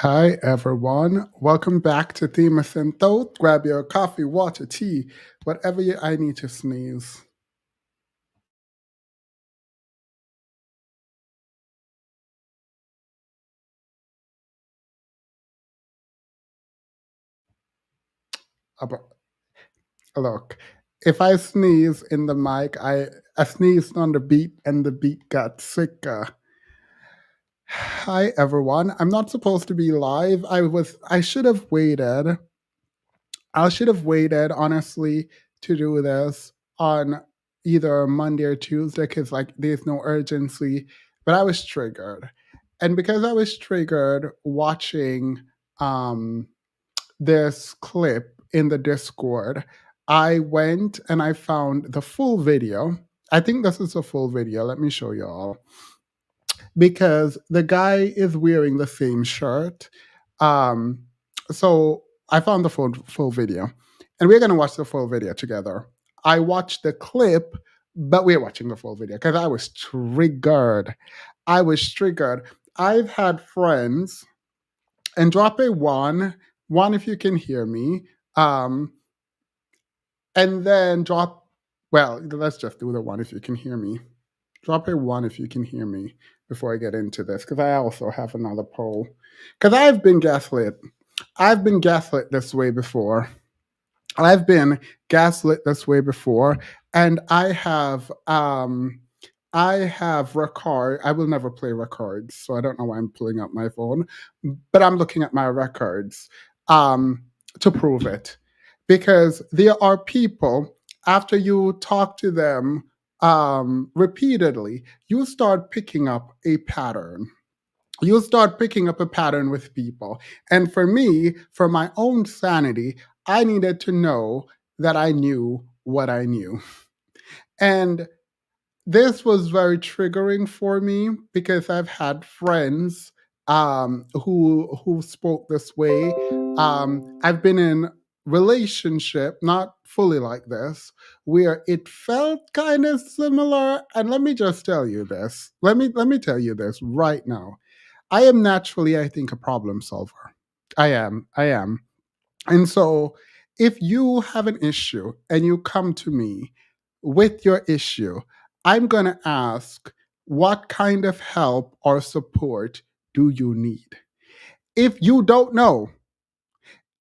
Hi, everyone. Welcome back to Themis and Thought. Grab your coffee, water, tea, whatever I need to sneeze. Abo- Look, if I sneeze in the mic, I sneezed on the beat and the beat got sicker. Hi, everyone. I'm not supposed to be live. I should have waited. I should have waited, honestly, to do this on either Monday or Tuesday because, like, there's no urgency. But I was triggered. And because I was triggered watching um, this clip in the Discord, I went and I found the full video. I think this is a full video. Let me show you all because the guy is wearing the same shirt. Um, so I found the full video, and we're gonna watch the full video together. I watched the clip, but we're watching the full video because I was triggered. I was triggered. I've had friends, and drop a one if you can hear me, um, and then drop. Well, let's just do the one if you can hear me. Drop a one if you can hear me before I get into this, because I also have another poll. Because I've been gaslit. I've been gaslit this way before. I've been gaslit this way before, and I have record. I will never play records, so I don't know why I'm pulling up my phone, but I'm looking at my records um, to prove it, because there are people after you talk to them repeatedly, you start picking up a pattern. You'll start picking up a pattern with people. And for me, for my own sanity, I needed to know that I knew what I knew. And this was very triggering for me because I've had friends who spoke this way. I've been in relationship, not fully like this, where it felt kind of similar. And let me just tell you this. Let me tell you this right now. I am naturally, I think, a problem solver. I am. I am. And so if you have an issue and you come to me with your issue, I'm going to ask, what kind of help or support do you need? If you don't know,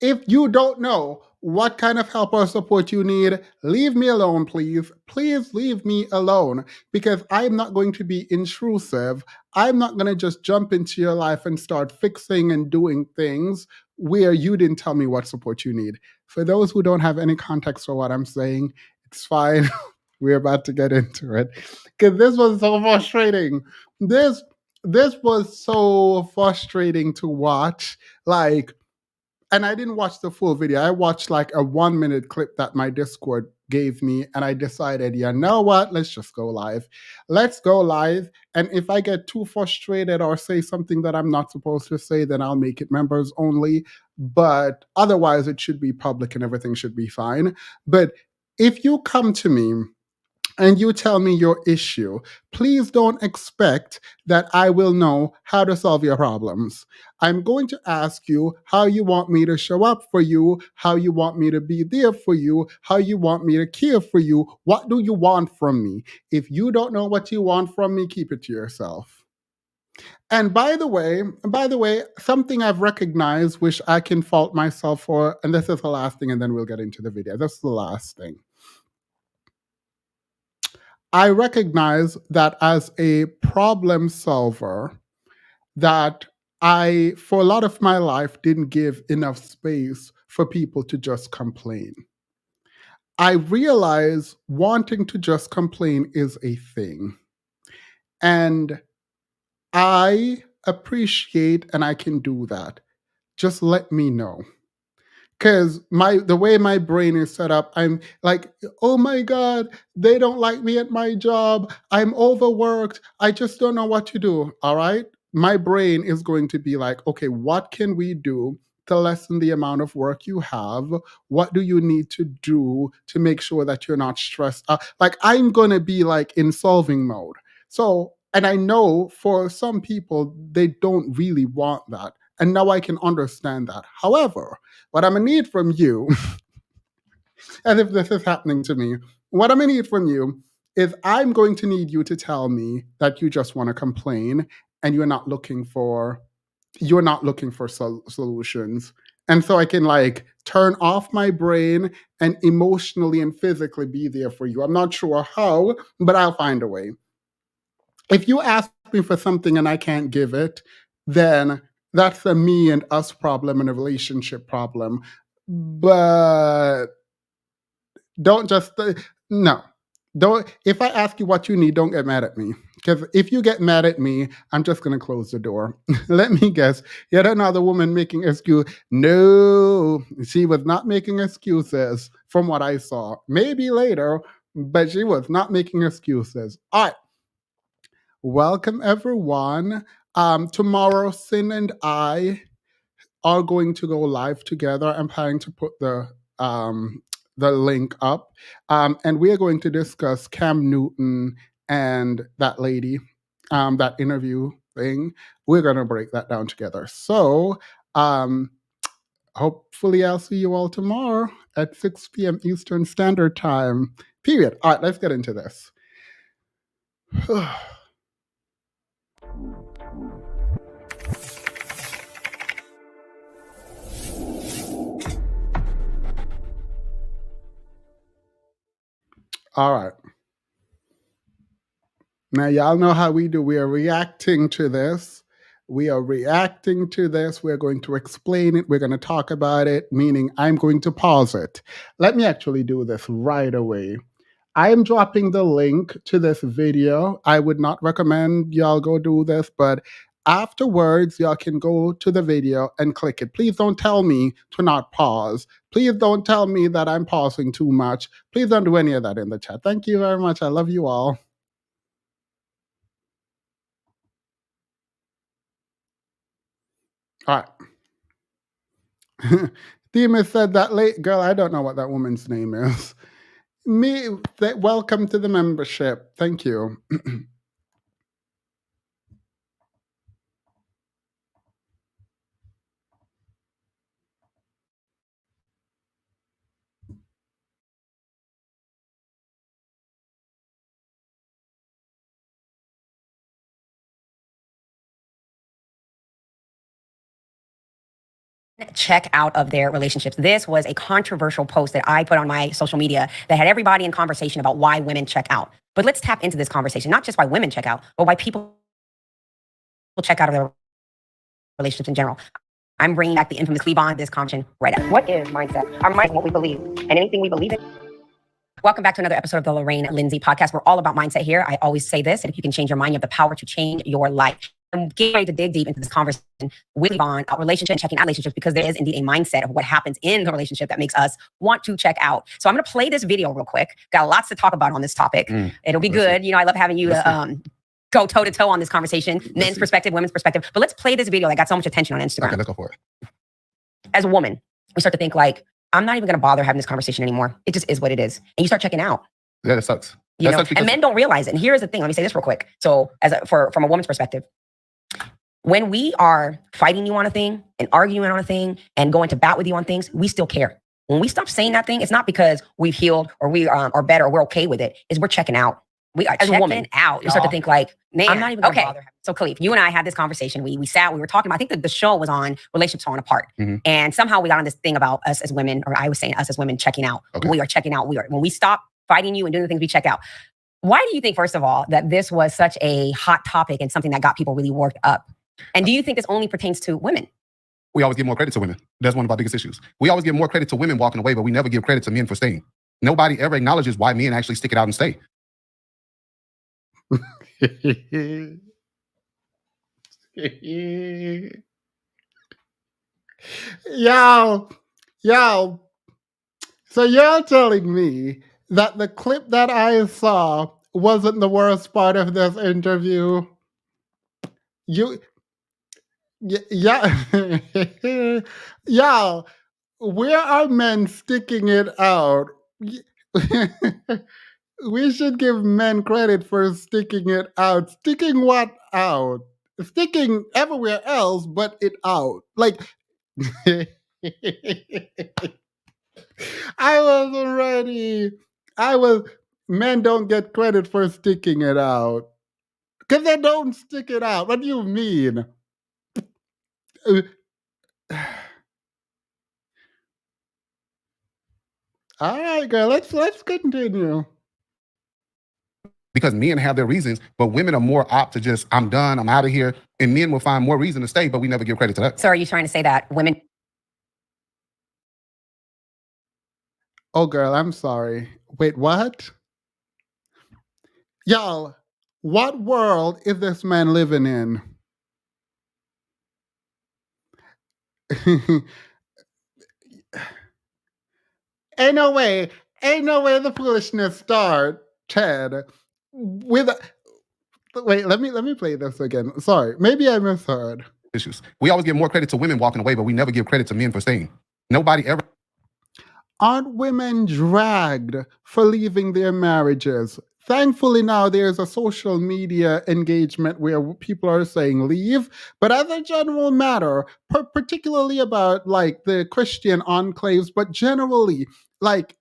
if you don't know what kind of help or support you need, leave me alone, please. Please leave me alone because I'm not going to be intrusive. I'm not going to just jump into your life and start fixing and doing things where you didn't tell me what support you need. For those who don't have any context for what I'm saying, it's fine. We're about to get into it because this was so frustrating. This this was so frustrating to watch. Like, and I didn't watch the full video. I watched like a 1 minute clip that my Discord gave me, and I decided, you know what? Let's just go live. Let's go live. And if I get too frustrated or say something that I'm not supposed to say, then I'll make it members only. But otherwise, it should be public and everything should be fine. But if you come to me and you tell me your issue, please don't expect that I will know how to solve your problems. I'm going to ask you how you want me to show up for you, how you want me to be there for you, how you want me to care for you. What do you want from me? If you don't know what you want from me, keep it to yourself. And by the way, something I've recognized, which I can fault myself for, and this is the last thing, and then we'll get into the video. This is the last thing. I recognize that as a problem solver, that I, for a lot of my life, didn't give enough space for people to just complain. I realize wanting to just complain is a thing. And I appreciate and I can do that. Just let me know. Because the way my brain is set up, I'm like, oh my god, they don't like me at my job, I'm overworked, I just don't know what to do. All right, my brain is going to be like, okay, what can we do to lessen the amount of work you have? What do you need to do to make sure that you're not stressed out? Like, I'm going to be like in solving mode. So, and I know for some people they don't really want that, And now I can understand that. However, what I'm going to need from you, as if this is happening to me, what I'm going to need from you is I'm going to need you to tell me that you just want to complain and you're not looking for solutions. And so I can like turn off my brain and emotionally and physically be there for you. I'm not sure how, but I'll find a way. If you ask me for something and I can't give it, then that's a me and us problem and a relationship problem. But don't just no. Don't if I ask you what you need, don't get mad at me. Because if you get mad at me, I'm just gonna close the door. Let me guess. Yet another woman making excuse. No, she was not making excuses from what I saw. Maybe later, but she was not making excuses. All right. Welcome everyone. Tomorrow, Sin and I are going to go live together. I'm planning to put the link up, and we are going to discuss Cam Newton and that lady, that interview thing. We're going to break that down together. So, hopefully, I'll see you all tomorrow at 6 p.m. Eastern Standard Time. Period. All right, let's get into this. All right. Now, y'all know how we do. We are reacting to this. We're going to explain it. We're going to talk about it, meaning I'm going to pause it. Let me actually do this right away. I am dropping the link to this video. I would not recommend y'all go do this, but afterwards, y'all can go to the video and click it. Please don't tell me to not pause. Please don't tell me that I'm pausing too much. Please don't do any of that in the chat. Thank you very much. I love you all. All right. Demas said that late girl. I don't know what that woman's name is. Welcome to the membership. Thank you. Check out of their relationships. This was a controversial post that I put on my social media that had everybody in conversation about why women check out. But let's tap into this conversation, not just why women check out, but why people check out of their relationships in general. I'm bringing back the infamous leave on this conversation right now. What is mindset? Our mindset is what we believe, and anything we believe in. Welcome back to another episode of the Lorraine Lindsay podcast. We're all about mindset here. I always say this, and if you can change your mind, you have the power to change your life. I'm getting ready to dig deep into this conversation with Yvonne about relationship and checking out relationships, because there is indeed a mindset of what happens in the relationship that makes us want to check out. So I'm going to play this video real quick. Got lots to talk about on this topic. It'll be good. You know, I love having you go toe to toe on this conversation, men's perspective, women's perspective. But let's play this video that got so much attention on Instagram. Okay, let's go for it. As a woman, we start to think like, I'm not even going to bother having this conversation anymore. It just is what it is. And you start checking out. Yeah, that sucks. You know, and men don't realize it. And here's the thing. Let me say this real quick. So from a woman's perspective, when we are fighting you on a thing and arguing on a thing and going to bat with you on things, we still care. When we stop saying that thing, it's not because we've healed or we are better or we're okay with it. It's we're checking out. We are checking woman out. You start to think like, man, I'm not even okay. So Khalif, you and I had this conversation. We sat, we were talking about, I think that the show was on relationships falling apart. And somehow we got on this thing about us as women, or I was saying us as women checking out. Okay. We are checking out. When we stop fighting you and doing the things, we check out. Why do you think, first of all, that this was such a hot topic and something that got people really worked up? And do you think this only pertains to women? We always give more credit to women. That's one of our biggest issues. We always give more credit to women walking away, but we never give credit to men for staying. Nobody ever acknowledges why men actually stick it out and stay. Yo. So you're telling me that the clip that I saw wasn't the worst part of this interview? Yeah. Yo, where are men sticking it out? We should give men credit for sticking it out. Sticking what out? sticking everywhere else but it out. Like, I wasn't ready. I was, men don't get credit for sticking it out. Because they don't stick it out. What do you mean? All right, girl, let's continue. Because men have their reasons, but women are more apt to just, I'm done, I'm out of here. And men will find more reason to stay, but we never give credit to that. So are you trying to say that women... Oh, girl, I'm sorry. Wait, what? Y'all, what world is this man living in? Ain't no way the foolishness start, Ted. With wait, let me play this again. Sorry, maybe I misheard. Issues. We always give more credit to women walking away, but we never give credit to men for staying. Nobody ever. Aren't women dragged for leaving their marriages? Thankfully, now there's a social media engagement where people are saying leave. But as a general matter, particularly about like the Christian enclaves, but generally, like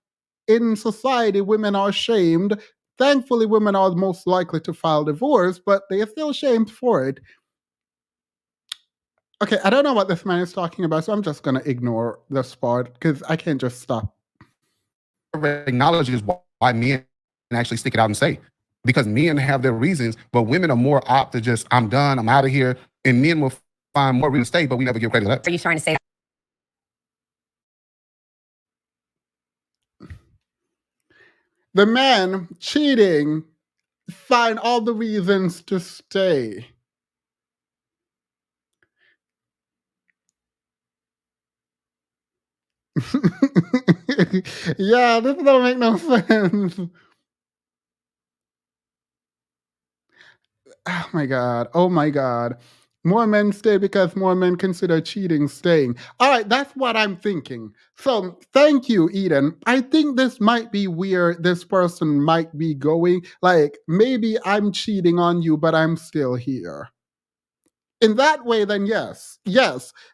in society, women are shamed. Thankfully, women are most likely to file divorce, but they are still shamed for it. Okay, I don't know what this man is talking about, so I'm just going to ignore this part because I can't just stop. Acknowledges why men actually stick it out and say. Because men have their reasons, but women are more apt to just, I'm done, I'm out of here. And men will find more reason to stay, but we never give credit to that. Are you trying to say that? The man cheating find all the reasons to stay. Yeah, this don't make no sense. Oh my God. Oh my God. More men stay because more men consider cheating staying. All right, that's what I'm thinking. So thank you, Eden. I think this might be where this person might be going. Like, maybe I'm cheating on you, but I'm still here. In that way, then yes,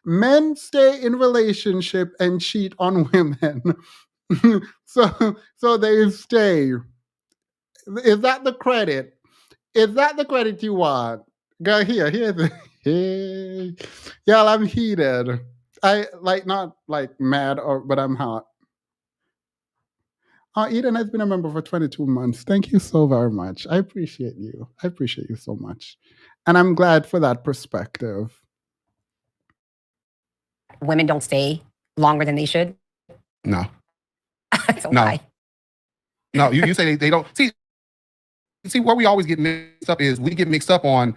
men stay in relationship and cheat on women. so they stay. Is that the credit? Is that the credit you want? Girl, here's the hey. Y'all, I'm heated. I like not like mad but I'm hot. Eden has been a member for 22 months. Thank you so very much. I appreciate you. I appreciate you so much. And I'm glad for that perspective. Women don't stay longer than they should? No. That's a No. lie. No, you say they don't. See, where we always get mixed up is we get mixed up on,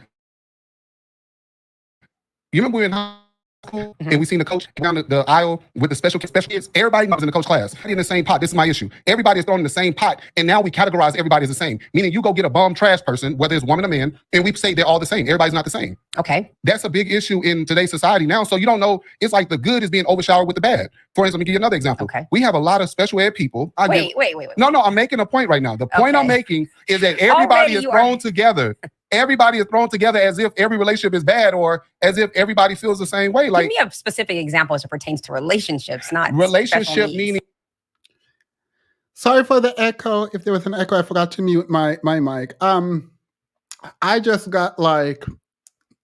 you remember we were in high school and we seen the coach down the aisle with the special kids? Everybody was in the coach class. In the same pot. This is my issue. Everybody is thrown in the same pot, and now we categorize everybody as the same. Meaning you go get a bum trash person, whether it's woman or man, and we say they're all the same. Everybody's not the same. Okay. That's a big issue in today's society now. So you don't know, it's like the good is being overshadowed with the bad. For instance, let me give you another example. Okay. We have a lot of special ed people. Wait. No, I'm making a point right now. The point I'm making is that everybody is thrown together. Everybody is thrown together as if every relationship is bad or as if everybody feels the same way. Like, give me a specific example as it pertains to relationships, not relationship meaning. Sorry for the echo. If there was an echo, I forgot to mute my mic. I just got like,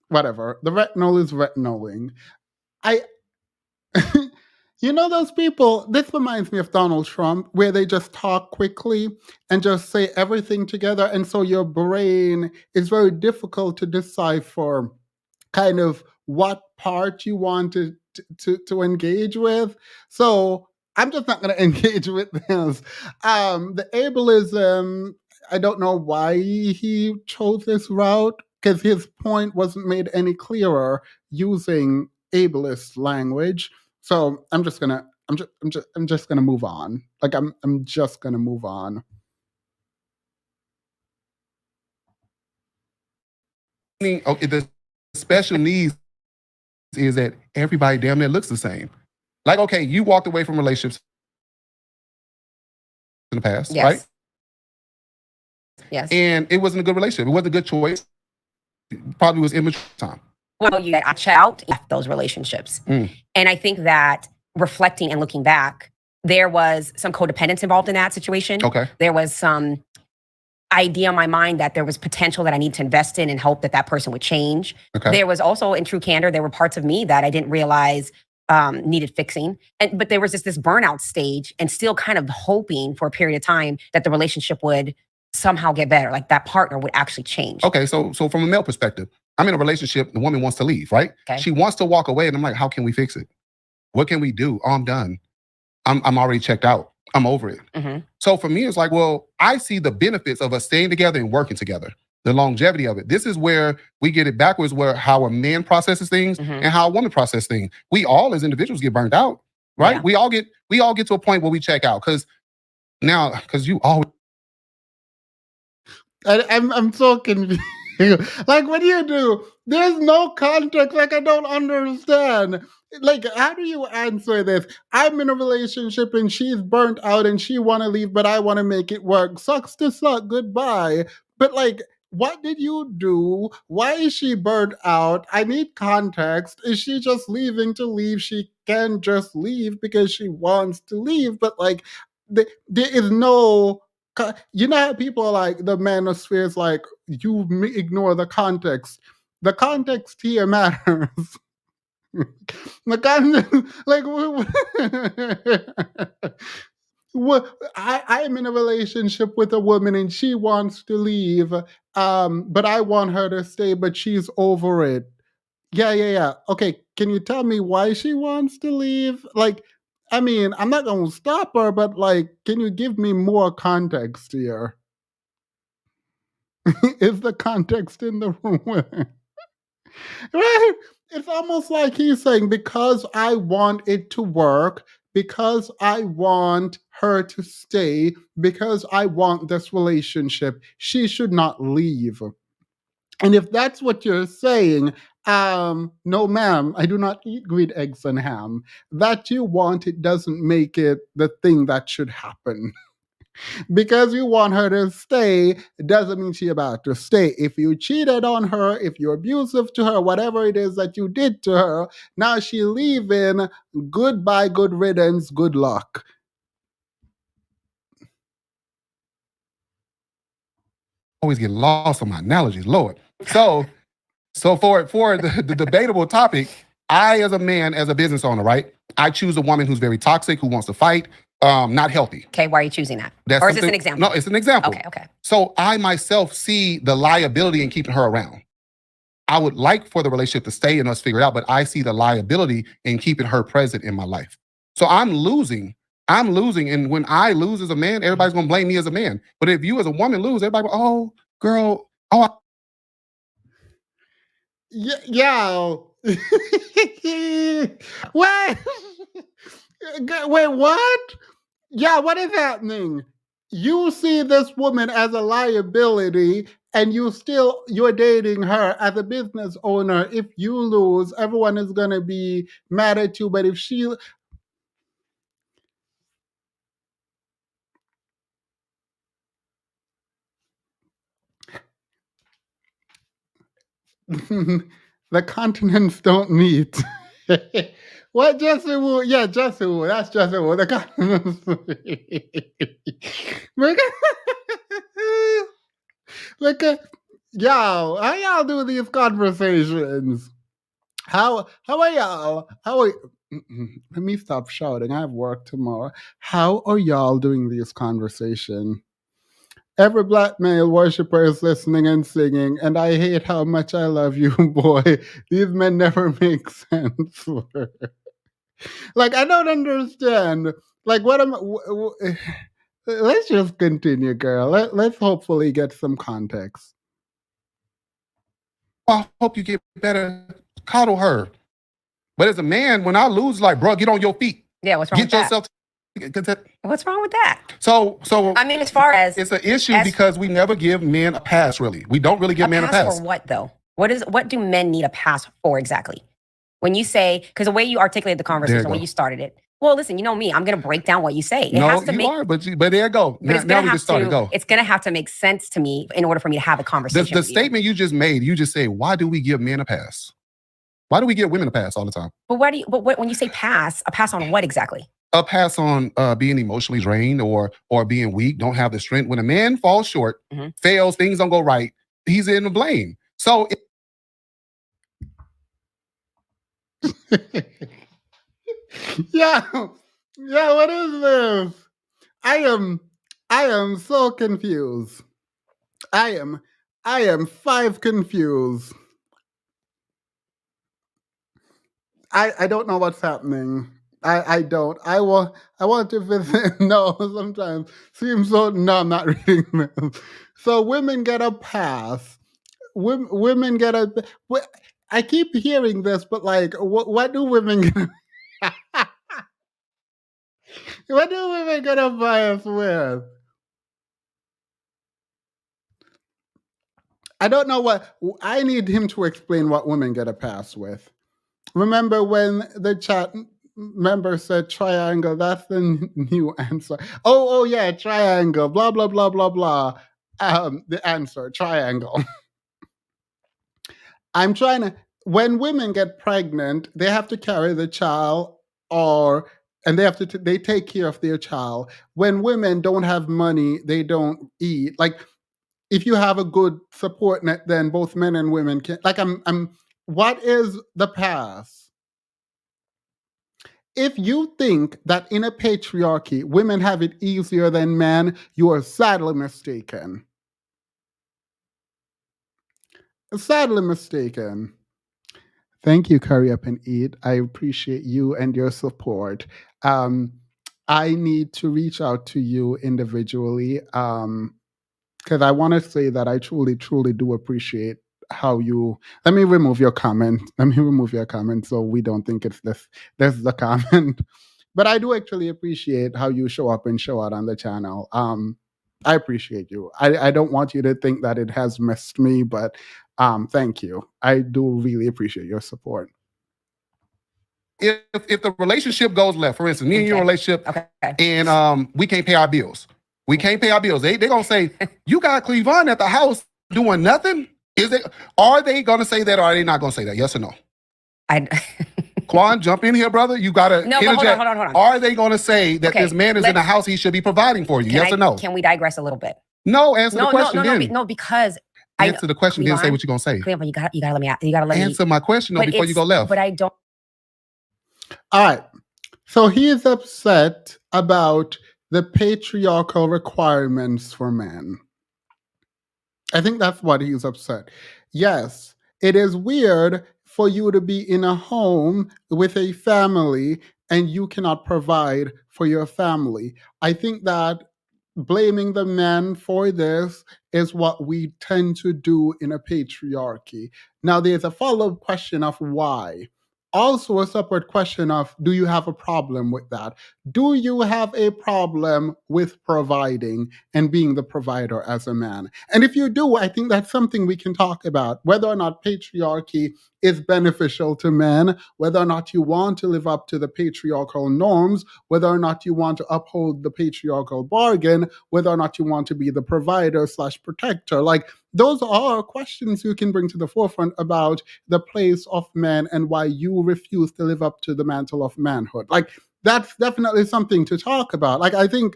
whatever. The retinol is retinoling. You know those people, this reminds me of Donald Trump, where they just talk quickly and just say everything together. And so your brain is very difficult to decipher kind of what part you want to engage with. So I'm just not going to engage with this. The ableism, I don't know why he chose this route, because his point wasn't made any clearer using ableist language. So I'm just gonna move on. Like I'm just gonna move on. Okay, the special needs is that everybody damn near looks the same. Like, okay, you walked away from relationships in the past, right? Yes. And it wasn't a good relationship. It wasn't a good choice. Probably was immature time. Well, I checked out those relationships. And I think that reflecting and looking back, there was some codependence involved in that situation. Okay. There was some idea in my mind that there was potential that I need to invest in and hope that that person would change. Okay. There was also, in true candor, there were parts of me that I didn't realize needed fixing. But there was just this burnout stage and still kind of hoping for a period of time that the relationship would somehow get better, like that partner would actually change. Okay, so from a male perspective, I'm in a relationship, the woman wants to leave, right? Okay. She wants to walk away, and I'm like, how can we fix it? What can we do? Oh, I'm done. I'm already checked out. I'm over it. Mm-hmm. So for me, it's like, well, I see the benefits of us staying together and working together, the longevity of it. This is where we get it backwards, where how a man processes things and how a woman processes things. We all as individuals get burnt out, right? Yeah. We all get to a point where we check out because you always. I'm so confused. Like, what do you do? There's no context. Like, I don't understand. Like, how do you answer this? I'm in a relationship and she's burnt out and she want to leave, but I want to make it work. Sucks to suck. Goodbye. But like, what did you do? Why is she burnt out? I need context. Is she just leaving to leave? She can just leave because she wants to leave. But like, there is no. You know how people are like, the manosphere is like, you ignore the context. The context here matters. The context, like, I am in a relationship with a woman and she wants to leave, but I want her to stay, but she's over it. Yeah. Okay, can you tell me why she wants to leave? Like, I mean, I'm not going to stop her, but like, can you give me more context here? Is the context in the room? Right? It's almost like he's saying, because I want it to work, because I want her to stay, because I want this relationship, she should not leave. And if that's what you're saying, no, ma'am, I do not eat green eggs and ham. That you want, it doesn't make it the thing that should happen. Because you want her to stay, it doesn't mean she's about to stay. If you cheated on her, if you're abusive to her, whatever it is that you did to her, now she leaving, goodbye, good riddance, good luck. Always get lost on my analogies, Lord. So for the debatable topic, I as a man, as a business owner, right? I choose a woman who's very toxic, who wants to fight, not healthy. Okay, why are you choosing that? That's or is this an example? No, it's an example. Okay. So I myself see the liability in keeping her around. I would like for the relationship to stay and us figure it out, but I see the liability in keeping her present in my life. So I'm losing. And when I lose as a man, everybody's going to blame me as a man. But if you as a woman lose, everybody, oh, girl, oh. Yeah. What? Wait, what? Yeah, what is happening? You see this woman as a liability and you're dating her as a business owner. If you lose, everyone is going to be mad at you. But if she... The continents don't meet. What, Jesse Wu? Yeah, Jesse Wu. That's Jesse Wu. The continents. Look at y'all. How y'all do these conversations? How are y'all? How are? Let me stop shouting. I have work tomorrow. How are y'all doing these conversations? Every black male worshiper is listening and singing, and I hate how much I love you, boy. These men never make sense. Like, I don't understand. Like, what am? Let's just continue, girl. Let's hopefully get some context. I hope you get better. Coddle her. But as a man, when I lose, like, bro, get on your feet. Yeah, what's wrong with that? What's wrong with that? So I mean, as far as it's an issue because we never give men a pass. Really, we don't really give men a pass. For what though? What do men need a pass for exactly? When you say, because the way you articulated the conversation, when you started it, Well, listen, you know me. I'm going to break down what you say. It No, has to you make. are, but there you go. But Now we just started. Go. It's going to have to make sense to me in order for me to have a conversation. The with statement you just made, you just say, why do we give men a pass? Why do we give women a pass all the time? But when you say pass, a pass on what exactly? A pass on being emotionally drained or being weak, don't have the strength. When a man falls short, fails, things don't go right, he's in the blame. So yeah, what is this? I am so confused. I am five confused. I don't know what's happening. I don't. I want to visit. No, sometimes seems so. No, I'm not reading this. So women get a pass. Women get a. I keep hearing this, but like, what do women get? What do women get a bias with? I don't know what. I need him to explain what women get a pass with. Remember when the chat member said triangle? That's the new answer. Oh, yeah, triangle. Blah blah blah blah blah. The answer, triangle. I'm trying to. When women get pregnant, they have to carry the child, and they have to. They take care of their child. When women don't have money, they don't eat. Like, if you have a good support net, then both men and women can. Like, what is the pass? If you think that in a patriarchy women have it easier than men, you are sadly mistaken. Sadly mistaken. Thank you, Curry Up and Eat. I appreciate you and your support. I need to reach out to you individually because I want to say that I truly, truly do appreciate how you. Let me remove your comment. Let me remove your comment so we don't think it's this. This is the comment. But I do actually appreciate how you show up and show out on the channel. I appreciate you. I don't want you to think that it has missed me, but thank you. I do really appreciate your support. If the relationship goes left, for instance, me and your relationship, and we can't pay our bills. We can't pay our bills. They're gonna say, you got Cleavon at the house doing nothing? Are they gonna say that or are they not gonna say that? Yes or no? Quan, jump in here, brother. You gotta interject. Hold on. Are they gonna say that this man is in the house, he should be providing for you? Yes or no? Can we digress a little bit? No, answer the question. Because answer the question, then say what you're gonna say. Cleavon, you gotta let me answer my question though before you go left. But I don't. All right. So he is upset about the patriarchal requirements for men. I think that's what he's upset. Yes, it is weird for you to be in a home with a family and you cannot provide for your family. I think that blaming the men for this is what we tend to do in a patriarchy. Now, there's a follow-up question of why. Also, a separate question of, do you have a problem with that? Do you have a problem with providing and being the provider as a man? And if you do, I think that's something we can talk about, whether or not patriarchy is beneficial to men, whether or not you want to live up to the patriarchal norms, whether or not you want to uphold the patriarchal bargain, whether or not you want to be the provider / protector. Like, those are questions you can bring to the forefront about the place of men and why you refuse to live up to the mantle of manhood. Like, that's definitely something to talk about. Like, I think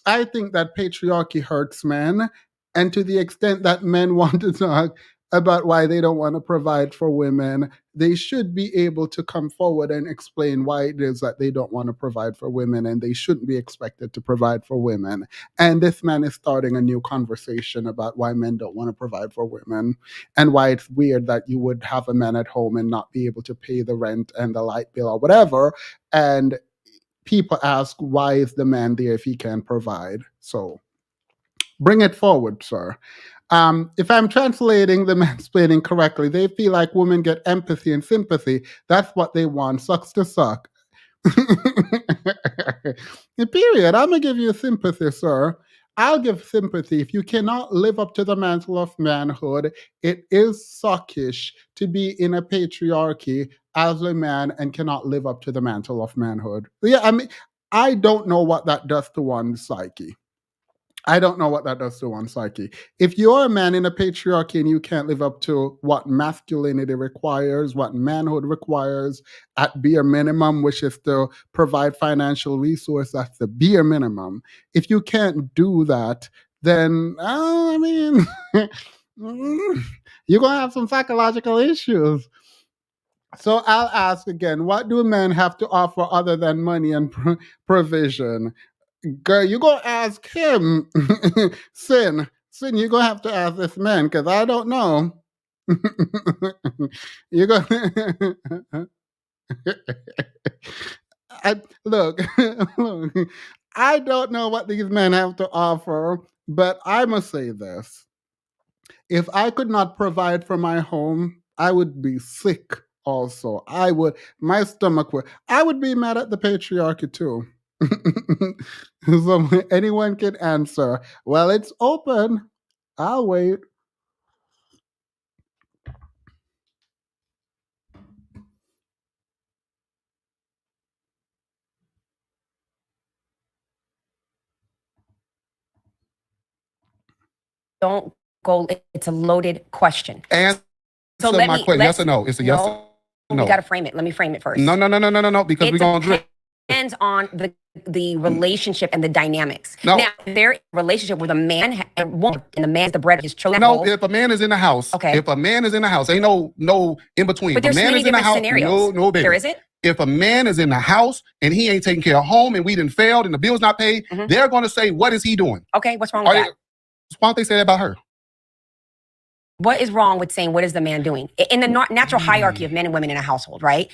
that patriarchy hurts men, and to the extent that men want to talk about why they don't want to provide for women, they should be able to come forward and explain why it is that they don't want to provide for women, and they shouldn't be expected to provide for women. And this man is starting a new conversation about why men don't want to provide for women, and why it's weird that you would have a man at home and not be able to pay the rent and the light bill or whatever. And people ask, why is the man there if he can't provide? So bring it forward, sir. If I'm translating the mansplaining correctly, they feel like women get empathy and sympathy. That's what they want. Sucks to suck. Period. I'm going to give you sympathy, sir. I'll give sympathy. If you cannot live up to the mantle of manhood, it is suckish to be in a patriarchy as a man and cannot live up to the mantle of manhood. Yeah, I mean, I don't know what that does to one's psyche. I don't know what that does to one's psyche. If you're a man in a patriarchy and you can't live up to what masculinity requires, what manhood requires at bare minimum, which is to provide financial resource, that's the bare minimum. If you can't do that, then, I mean, you're going to have some psychological issues. So I'll ask again, what do men have to offer other than money and provision? Girl, you gonna ask him. Sin, you gonna have to ask this man because I don't know. you gonna look, look. I don't know what these men have to offer, but I must say this: if I could not provide for my home, I would be sick. Also, I would. My stomach would. I would be mad at the patriarchy too. So anyone can answer. Well, it's open. I'll wait. Don't go. It's a loaded question. Answer So my question. Yes or no? It's a yes or no. We got to frame it. Let me frame it first. No, because we're going to drift. Depends on the relationship and the dynamics. No. Now, if there is a relationship where the man and woman and the man's the bread of his children. No, if a man is in the house, okay. If a man is in the house, ain't no in between. But there's a man many is in the different house, scenarios. no, baby. There isn't? If a man is in the house and he ain't taking care of home and we done failed and the bill's not paid, they're going to say, what is he doing? Okay, what's wrong with that? Why don't they say that about her? What is wrong with saying, what is the man doing? In the natural hierarchy of men and women in a household, right?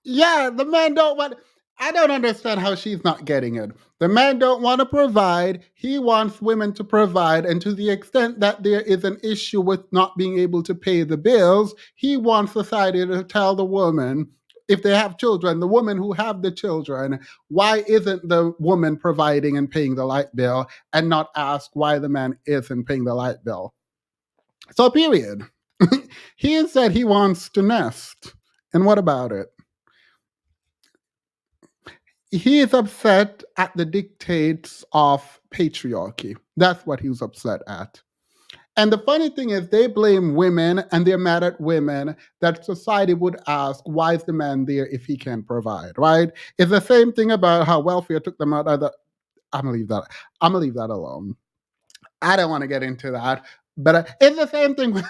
Yeah, the man don't want... I don't understand how she's not getting it. The man don't want to provide. He wants women to provide. And to the extent that there is an issue with not being able to pay the bills, he wants society to tell the woman, if they have children, the woman who have the children, why isn't the woman providing and paying the light bill, and not ask why the man isn't paying the light bill. So period. He said he wants to nest. And what about it? He is upset at the dictates of patriarchy. That's what he was upset at. And the funny thing is, they blame women and they're mad at women that society would ask, why is the man there if he can't provide, right? It's the same thing about how welfare took them out of the... I'm gonna leave that alone. I don't want to get into that. But it's the same thing.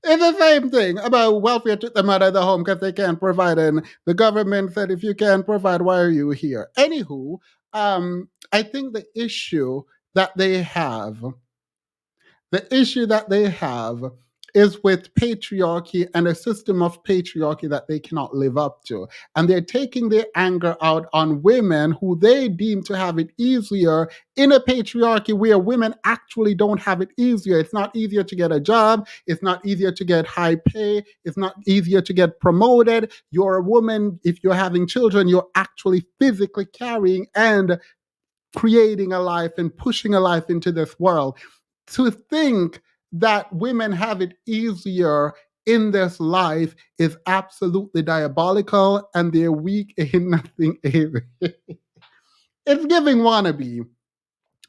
It's the same thing about welfare took them out of the home because they can't provide. And the government said, if you can't provide, why are you here? Anywho, I think the issue that they have is with patriarchy and a system of patriarchy that they cannot live up to. And they're taking their anger out on women who they deem to have it easier in a patriarchy where women actually don't have it easier. It's not easier to get a job. It's not easier to get high pay. It's not easier to get promoted. You're a woman. If you're having children, you're actually physically carrying and creating a life and pushing a life into this world. To think that women have it easier in this life is absolutely diabolical, and they're weak in nothing area. It's giving wannabe.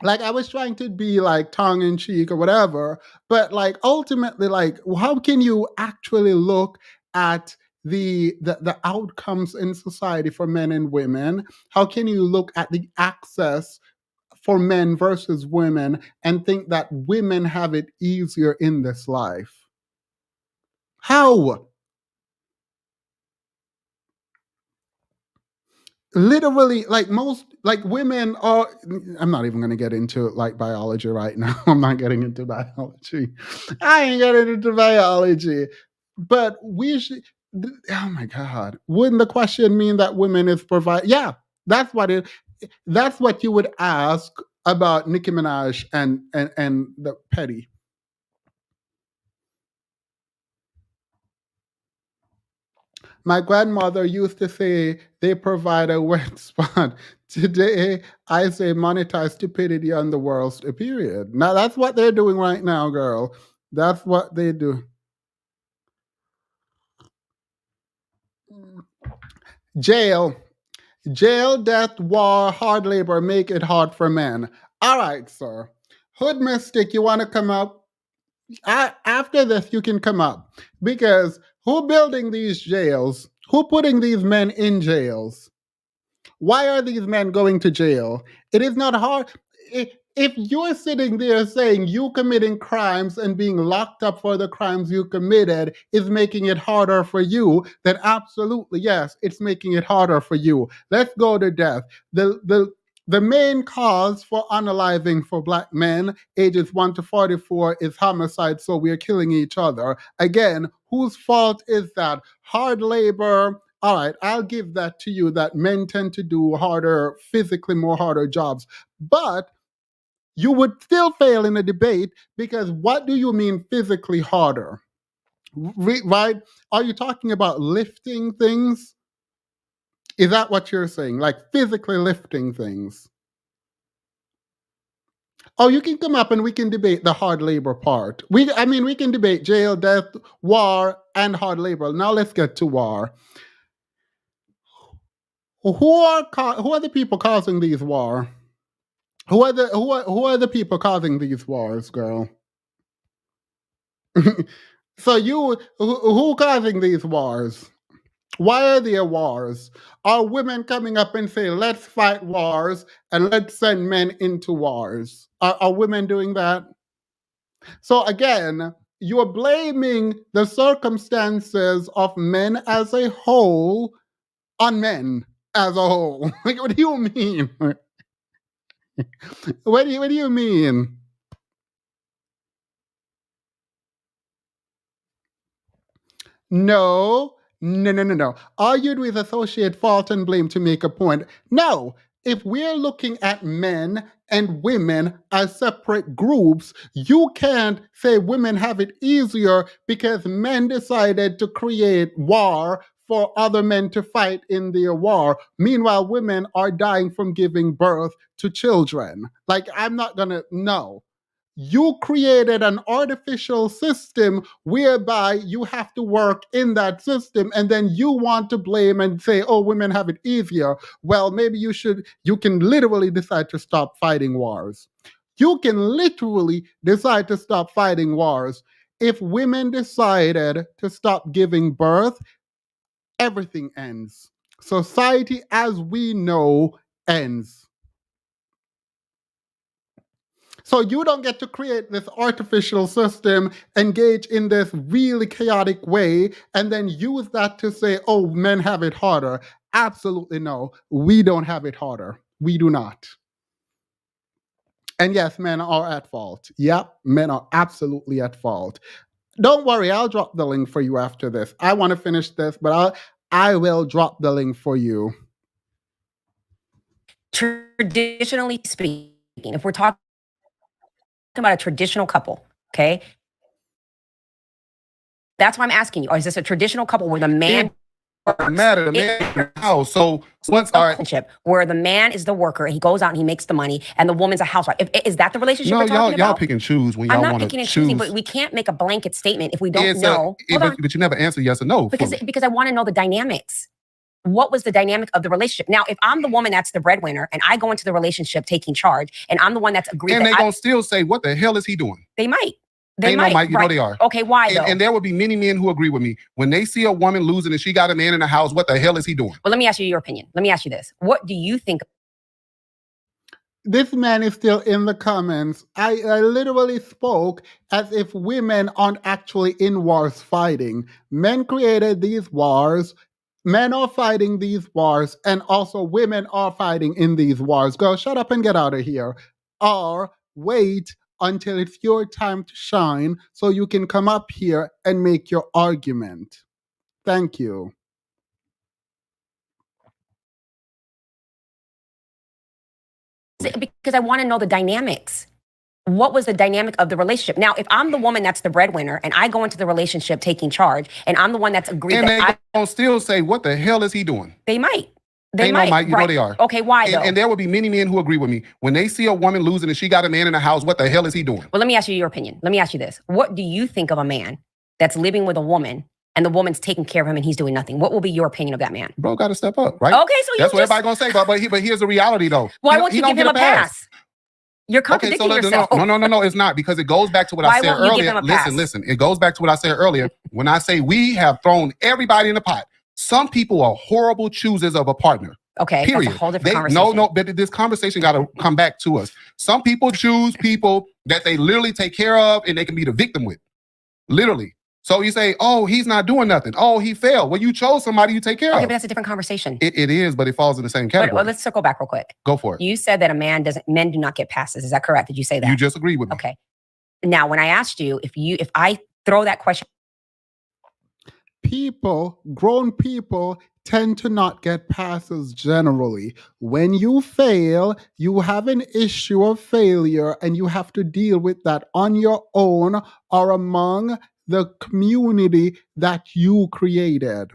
Like, I was trying to be like tongue in cheek or whatever, but like ultimately, like, how can you actually look at the outcomes in society for men and women? How can you look at the access for men versus women and think that women have it easier in this life? How? Literally, like most, like women are... I'm not even going to get into like biology right now. I'm not getting into biology. I ain't getting into biology. But we should... Oh my God. Wouldn't the question mean that women is provide? Yeah, that's what it... That's what you would ask about Nicki Minaj and the Petty. My grandmother used to say they provide a wet spot. Today, I say monetize stupidity on the world's period. Now, that's what they're doing right now, girl. That's what they do. Jail. Jail, death, war, hard labor make it hard for men. All right, sir. Hood Mystic, you want to come up? After this, you can come up. Because who building these jails? Who putting these men in jails? Why are these men going to jail? It is not hard. If you're sitting there saying you committing crimes and being locked up for the crimes you committed is making it harder for you, then absolutely yes, it's making it harder for you. Let's go to death. The main cause for unaliving for black men ages 1 to 44 is homicide, so we're killing each other. Again, whose fault is that? Hard labor, all right, I'll give that to you that men tend to do harder, physically more harder jobs. But you would still fail in a debate because what do you mean physically harder? Right? Are you talking about lifting things? Is that what you're saying? Like physically lifting things? Oh, you can come up and we can debate the hard labor part. We can debate jail, death, war, and hard labor. Now let's get to war. Who are the people causing these war? Who are the people causing these wars, girl? So who causing these wars? Why are there wars? Are women coming up and say, let's fight wars and let's send men into wars? Are women doing that? So again, you're blaming the circumstances of men as a whole on men as a whole. Like, what do you mean? What do you mean? No, no, no, no, no. All you do is associate fault and blame to make a point. No, if we're looking at men and women as separate groups, you can't say women have it easier because men decided to create war for other men to fight in their war. Meanwhile, women are dying from giving birth to children. Like, I'm not gonna, no. You created an artificial system whereby you have to work in that system and then you want to blame and say, oh, women have it easier. Well, maybe you can literally decide to stop fighting wars. You can literally decide to stop fighting wars. If women decided to stop giving birth, everything ends. Society as we know ends. So you don't get to create this artificial system, engage in this really chaotic way, and then use that to say, oh, men have it harder. Absolutely no. We don't have it harder. We do not. And yes, men are at fault. Yep, men are absolutely at fault. Don't worry, I'll drop the link for you after this. I want to finish this, but I will drop the link for you. Traditionally speaking, if we're talking about a traditional couple, okay? That's why I'm asking you. Or is this a traditional couple where the man matter the man in the house? So once all right, relationship where the man is the worker, he goes out and he makes the money, and the woman's a housewife? Is that the relationship no, we're talking y'all about? pick and choose when y'all I'm not want picking to and choosing, choose. but we can't make a blanket statement if we don't It's know. but you never answer yes or no. Because I want to know the dynamics. What was the dynamic of the relationship? Now, if I'm the woman that's the breadwinner and I go into the relationship taking charge and I'm the one that's agreed, and that they gonna still say, what the hell is he doing? they might. They Ain't might. no might, you right. know they are. Okay, why though? And there will be many men who agree with me. When they see a woman losing and she got a man in the house, what the hell is he doing? Well, let me ask you your opinion. Let me ask you this. What do you think? This man is still in the comments. I literally spoke as if women aren't actually in wars fighting. Men created these wars. Men are fighting these wars, and also women are fighting in these wars. Girl, shut up and get out of here. Or wait until it's your time to shine so you can come up here and make your argument. Thank you. Because I want to know the dynamics. what was the dynamic of the relationship? Now, if I'm the woman that's the breadwinner and I go into the relationship taking charge and I'm the one that's agreed And that they gonna still say, what the hell is he doing? they might. They might, you know they are. Okay, why though? And there will be many men who agree with me. When they see a woman losing and she got a man in the house, what the hell is he doing? Well, let me ask you your opinion. Let me ask you this. What do you think of a man that's living with a woman and the woman's taking care of him and he's doing nothing? What will be your opinion of that man? Bro, got to step up, right? Okay, so that's what everybody gonna say. But here's the reality though. Why won't you give him a pass? You're contradicting yourself. No, it's not, because it goes back to what I said earlier. Listen. It goes back to what I said earlier. When I say we have thrown everybody in the pot, some people are horrible choosers of a partner. Okay, period. That's a whole different conversation. But this conversation got to come back to us. Some people choose people that they literally take care of and they can be the victim with. Literally. So you say, oh, he's not doing nothing. Oh, he failed. Well, you chose somebody you take care of. Okay, but that's a different conversation. It is, but it falls in the same category. Well, let's circle back real quick. Go for it. You said that men do not get passes. Is that correct? Did you say that? You just agreed with me. Okay. Now, when I asked you, if I throw that question, grown people tend to not get passes generally. When you fail, you have an issue of failure and you have to deal with that on your own or among the community that you created.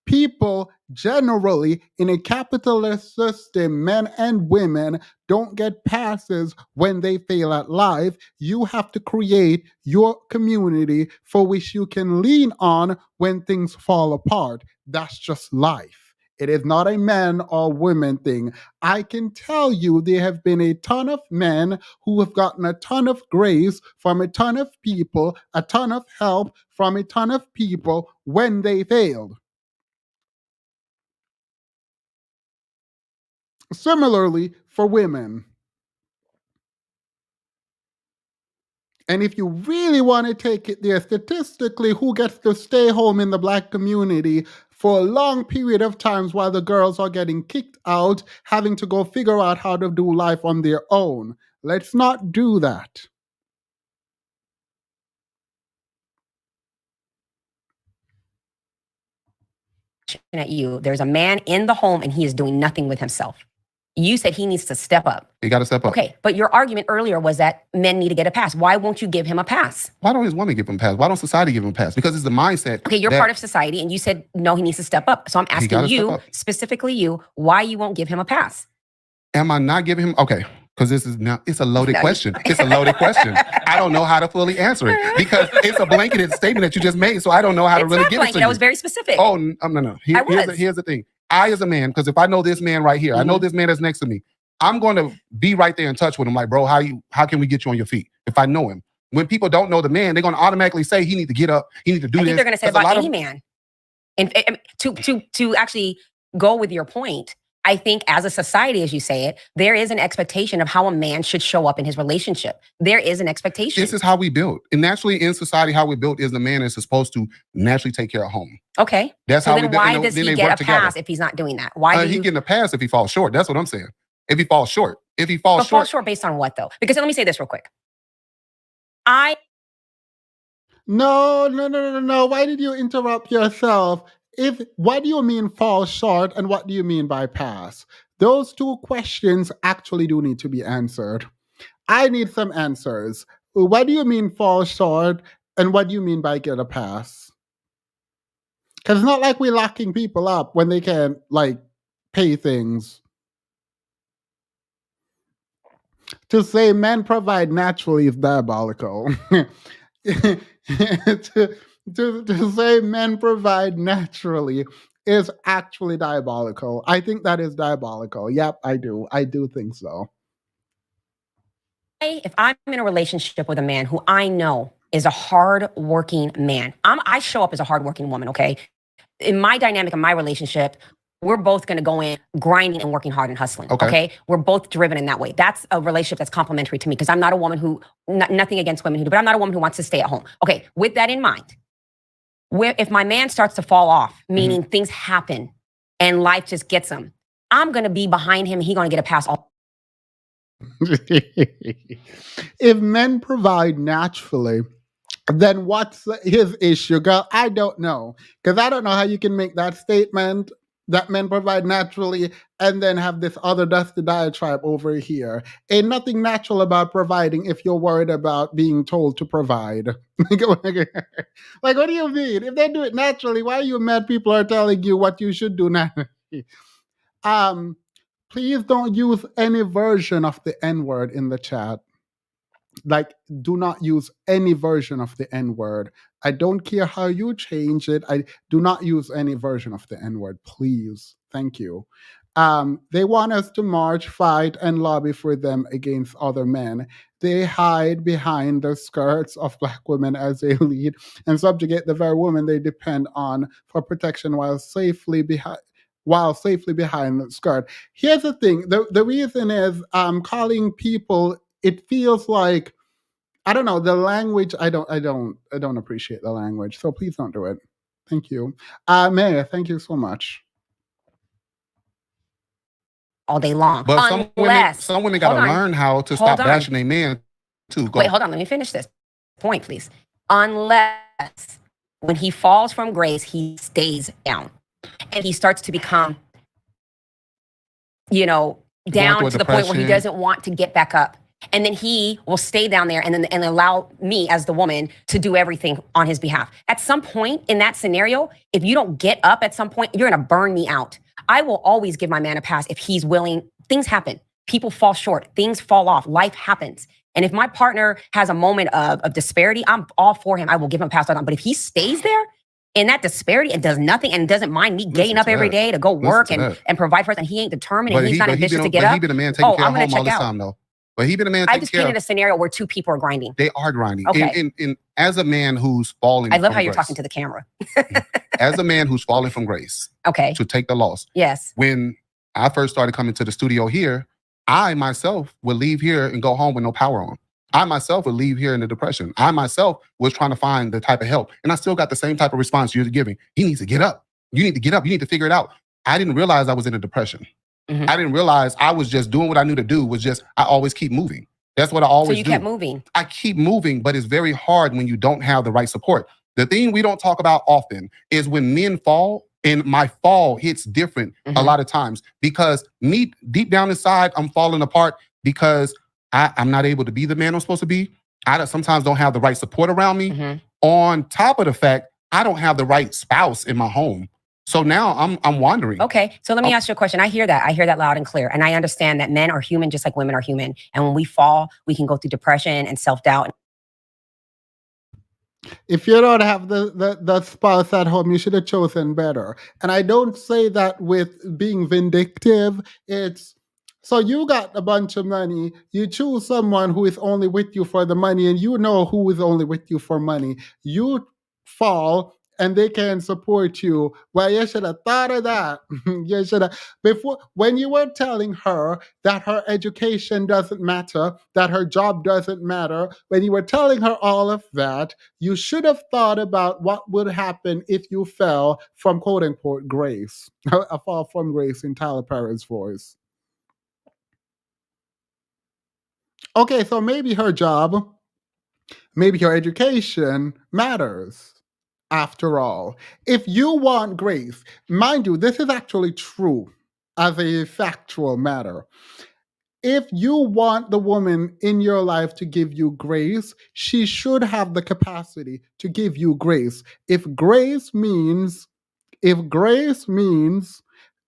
People generally in a capitalist system, men and women don't get passes when they fail at life. You have to create your community for which you can lean on when things fall apart. That's just life. It is not a man or women thing. I can tell you there have been a ton of men who have gotten a ton of grace from a ton of people, a ton of help from a ton of people when they failed. Similarly, for women. And if you really want to take it there, statistically, who gets to stay home in the Black community for a long period of times while the girls are getting kicked out, having to go figure out how to do life on their own? Let's not do that. At you, there's a man in the home and he is doing nothing with himself. You said he needs to step up. He got to step up. Okay, but your argument earlier was that men need to get a pass. Why won't you give him a pass? Why don't his woman give him a pass? Why don't society give him a pass? Because it's the mindset. Okay, you're part of society and you said, no, he needs to step up. So I'm asking you, specifically you, why you won't give him a pass? Am I not giving him? Okay, because it's a loaded question. It's a loaded question. I don't know how to fully answer it because it's a blanketed statement that you just made. So I don't know how to really give it to you. That was very specific. Oh, no. Here's the thing. I, as a man, because if I know this man right here, I know this man that's next to me, I'm going to be right there in touch with him. Like, bro, how can we get you on your feet? If I know him. When people don't know the man, they're going to automatically say he need to get up. He need to do this. I think they're going to say about any man. And to actually go with your point, I think as a society, as you say it, there is an expectation of how a man should show up in his relationship. There is an expectation. This is how we build. And naturally in society, how we built is the man is supposed to naturally take care of home. Okay. That's so how then we why does he get a pass if he's not doing that? Why he getting a pass if he falls short? That's what I'm saying. If he falls short. If he falls short. Fall short based on what though? Because let me say this real quick. No. Why did you interrupt yourself? What do you mean fall short and what do you mean by pass? Those two questions actually do need to be answered. I need some answers. What do you mean fall short and what do you mean by get a pass? Because it's not like we're locking people up when they can't pay things. To say men provide naturally is diabolical. to say men provide naturally is actually diabolical. I think that is diabolical. Yep, I do. I do think so. If I'm in a relationship with a man who I know is a hard-working man, I show up as a hard-working woman, okay? In my dynamic, in my relationship, we're both going to go in grinding and working hard and hustling. Okay. We're both driven in that way. That's a relationship that's complementary to me because I'm not a woman who, nothing against women who do, but I'm not a woman who wants to stay at home. Okay. With that in mind, if my man starts to fall off, meaning things happen and life just gets him, I'm going to be behind him and he's going to get a pass. If men provide naturally, then what's his issue, girl? I don't know. Because I don't know how you can make that statement that men provide naturally, and then have this other dusty diatribe over here. Ain't nothing natural about providing if you're worried about being told to provide. Like, what do you mean? If they do it naturally, why are you mad people are telling you what you should do naturally? Um, Please don't use any version of the N word in the chat. Like, do not use any version of the N word. I don't care how you change it. I do not use any version of the N word, please. Thank you. They want us to march, fight, and lobby for them against other men. They hide behind the skirts of black women as they lead and subjugate the very women they depend on for protection while safely behind the skirt. Here's the thing. The reason is calling people, it feels like, I don't know, the language, I don't appreciate the language. So please don't do it. Thank you. Maya, thank you so much. All day long. But Unless, some women got to learn how to stop bashing their man too. Wait, hold on. Let me finish this point, please. Unless when he falls from grace, he stays down and he starts to become, down to the point where he doesn't want to get back up. And then he will stay down there and allow me as the woman to do everything on his behalf. At some point in that scenario, if you don't get up at some point, you're going to burn me out. I will always give my man a pass if he's willing. Things happen. People fall short. Things fall off. Life happens. And if my partner has a moment of disparity, I'm all for him. I will give him a pass on. But if he stays there in that disparity and does nothing and doesn't mind me getting up every day to go work and provide for us, and he ain't determined and he's not ambitious to get up, he been a man taking care of home all this out. time, though. But he been a man. I just painted a scenario where two people are grinding. They are grinding. Okay. And as a man who's falling, I love how you're talking to the camera. As a man who's falling from grace, okay, to take the loss. Yes. When I first started coming to the studio here, I myself would leave here and go home with no power on. I myself would leave here in the depression. I myself was trying to find the type of help, and I still got the same type of response you're giving. He needs to get up. You need to get up. You need to figure it out. I didn't realize I was in a depression. Mm-hmm. I didn't realize I was just doing what I knew to do. I always keep moving. That's what I always do. So you kept moving. I keep moving, but it's very hard when you don't have the right support. The thing we don't talk about often is when men fall, and my fall hits different a lot of times because me, deep down inside, I'm falling apart because I'm not able to be the man I'm supposed to be. I sometimes don't have the right support around me. Mm-hmm. On top of the fact, I don't have the right spouse in my home. So now I'm wandering. Okay, so let me ask you a question. I hear that loud and clear. And I understand that men are human just like women are human. And when we fall, we can go through depression and self-doubt. If you don't have the spouse at home, you should have chosen better. And I don't say that with being vindictive. It's, so you got a bunch of money, you choose someone who is only with you for the money, and you know who is only with you for money. You fall and they can support you. Well, you should have thought of that. You should have, before, when you were telling her that her education doesn't matter, that her job doesn't matter, when you were telling her all of that, you should have thought about what would happen if you fell from quote unquote grace. A fall from grace in Tyler Perry's voice. Okay, so maybe her job, maybe her education matters. After all, if you want grace, mind you, this is actually true as a factual matter. If you want the woman in your life to give you grace, she should have the capacity to give you grace. If grace means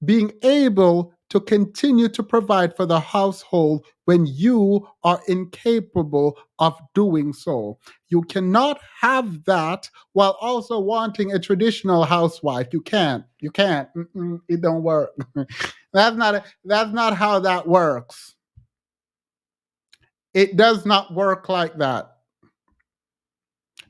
being able to continue to provide for the household when you are incapable of doing so. You cannot have that while also wanting a traditional housewife. You can't. It don't work. That's not how that works. It does not work like that.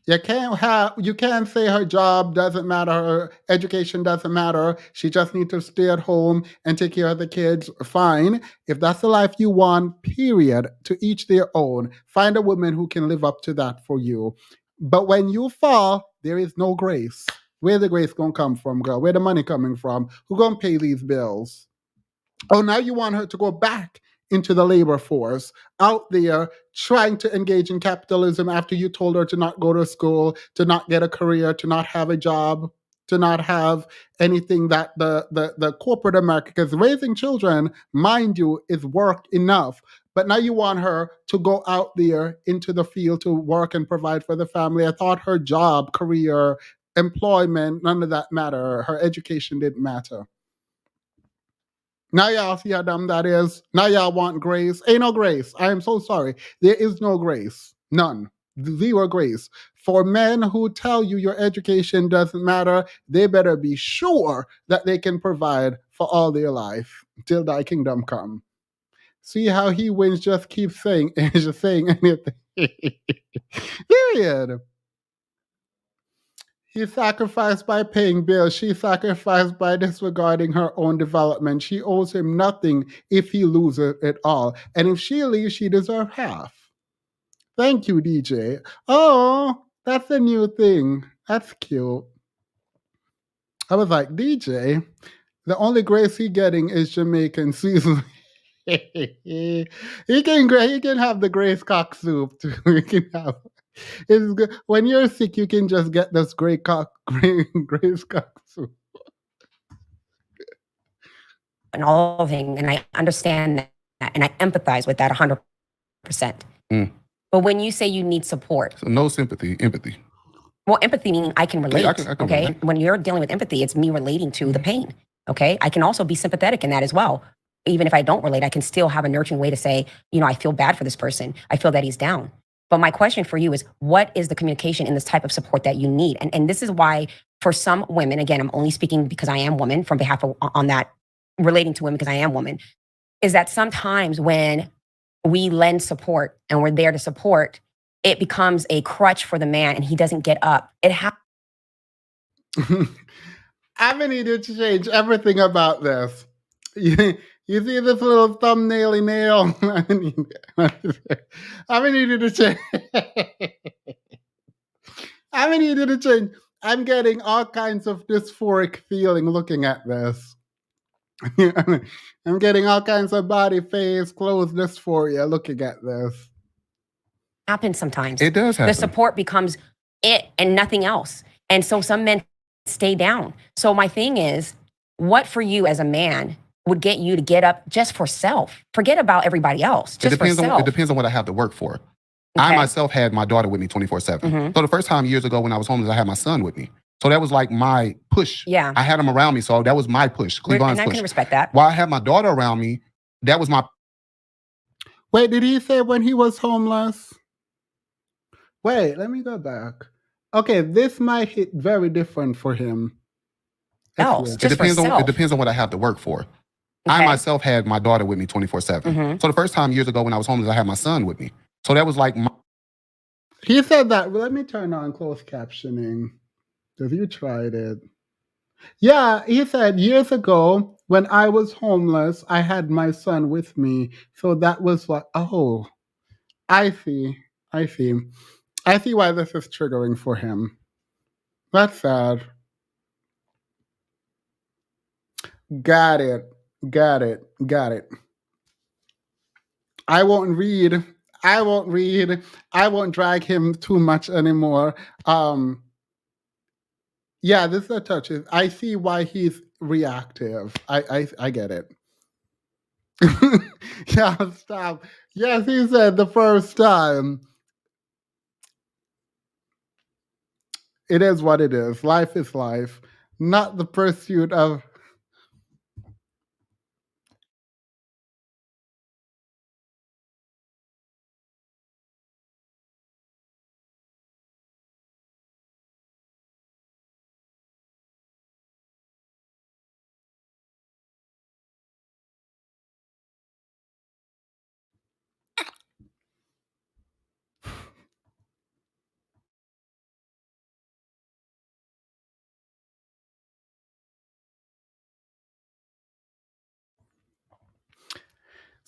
You can't say her job doesn't matter, her education doesn't matter. She just needs to stay at home and take care of the kids. Fine. If that's the life you want, period, to each their own. Find a woman who can live up to that for you. But when you fall, there is no grace. Where the grace gonna come from, girl? Where the money coming from? Who gonna pay these bills? Oh, now you want her to go back into the labor force, out there trying to engage in capitalism after you told her to not go to school, to not get a career, to not have a job. to not have anything that the corporate America, because raising children, mind you, is work enough. But now you want her to go out there into the field to work and provide for the family. I thought her job, career, employment, none of that matter. Her education didn't matter. Now y'all see how dumb that is. Now y'all want grace. Ain't no grace. I am so sorry. There is no grace. None. Zero grace. For men who tell you your education doesn't matter, they better be sure that they can provide for all their life till thy kingdom come. See how he wins, just keep saying just saying anything. Period. He sacrificed by paying bills. She sacrificed by disregarding her own development. She owes him nothing if he loses it all. And if she leaves, she deserves half. Thank you, DJ. Oh, that's a new thing. That's cute. I was like, DJ, the only grace he getting is Jamaican seasoning. he can have the grace cock soup too. He can have. It's good. When you're sick, you can just get this grace cock soup. And all thing, and I understand that, and I empathize with that 100%. But when you say you need support, so no sympathy, empathy. Well, empathy meaning I can relate. I can okay, relate. When you're dealing with empathy, it's me relating to the pain. Okay, I can also be sympathetic in that as well. Even if I don't relate, I can still have a nurturing way to say, I feel bad for this person. I feel that he's down. But my question for you is, what is the communication in this type of support that you need? And this is why, for some women, again, I'm only speaking because I am woman from behalf of on that, relating to women because I am woman, is that sometimes when we lend support and we're there to support, it becomes a crutch for the man and he doesn't get up. It happens. I needed to change everything about this. You see this little thumbnail nail? I needed to change. I needed to change. I'm getting all kinds of dysphoric feeling looking at this. I'm getting all kinds of body, face, clothes dysphoria looking at this. Happens sometimes. It does happen. The support becomes it and nothing else. And so some men stay down. So my thing is, what for you as a man would get you to get up just for self? Forget about everybody else. Just for self. It depends on what I have to work for. Okay. I myself had my daughter with me 24/7. So the first time years ago when I was homeless, I had my son with me. So that was like my push. Yeah. I had him around me, so that was my push. Cleavon's and I push. can respect that. While I had my daughter around me, that was my. Wait, did he say when he was homeless? Wait, let me go back. Okay, this might hit very different for him. It depends on what I have to work for. Okay. I myself had my daughter with me 24/7. So the first time years ago when I was homeless, I had my son with me. So that was like my. He said that. Let me turn on closed captioning. Because you tried it. Yeah, he said years ago when I was homeless, I had my son with me. So that was what. Oh, I see. I see why this is triggering for him. That's sad. Got it. I won't read. I won't drag him too much anymore. Yeah, this is a touch. I see why he's reactive. I get it. Yeah, stop. Yes, he said the first time. It is what it is. Life is life. Not the pursuit of.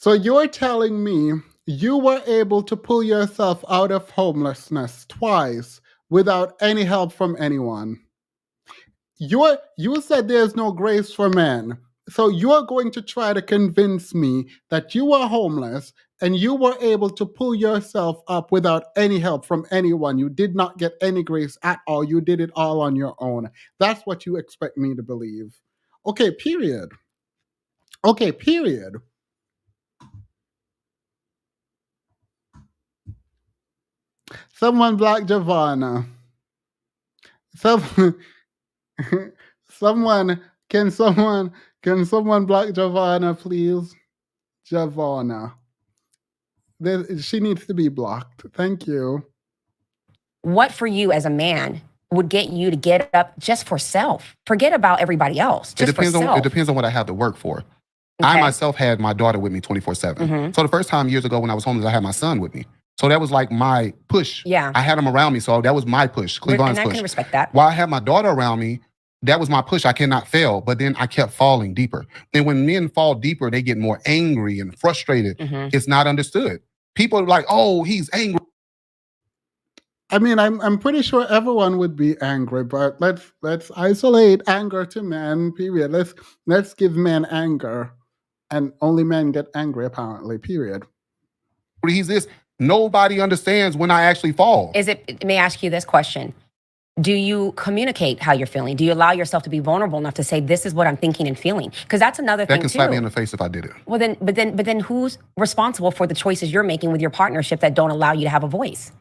So you're telling me you were able to pull yourself out of homelessness twice without any help from anyone. You said there's no grace for men. So you're going to try to convince me that you were homeless and you were able to pull yourself up without any help from anyone. You did not get any grace at all. You did it all on your own. That's what you expect me to believe. Okay, period. Okay, period. Someone block Giovanna. Some, someone, can someone, can someone block Giovanna, please? Giovanna. She needs to be blocked. Thank you. What for you as a man would get you to get up just for self? Forget about everybody else. Just for self. It depends on what I have to work for. I myself had my daughter with me 24/7. So the first time years ago when I was homeless, I had my son with me. So that was like my push. Yeah. I had him around me, so that was my push. Cleavon's And I push. can respect that. While I had my daughter around me, that was my push. I cannot fail. But then I kept falling deeper. And when men fall deeper, they get more angry and frustrated. It's not understood. People are like, oh, he's angry. I mean, I'm pretty sure everyone would be angry, but let's isolate anger to men. Period. Let's give men anger, and only men get angry apparently. Period. He's this. Nobody understands when I actually fall. May I ask you this question? Do you communicate how you're feeling? Do you allow yourself to be vulnerable enough to say, this is what I'm thinking and feeling? Because that's another thing, that can slap me in the face if I did it. Well, but then who's responsible for the choices you're making with your partnership that don't allow you to have a voice?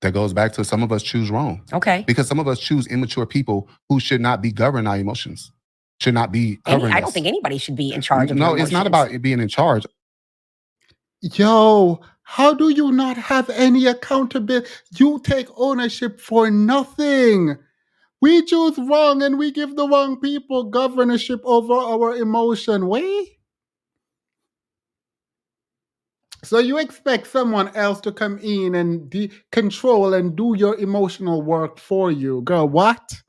That goes back to some of us choose wrong. Okay. Because some of us choose immature people who should not be governing our emotions, should not be covering I don't think anybody should be in charge of your emotions. No, it's not about it being in charge. Yo, how do you not have any accountability? You take ownership for nothing. We choose wrong and we give the wrong people governorship over our emotion. Wait. So you expect someone else to come in and control and do your emotional work for you. Girl, what?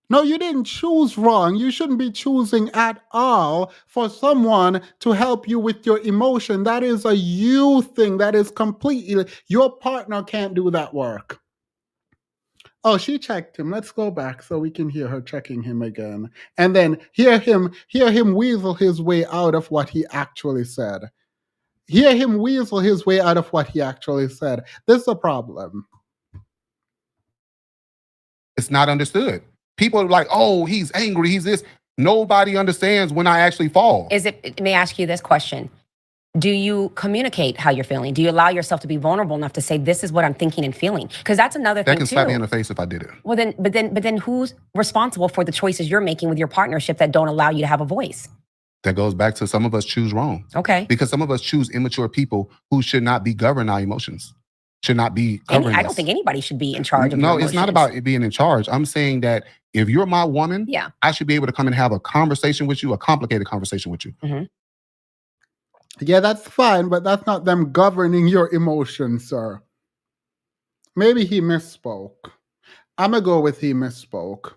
No, you didn't choose wrong. You shouldn't be choosing at all for someone to help you with your emotion. That is a you thing. That is completely, your partner can't do that work. Oh, she checked him. Let's go back so we can hear her checking him again. And then hear him weasel his way out of what he actually said. Hear him weasel his way out of what he actually said. This is a problem. It's not understood. People are like, oh, he's angry, he's this. Nobody understands when I actually fall. May I ask you this question? Do you communicate how you're feeling? Do you allow yourself to be vulnerable enough to say, this is what I'm thinking and feeling? Because that's another thing, that can slap me in the face if I did it. Well, but then who's responsible for the choices you're making with your partnership that don't allow you to have a voice? That goes back to some of us choose wrong. Okay. Because some of us choose immature people who should not be governing our emotions, should not be covering I don't think anybody should be in charge of your emotions. No, it's not about it being in charge. I'm saying that if you're my woman, I should be able to come and have a conversation with you, a complicated conversation with you. Yeah, that's fine, but that's not them governing your emotions, sir. Maybe he misspoke. I'm going to go with he misspoke.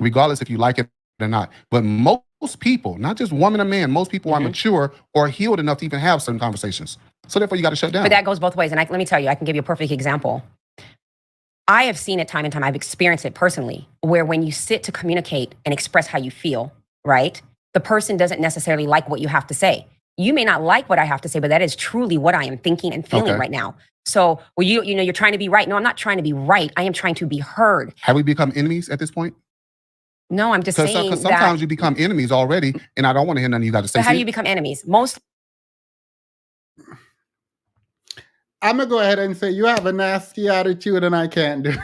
Regardless if you like it or not. But most people, not just woman or man, most people are mature or healed enough to even have certain conversations. So therefore, you got to shut down. But that goes both ways. And let me tell you, I can give you a perfect example. I have seen it time and time. I've experienced it personally, where when you sit to communicate and express how you feel, right? The person doesn't necessarily like what you have to say. You may not like what I have to say, but that is truly what I am thinking and feeling right now. So, well, you're trying to be right. No, I'm not trying to be right. I am trying to be heard. Have we become enemies at this point? No, I'm just saying because sometimes you become enemies already, and I don't want to hear nothing you got to say. So how do you become enemies? I'm going to go ahead and say you have a nasty attitude and I can't do it.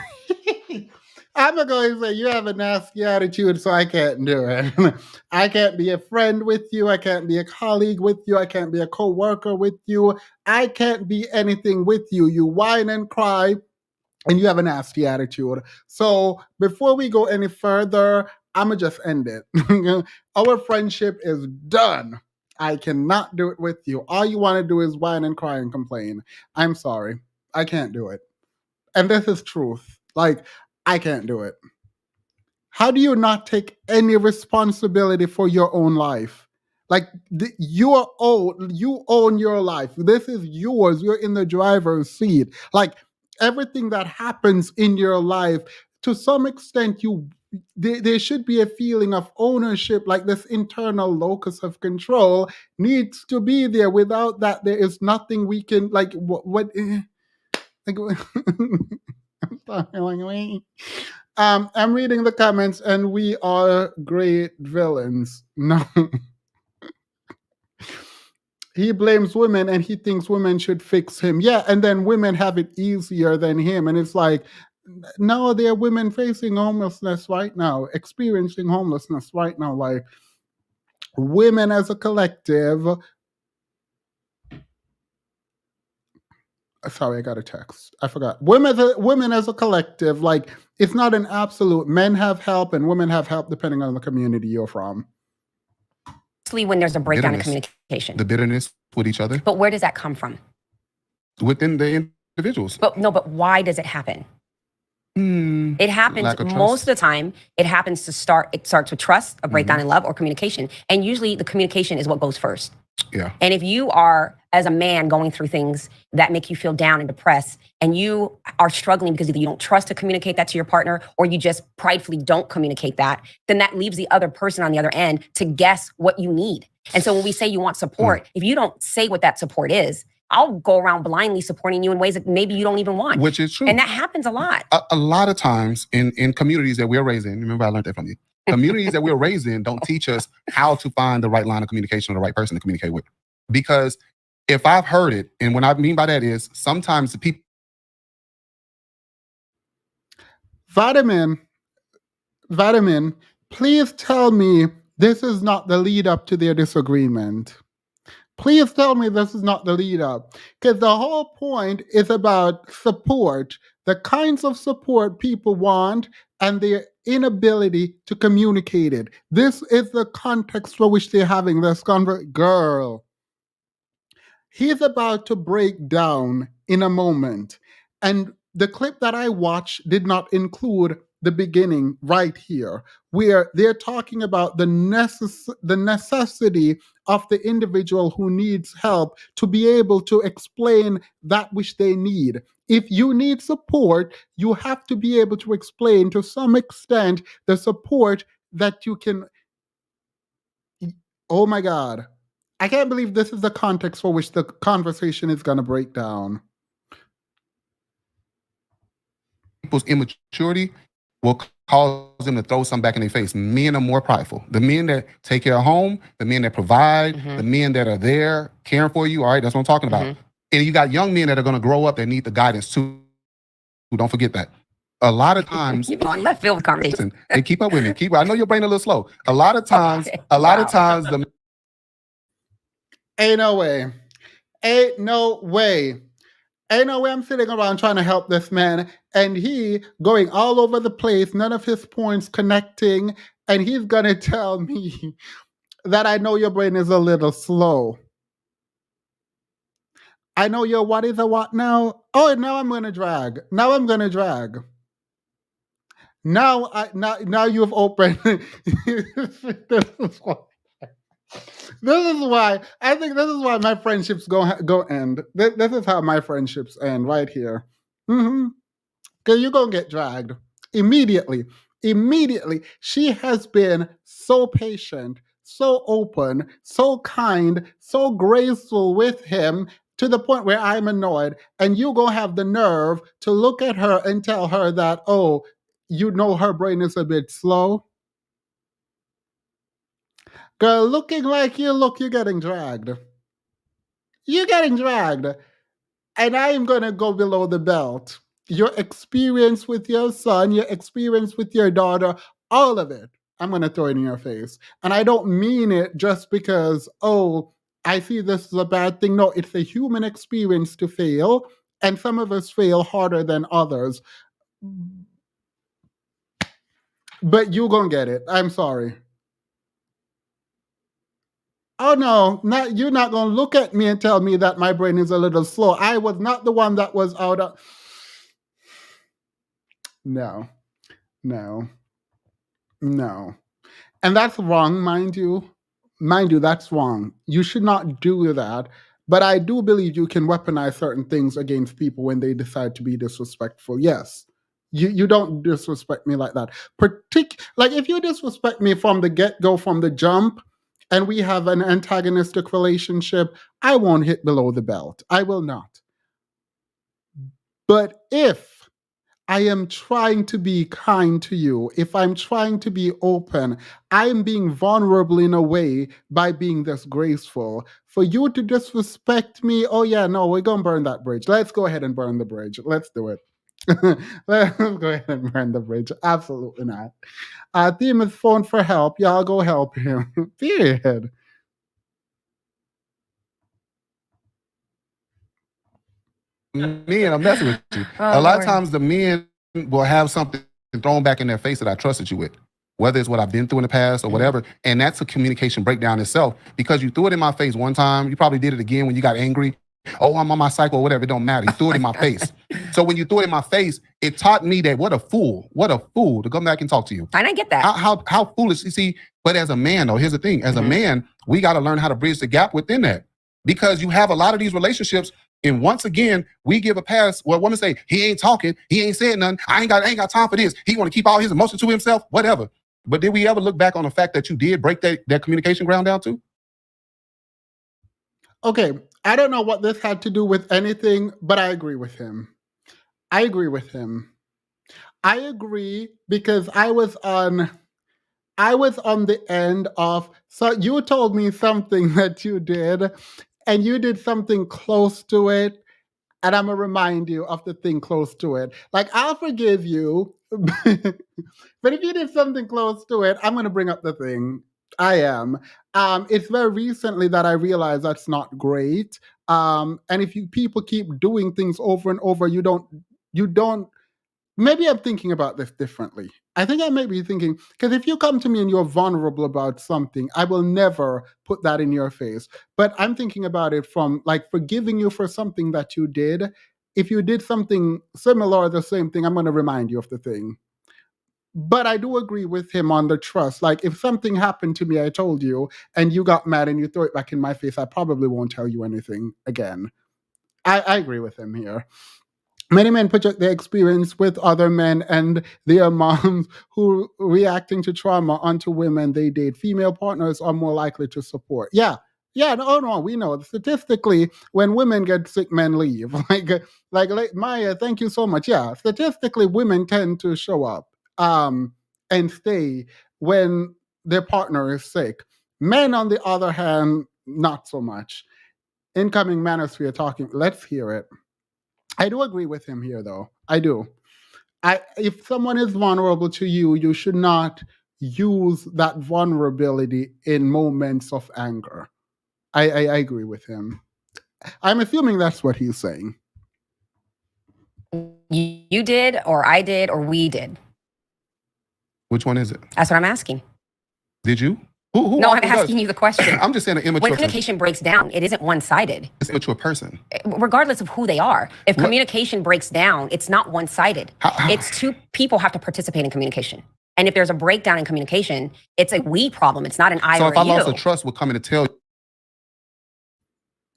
I'm going to go ahead and say you have a nasty attitude, so I can't do it. I can't be a friend with you. I can't be a colleague with you. I can't be a co-worker with you. I can't be anything with you. You whine and cry and you have a nasty attitude. So before we go any further, I'm going to just end it. Our friendship is done. I cannot do it with you. All you want to do is whine and cry and complain. I'm sorry. I can't do it. And this is truth. Like, I can't do it. How do you not take any responsibility for your own life? Like, you own your life. This is yours. You're in the driver's seat. Like, everything that happens in your life, to some extent, you there should be a feeling of ownership, like this internal locus of control needs to be there. Without that, there is nothing we can, like, what like, I'm reading the comments and we are great villains. No. He blames women and he thinks women should fix him. Yeah, and then women have it easier than him. And it's like, no, there are women facing homelessness right now, experiencing homelessness right now. Like, women as a collective. Sorry, I got a text. I forgot. Women as a collective, like, it's not an absolute. Men have help and women have help depending on the community you're from. When there's a breakdown in Bitterness. communication. The bitterness with each other But where does that come from? within the individuals. But why does it happen? It happens Lack of most of trust. the time. It happens it starts with trust, a breakdown in love, or communication. And usually the communication is what goes first. Yeah. And if you are, as a man, going through things that make you feel down and depressed, and you are struggling because either you don't trust to communicate that to your partner, or you just pridefully don't communicate that, then that leaves the other person on the other end to guess what you need. And so when we say you want support, if you don't say what that support is, I'll go around blindly supporting you in ways that maybe you don't even want. Which is true. And that happens a lot. A lot of times in communities that we're raised in, remember I learned that from you. Communities that we're raised in don't teach us how to find the right line of communication or the right person to communicate with. Because if I've heard it, and what I mean by that is sometimes the people. Vitamin, please tell me this is not the lead up to their disagreement. Please tell me this is not the lead up. Because the whole point is about support, the kinds of support people want, and their inability to communicate it. This is the context for which they're having this conversation. Girl, he's about to break down in a moment. And the clip that I watched did not include the beginning right here, where they're talking about the necessity of the individual who needs help to be able to explain that which they need. If you need support, you have to be able to explain to some extent the support that you can. Oh my God. I can't believe this is the context for which the conversation is going to break down. People's immaturity will cause them to throw something back in their face. Men are more prideful. The men that take care of home, the men that provide, the men that are there caring for you, all right, that's what I'm talking about. And you got young men that are going to grow up that need the guidance too. Don't forget that. A lot of times, You're on left field conversation. and keep up with me. I know your brain a little slow. A lot of times, the Ain't no way. Ain't no way. Ain't no way I'm sitting around trying to help this man and he going all over the place, none of his points connecting, and he's gonna tell me that I know your brain is a little slow. I know your what is a what now? Oh, now I'm gonna drag. Now you've opened. This is why I think this is why my friendships go end. This is how my friendships end right here. Because you're gonna get dragged immediately. She has been so patient, so open, so kind, so graceful with him to the point where I'm annoyed, and you gonna have the nerve to look at her and tell her that, oh, you know her brain is a bit slow. Girl, looking like you're getting dragged. You're getting dragged. And I'm going to go below the belt. Your experience with your son, your experience with your daughter, all of it, I'm going to throw it in your face. And I don't mean it just because, oh, I see this as a bad thing. No, it's a human experience to fail. And some of us fail harder than others. But you're going to get it. I'm sorry. Oh no, you're not going to look at me and tell me that my brain is a little slow. I was not the one that was out of... No. And that's wrong, mind you. That's wrong. You should not do that. But I do believe you can weaponize certain things against people when they decide to be disrespectful. Yes, You don't disrespect me like that. Like if you disrespect me from the get go, from the jump, and we have an antagonistic relationship, I won't hit below the belt. I will not. But if I am trying to be kind to you, if I'm trying to be open, I am being vulnerable in a way by being this graceful. For you to disrespect me, oh yeah, no, we're gonna burn that bridge. Let's go ahead and burn the bridge. Let's do it. Let's go ahead and burn the bridge. Absolutely not. Theme is phone for help. Y'all go help him. Period. Men, I'm messing with you. Oh, A lot of Lord. times the men will have something thrown back in their face that I trusted you with, whether it's what I've been through in the past or whatever. And that's a communication breakdown itself, because you threw it in my face one time. You probably did it again when you got angry. Oh, I'm on my cycle or whatever. It don't matter. You threw it in my face. So when you threw it in my face, it taught me that what a fool to come back and talk to you. I didn't get that. How foolish. You see, but as a man, though, here's the thing. As a man, we got to learn how to bridge the gap within that, because you have a lot of these relationships. And once again, we give a pass where women say, he ain't talking, he ain't saying nothing, I ain't got time for this. He want to keep all his emotions to himself, whatever. But did we ever look back on the fact that you did break that communication ground down too? Okay, I don't know what this had to do with anything, but I agree with him. I agree with him. I agree because I was on the end of, so you told me something that you did, and you did something close to it, and I'm gonna remind you of the thing close to it. Like, I'll forgive you, but if you did something close to it, I'm gonna bring up the thing. I am. It's very recently that I realized that's not great. And if you people keep doing things over and over, you don't. Maybe I'm thinking about this differently. I think I may be thinking, because if you come to me and you're vulnerable about something, I will never put that in your face. But I'm thinking about it from like forgiving you for something that you did. If you did something similar or the same thing, I'm going to remind you of the thing. But I do agree with him on the trust. Like, if something happened to me, I told you, and you got mad and you throw it back in my face, I probably won't tell you anything again. I agree with him here. Many men project their experience with other men and their moms who reacting to trauma onto women they date. Female partners are more likely to support. Yeah. Yeah, no, we know statistically when women get sick, men leave. Like Maya, thank you so much. Yeah, statistically, women tend to show up and stay when their partner is sick. Men, on the other hand, not so much. Incoming manosphere talking. Let's hear it. I do agree with him here, though. I do. If someone is vulnerable to you, you should not use that vulnerability in moments of anger. I agree with him. I'm assuming that's what he's saying. You did, or I did, or we did. Which one is it? That's what I'm asking. Did you? Who No, I'm often does? asking you the question. I'm just saying an When immature person. communication breaks down, it isn't one-sided. It's an immature person. Regardless of who they are. If communication breaks down, it's not one-sided. It's two people have to participate in communication. And if there's a breakdown in communication, it's a we problem. It's not an I So or if I you. lost the trust, would come in to tell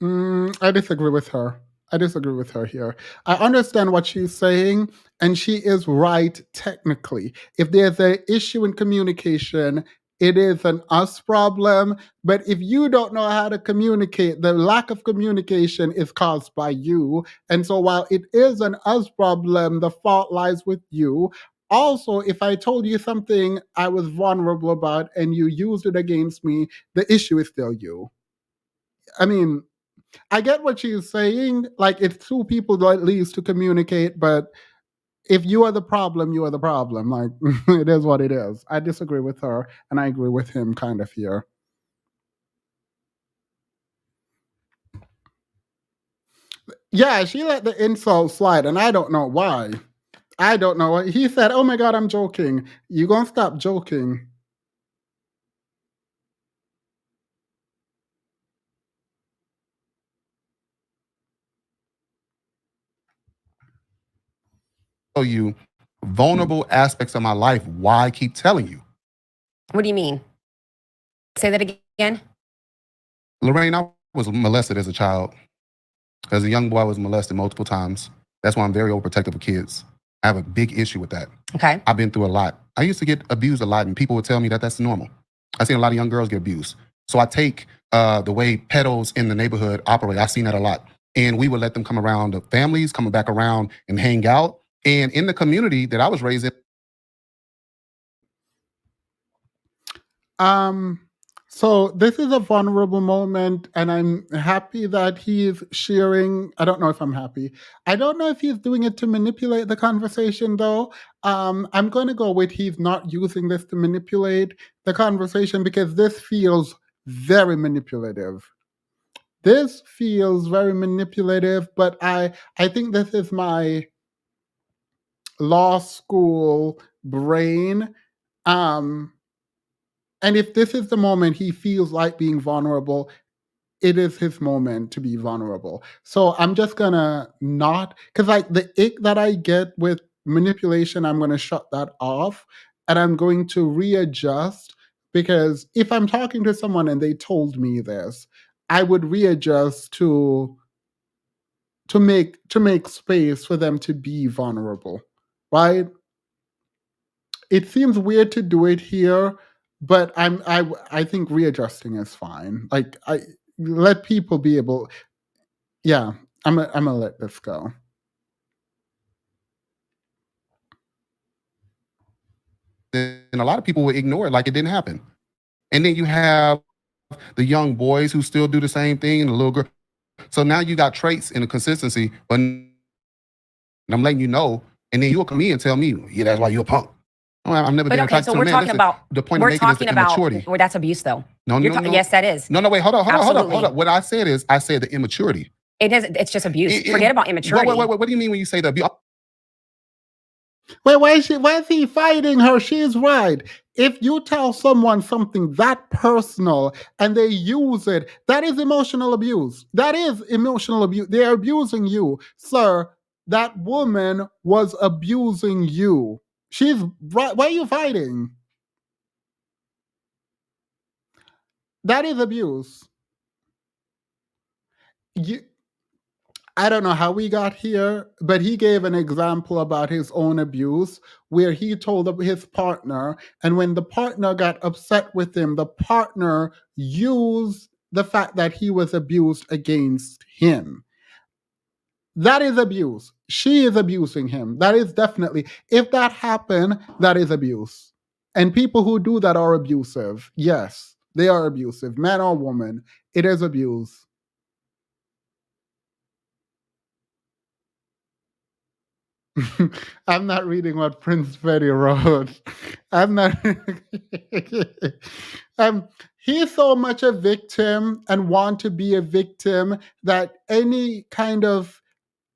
you. I disagree with her. I disagree with her here. I understand what she's saying, and she is right technically. If there's an issue in communication, it is an us problem. But if you don't know how to communicate, the lack of communication is caused by you. And so while it is an us problem, the fault lies with you. Also, if I told you something I was vulnerable about and you used it against me, the issue is still you. I mean, I get what she's saying. Like, it's two people that leads to communicate, but if you are the problem, you are the problem. Like, it is what it is. I disagree with her, and I agree with him kind of here. Yeah, she let the insult slide, and I don't know why. I don't know. He said, "Oh my God, I'm joking." You gonna stop joking? You vulnerable aspects of my life. Why I keep telling you? What do you mean? Say that again? Lorraine, I was molested as a child. As a young boy, I was molested multiple times. That's why I'm very overprotective of kids. I have a big issue with that. Okay. I've been through a lot. I used to get abused a lot, and people would tell me that that's normal. I've seen a lot of young girls get abused. So I take the way pedos in the neighborhood operate. I've seen that a lot. And we would let them come around, the families coming back around and hang out. And in the community that I was raised in, So this is a vulnerable moment, and I'm happy that he's sharing. I don't know if I'm happy. I don't know if he's doing it to manipulate the conversation, though. I'm going to go with he's not using this to manipulate the conversation because this feels very manipulative. This feels very manipulative, but I think this is my law school brain. Um, and if this is the moment he feels like being vulnerable, it is his moment to be vulnerable. So I'm just gonna not, because like the ick that I get with manipulation, I'm gonna shut that off and I'm going to readjust, because if I'm talking to someone and they told me this, I would readjust to make space for them to be vulnerable, right? It seems weird to do it here, but I think readjusting is fine. Like I let people be able. Yeah, I'm gonna let this go. and a lot of people would ignore it like it didn't happen. And then you have the young boys who still do the same thing, and the little girl. So now you got traits and a consistency, but I'm letting you know, and then you'll come in and tell me, yeah, that's why you're a punk. I've never But been okay, attracted so to a we're man. talking Listen, about the point I'm we're making is the talking about immaturity. well, that's abuse though. No, no, no. Yes, that is. No, no, wait, hold on. Absolutely. What I said is, I said the immaturity. It's just abuse. Forget about immaturity. Wait. What do you mean when you say the abuse? Wait, why is he fighting her? She's right. If you tell someone something that personal and they use it, that is emotional abuse. That is emotional abuse. They're abusing you, sir. That woman was abusing you. She's right. Why are you fighting? That is abuse. You, I don't know how we got here, but he gave an example about his own abuse where he told his partner, and when the partner got upset with him, the partner used the fact that he was abused against him. That is abuse. She is abusing him. That is definitely, if that happened, that is abuse. And people who do that are abusive. Yes, they are abusive, man or woman. It is abuse. I'm not reading what Prince Freddie wrote. I'm not. um, he's so much a victim and want to be a victim that any kind of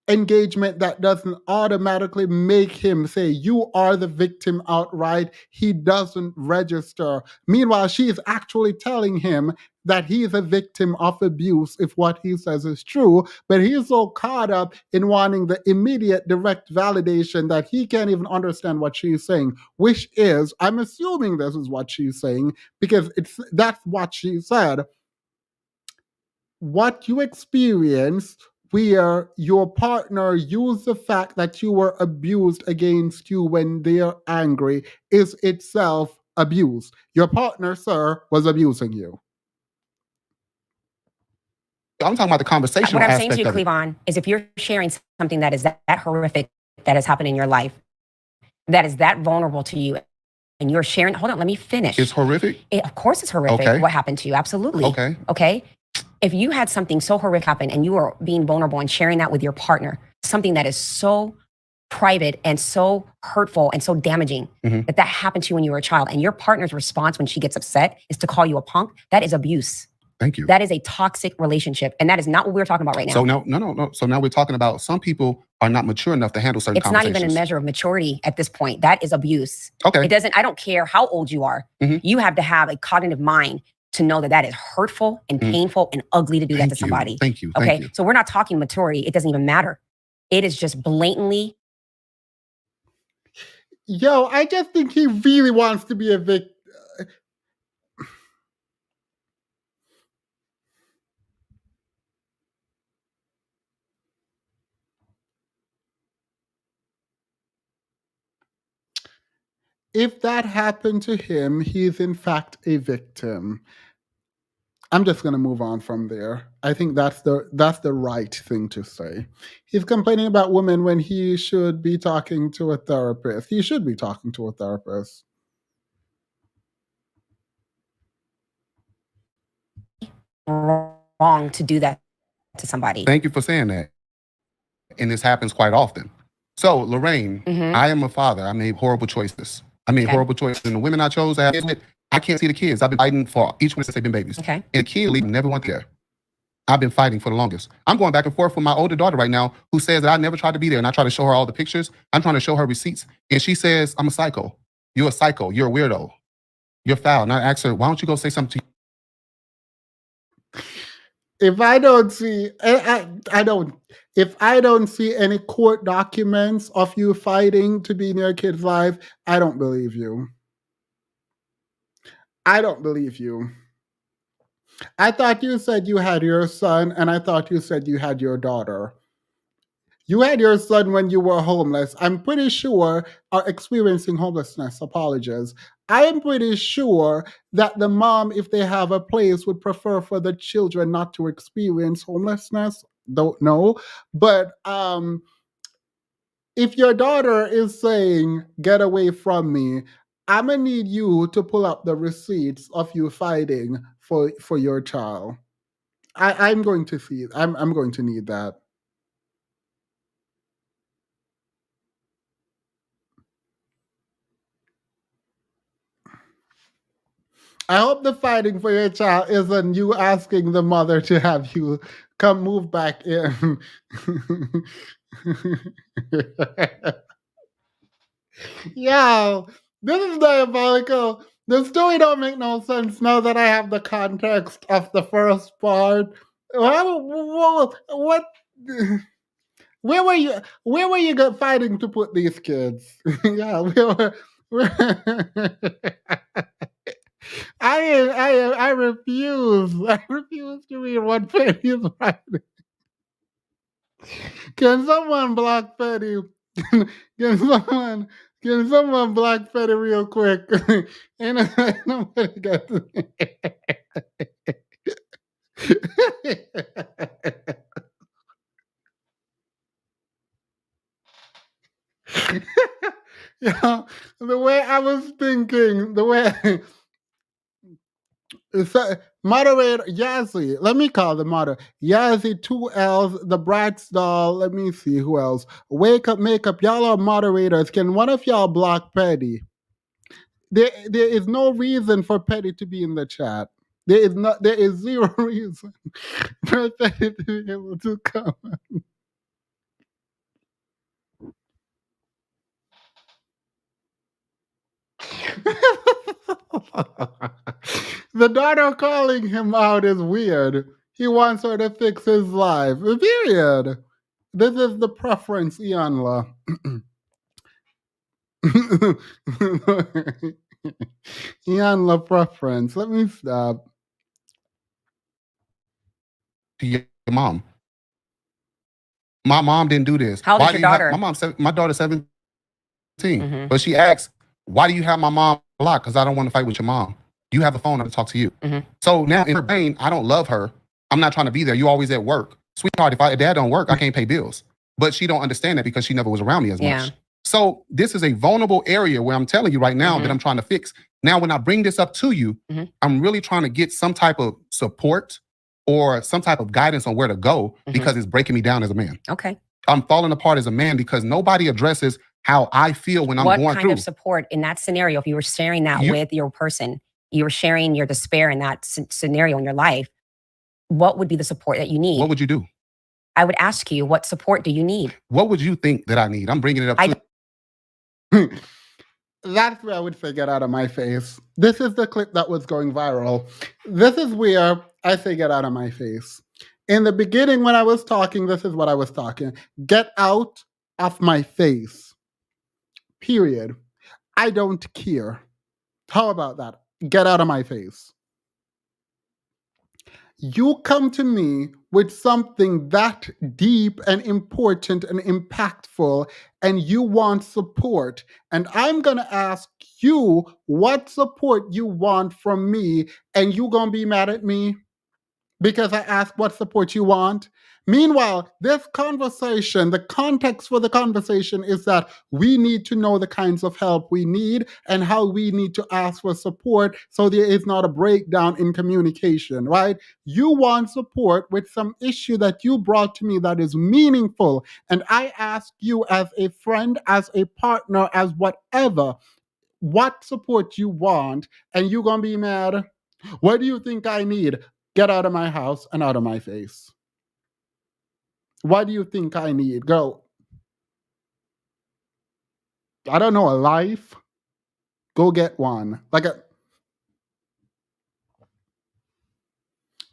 engagement that doesn't automatically make him say you are the victim outright, he doesn't register. Meanwhile, she is actually telling him that he's a victim of abuse if what he says is true, but he's so caught up in wanting the immediate direct validation that he can't even understand what she's saying, which is, I'm assuming this is what she's saying because that's what she said. What you experienced where your partner used the fact that you were abused against you when they're angry is itself abuse. Your partner, sir, was abusing you. I'm talking about the conversational What I'm saying to aspect you, of it. Cleavon, is if you're sharing something that is that horrific that has happened in your life, that is that vulnerable to you, and you're sharing, hold on, let me finish. It's horrific? Of course it's horrific Okay. what happened to you. Absolutely. Okay. Okay. If you had something so horrific happen and you are being vulnerable and sharing that with your partner, something that is so private and so hurtful and so damaging that happened to you when you were a child, and your partner's response when she gets upset is to call you a punk, that is abuse. Thank you. That is a toxic relationship. And that is not what we're talking about right now. So no. So now we're talking about some people are not mature enough to handle certain It's not conversations. even a measure of maturity at this point. That is abuse. Okay. It doesn't, I don't care how old you are. You have to have a cognitive mind to know that that is hurtful and painful and ugly to do that to somebody. Thank you. Okay. So we're not talking maturity. It doesn't even matter. It is just blatantly. Yo, I just think he really wants to be a victim. If that happened to him, he's in fact a victim. I'm just going to move on from there. I think that's the right thing to say. He's complaining about women when he should be talking to a therapist. He should be talking to a therapist. Wrong to do that to somebody. Thank you for saying that. And this happens quite often. So, Lorraine, I am a father. I made horrible choices. Horrible choices. And the women I chose to have kids with, I can't see the kids. I've been fighting for each one since they've been babies. Okay. And the kid never went there. I've been fighting for the longest. I'm going back and forth with my older daughter right now who says that I never tried to be there. And I try to show her all the pictures. I'm trying to show her receipts. And she says, I'm a psycho. You're a psycho. You're a weirdo. You're foul. And I asked her, why don't you go say something to If I don't see, if I don't see any court documents of you fighting to be in your kid's life, I don't believe you. I don't believe you. I thought you said you had your son, and I thought you said you had your daughter. You had your son when you were homeless. I'm pretty sure are experiencing homelessness. Apologies. I am pretty sure that the mom, if they have a place, would prefer for the children not to experience homelessness. Don't know. But if your daughter is saying, get away from me, I'm going to need you to pull up the receipts of you fighting for your child. I'm going to see it. I'm going to need that. I hope the fighting for your child isn't you asking the mother to have you come move back in. Yo, this is diabolical. The story don't make no sense now that I have the context of the first part. What? Where were you? Where were you fighting to put these kids? Yeah, I refuse. I refuse to read what Penny is writing. Can someone block Penny? Can someone can someone block Penny real quick? Ain't nobody got to. Yeah, the way I was thinking, the way moderator Yazzie, let me call the moderator Yazzie, 2Ls, the Bratz doll. Let me see who else. Wake up, makeup. Y'all are moderators. Can one of y'all block Petty? There is no reason for Petty to be in the chat. There is zero reason for Petty to be able to come. The daughter calling him out is weird. He wants her to fix his life. Period. This is the preference, Ianla. Ianla preference. Let me stop. your mom? My mom didn't do this. How old Why is do your you daughter? have my daughter's 17. But she asks, why do you have my mom blocked? Because I don't want to fight with your mom. You have a phone, I'm to talk to you. So now in her brain, I don't love her. I'm not trying to be there. You always at work. Sweetheart, if dad don't work, I can't pay bills. But she don't understand that because she never was around me as much. So this is a vulnerable area where I'm telling you right now that I'm trying to fix. Now, when I bring this up to you, I'm really trying to get some type of support or some type of guidance on where to go because it's breaking me down as a man. Okay. I'm falling apart as a man because nobody addresses how I feel when I'm going through. What kind of support in that scenario, if you were sharing that with your person, you were sharing your despair in that scenario in your life, what would be the support that you need? What would you do? I would ask you, what support do you need? What would you think that I need? I'm bringing it up to That's where I would say get out of my face. This is the clip that was going viral. This is where I say get out of my face. In the beginning, when I was talking, this is what I was talking. Get out of my face. Period. I don't care. How about that? Get out of my face. You come to me with something that deep and important and impactful, and you want support. And I'm going to ask you what support you want from me, and you going to be mad at me because I ask what support you want. Meanwhile, this conversation, the context for the conversation is that we need to know the kinds of help we need and how we need to ask for support so there is not a breakdown in communication, right? You want support with some issue that you brought to me that is meaningful. And I ask you as a friend, as a partner, as whatever, what support you want, and you're going to be mad. What do you think I need? Get out of my house and out of my face. What do you think I need? Go. I don't know, a life? Go get one.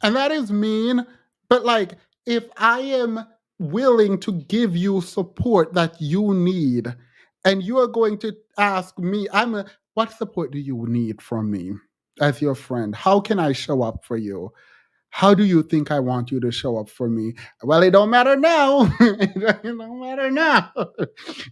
And that is mean, but like, if I am willing to give you support that you need, and you are going to ask me, what support do you need from me as your friend? How can I show up for you? How do you think I want you to show up for me? Well, it don't matter now. It don't matter now.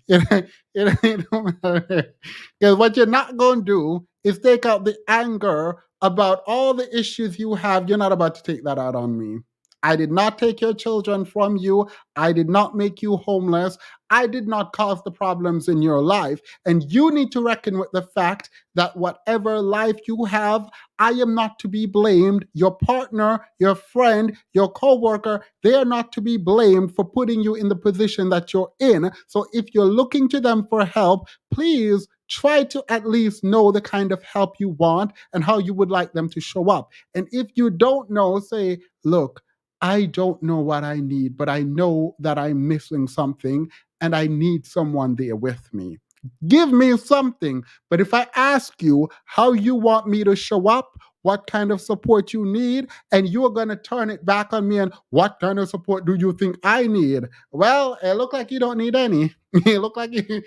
It don't matter. Because what you're not going to do is take out the anger about all the issues you have. You're not about to take that out on me. I did not take your children from you. I did not make you homeless. I did not cause the problems in your life. And you need to reckon with the fact that whatever life you have, I am not to be blamed. Your partner, your friend, your coworker, they are not to be blamed for putting you in the position that you're in. So if you're looking to them for help, please try to at least know the kind of help you want and how you would like them to show up. And if you don't know, say, look, I don't know what I need, but I know that I'm missing something and I need someone there with me. Give me something. But if I ask you how you want me to show up, what kind of support you need, and you're going to turn it back on me and what kind of support do you think I need? Well, it look like you don't need any. It look like you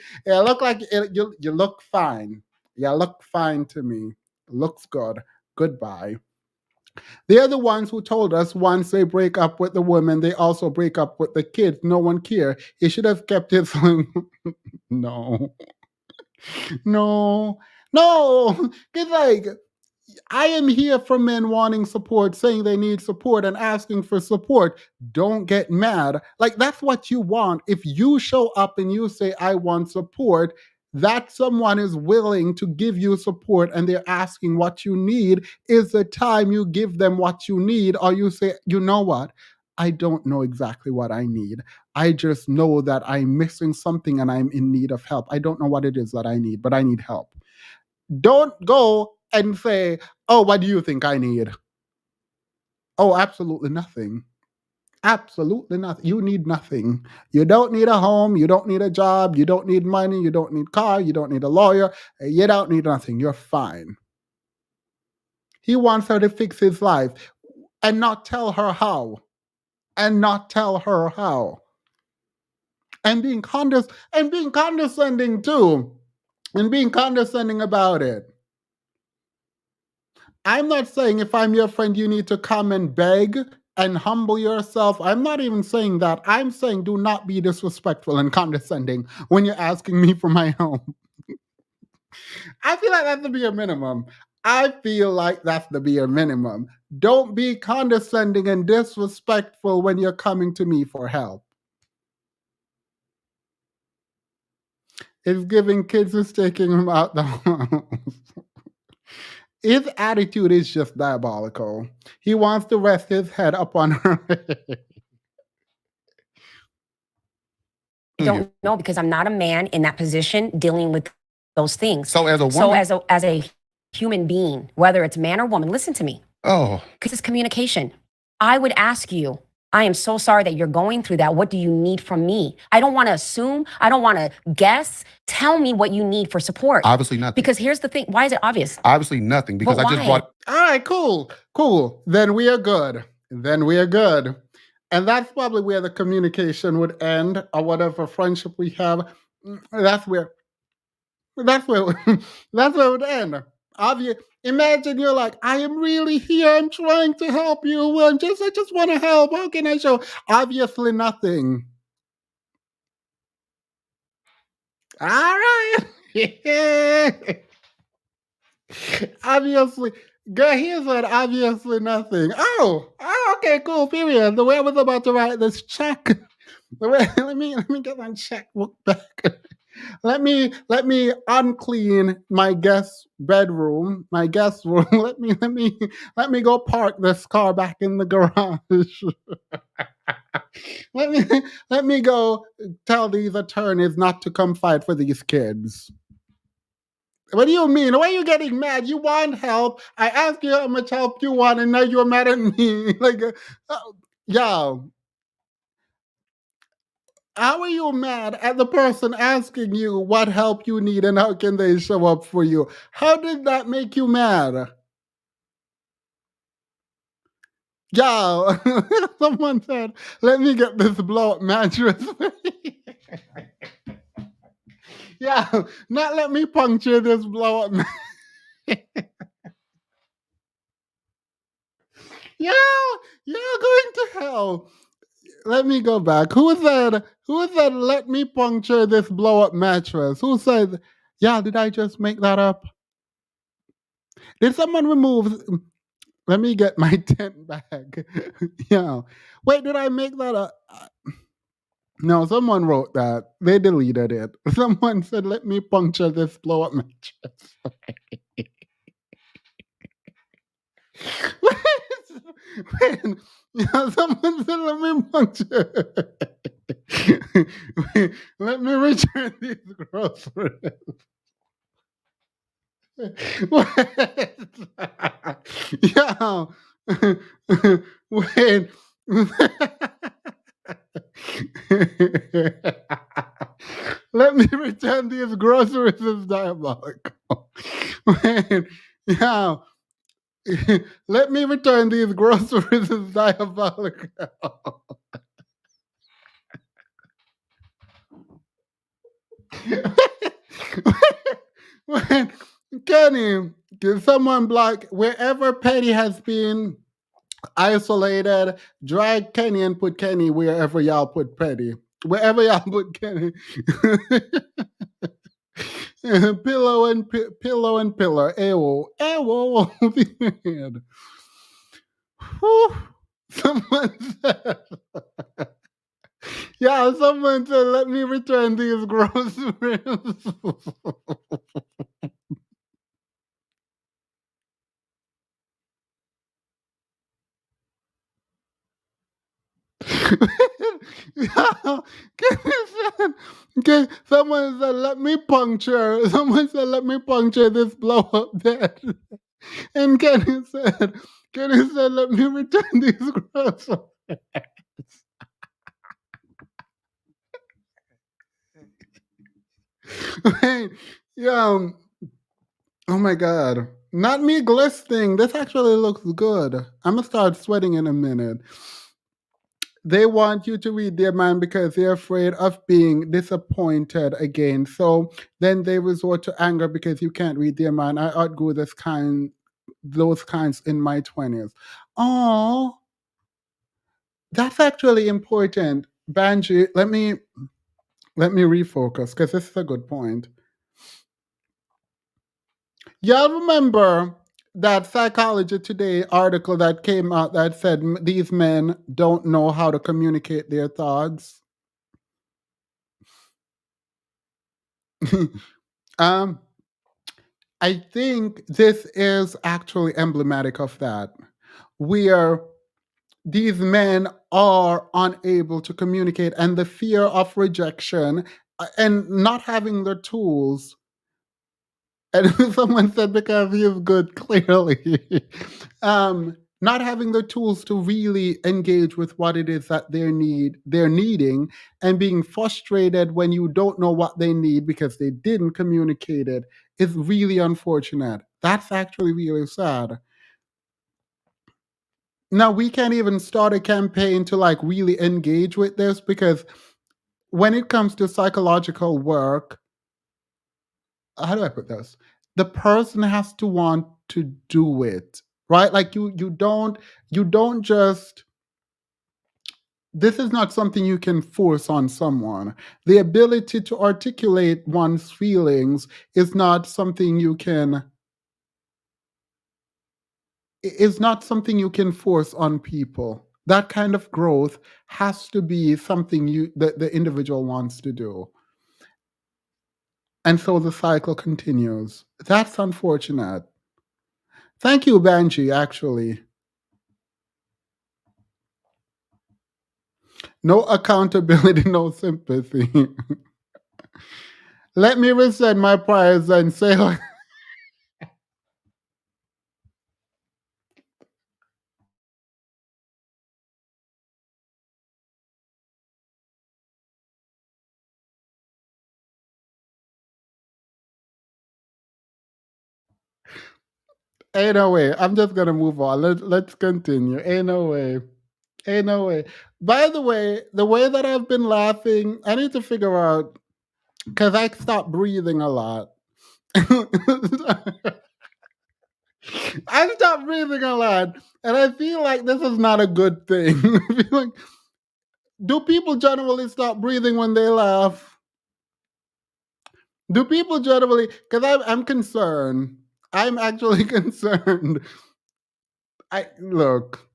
look fine. You look fine to me. Looks good. Goodbye. They're the ones who told us once they break up with the woman, they also break up with the kids. No one care. He should have kept it. No, no, no. It's like, I am here for men wanting support, saying they need support and asking for support. Don't get mad. Like, that's what you want. If you show up and you say, I want support, that someone is willing to give you support and they're asking what you need is the time you give them what you need, or you say, you know what? I don't know exactly what I need. I just know that I'm missing something and I'm in need of help. I don't know what it is that I need, but I need help. Don't go and say, oh, what do you think I need? Oh, absolutely nothing. Absolutely nothing. You need nothing. You don't need a home. You don't need a job. You don't need money. You don't need car. You don't need a lawyer. You don't need nothing. You're fine. He wants her to fix his life and not tell her how. And not tell her how. And being condescending too. And being condescending about it. I'm not saying if I'm your friend, you need to come and beg and humble yourself. I'm not even saying that. I'm saying do not be disrespectful and condescending when you're asking me for my home. I feel like that's the bare minimum. I feel like that's the bare minimum. Don't be condescending and disrespectful when you're coming to me for help. It's giving kids is taking him out the house. His attitude is just diabolical. He wants to rest his head upon her. I don't know because I'm not a man in that position dealing with those things. So as a woman, as a human being, whether it's man or woman, listen to me. oh, Because it's communication. I would ask you, I am so sorry that you're going through that. What do you need from me? I don't want to assume. I don't want to guess. Tell me what you need for support. obviously nothing. Because here's the thing. Why is it obvious? Obviously nothing. Because But I just why? brought. All right, cool. Then we are good. And that's probably where the communication would end, or whatever friendship we have. That's where that's where it would end. Imagine you're like, I am really here. I'm trying to help you. I just want to help. How can I show? Obviously, nothing. All right. Obviously, girl, he said obviously nothing. Okay, cool. Period. The way I was about to write this check. The way, let me get my checkbook back. Let me unclean my guest bedroom, my guest room. Let me go park this car back in the garage. let me let me go tell these attorneys not to come fight for these kids. What do you mean? Why are you getting mad? You want help. I asked you how much help you want, and now you're mad at me. Uh, yo, how are you mad at the person asking you what help you need and how can they show up for you? How did that make you mad? Yo, someone said, let me get this blow up mattress. Yeah, not let me puncture this blow up. Yo, you're going to hell. Let me go back. Who said? Who said? Let me puncture this blow up mattress. Who said? Yeah, did I just make that up? Did someone remove? Let me get my tent back. Yeah. Wait, did I make that up? No, someone wrote that. They deleted it. Someone said, "Let me puncture this blow up mattress." Wait, yeah, someone said, "Let me puncture." Let me return these groceries. Yeah. Wait. Let me return these groceries is diabolical. Wait. Yeah. Let me return these groceries is diabolical. When Kenny, can someone block wherever Petty has been isolated, drag Kenny and put Kenny wherever y'all put Petty. Wherever y'all put Kenny. Pillow and pillar. Ewo. Ewo. Someone said, yeah, someone said, let me return these groceries. Yeah, okay, someone said, let me puncture. Someone said, let me puncture this blow up bed. And Kenny said, let me return these groceries. Wait, yeah. Oh my god. Not me glistening. This actually looks good. I'm gonna start sweating in a minute. They want you to read their mind because they're afraid of being disappointed again. So then they resort to anger because you can't read their mind. I outgrew those kinds in my 20s. Oh, that's actually important. Banji, let me refocus because this is a good point. Y'all remember that Psychology Today article that came out that said these men don't know how to communicate their thoughts? um, I think this is actually emblematic of that, where these men are unable to communicate, and the fear of rejection and not having the tools. And someone said because he is good, clearly. Not having the tools to really engage with what it is that they're needing, and being frustrated when you don't know what they need because they didn't communicate it is really unfortunate. That's actually really sad. Now we can't even start a campaign to like really engage with this because when it comes to psychological work, how do I put this? the person has to want to do it, right? Like you don't just, this is not something you can force on someone. The ability to articulate one's feelings is not something you can, is not something you can force on people. That kind of growth has to be something that the individual wants to do. And so the cycle continues. That's unfortunate. Thank you, Banji, actually. No accountability, no sympathy. Let me resend my prayers and say, ain't no way. I'm just gonna move on. Let's continue. Ain't no way. Ain't no way. By the way that I've been laughing, I need to figure out, because I stopped breathing a lot. I stopped breathing a lot, and I feel like this is not a good thing. I feel like, do people generally stop breathing when they laugh? Do people generally? Because I'm concerned. I'm actually concerned. I look.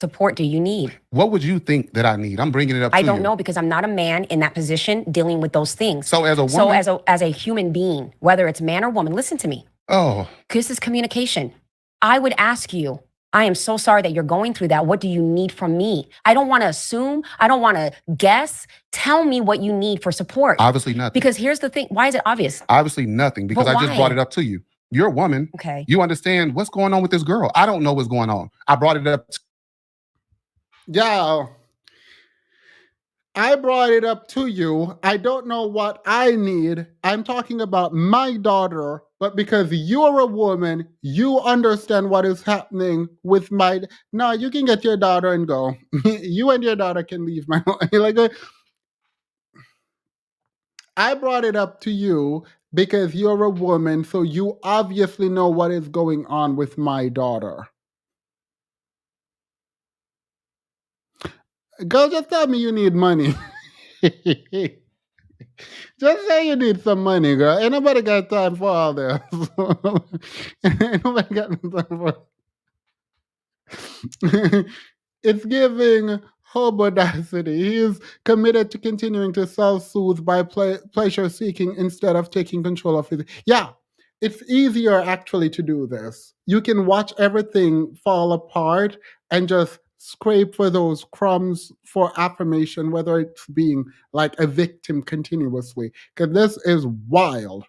support do you need? What would you think that I need? I'm bringing it up to I you. don't know, because I'm not a man in that position dealing with those things. So as a woman, So as a human being, whether it's man or woman, listen to me. oh, This is communication. I would ask you, I am so sorry that you're going through that. What do you need from me? I don't want to assume. I don't want to guess. Tell me what you need for support. obviously nothing. Because here's the thing. Why is it obvious? Obviously nothing, because But I just why? brought it up to you. You're a woman. Okay. You understand what's going on with this girl. I don't know what's going on. I brought it up. Yeah. I brought it up to you. I don't know what I need. I'm talking about my daughter, but because you're a woman, you understand what is happening with my. No, you can get your daughter and go. You and your daughter can leave my. Like, I brought it up to you because you're a woman, so you obviously know what is going on with my daughter. Girl, just tell me you need money. Just say you need some money, girl. Ain't nobody got time for all this. Ain't nobody got no time for. It's giving hobodacity. He is committed to continuing to self-soothe by pleasure seeking instead of taking control of his. Yeah, it's easier actually to do this. You can watch everything fall apart and just scrape for those crumbs for affirmation, whether it's being like a victim continuously. Because this is wild.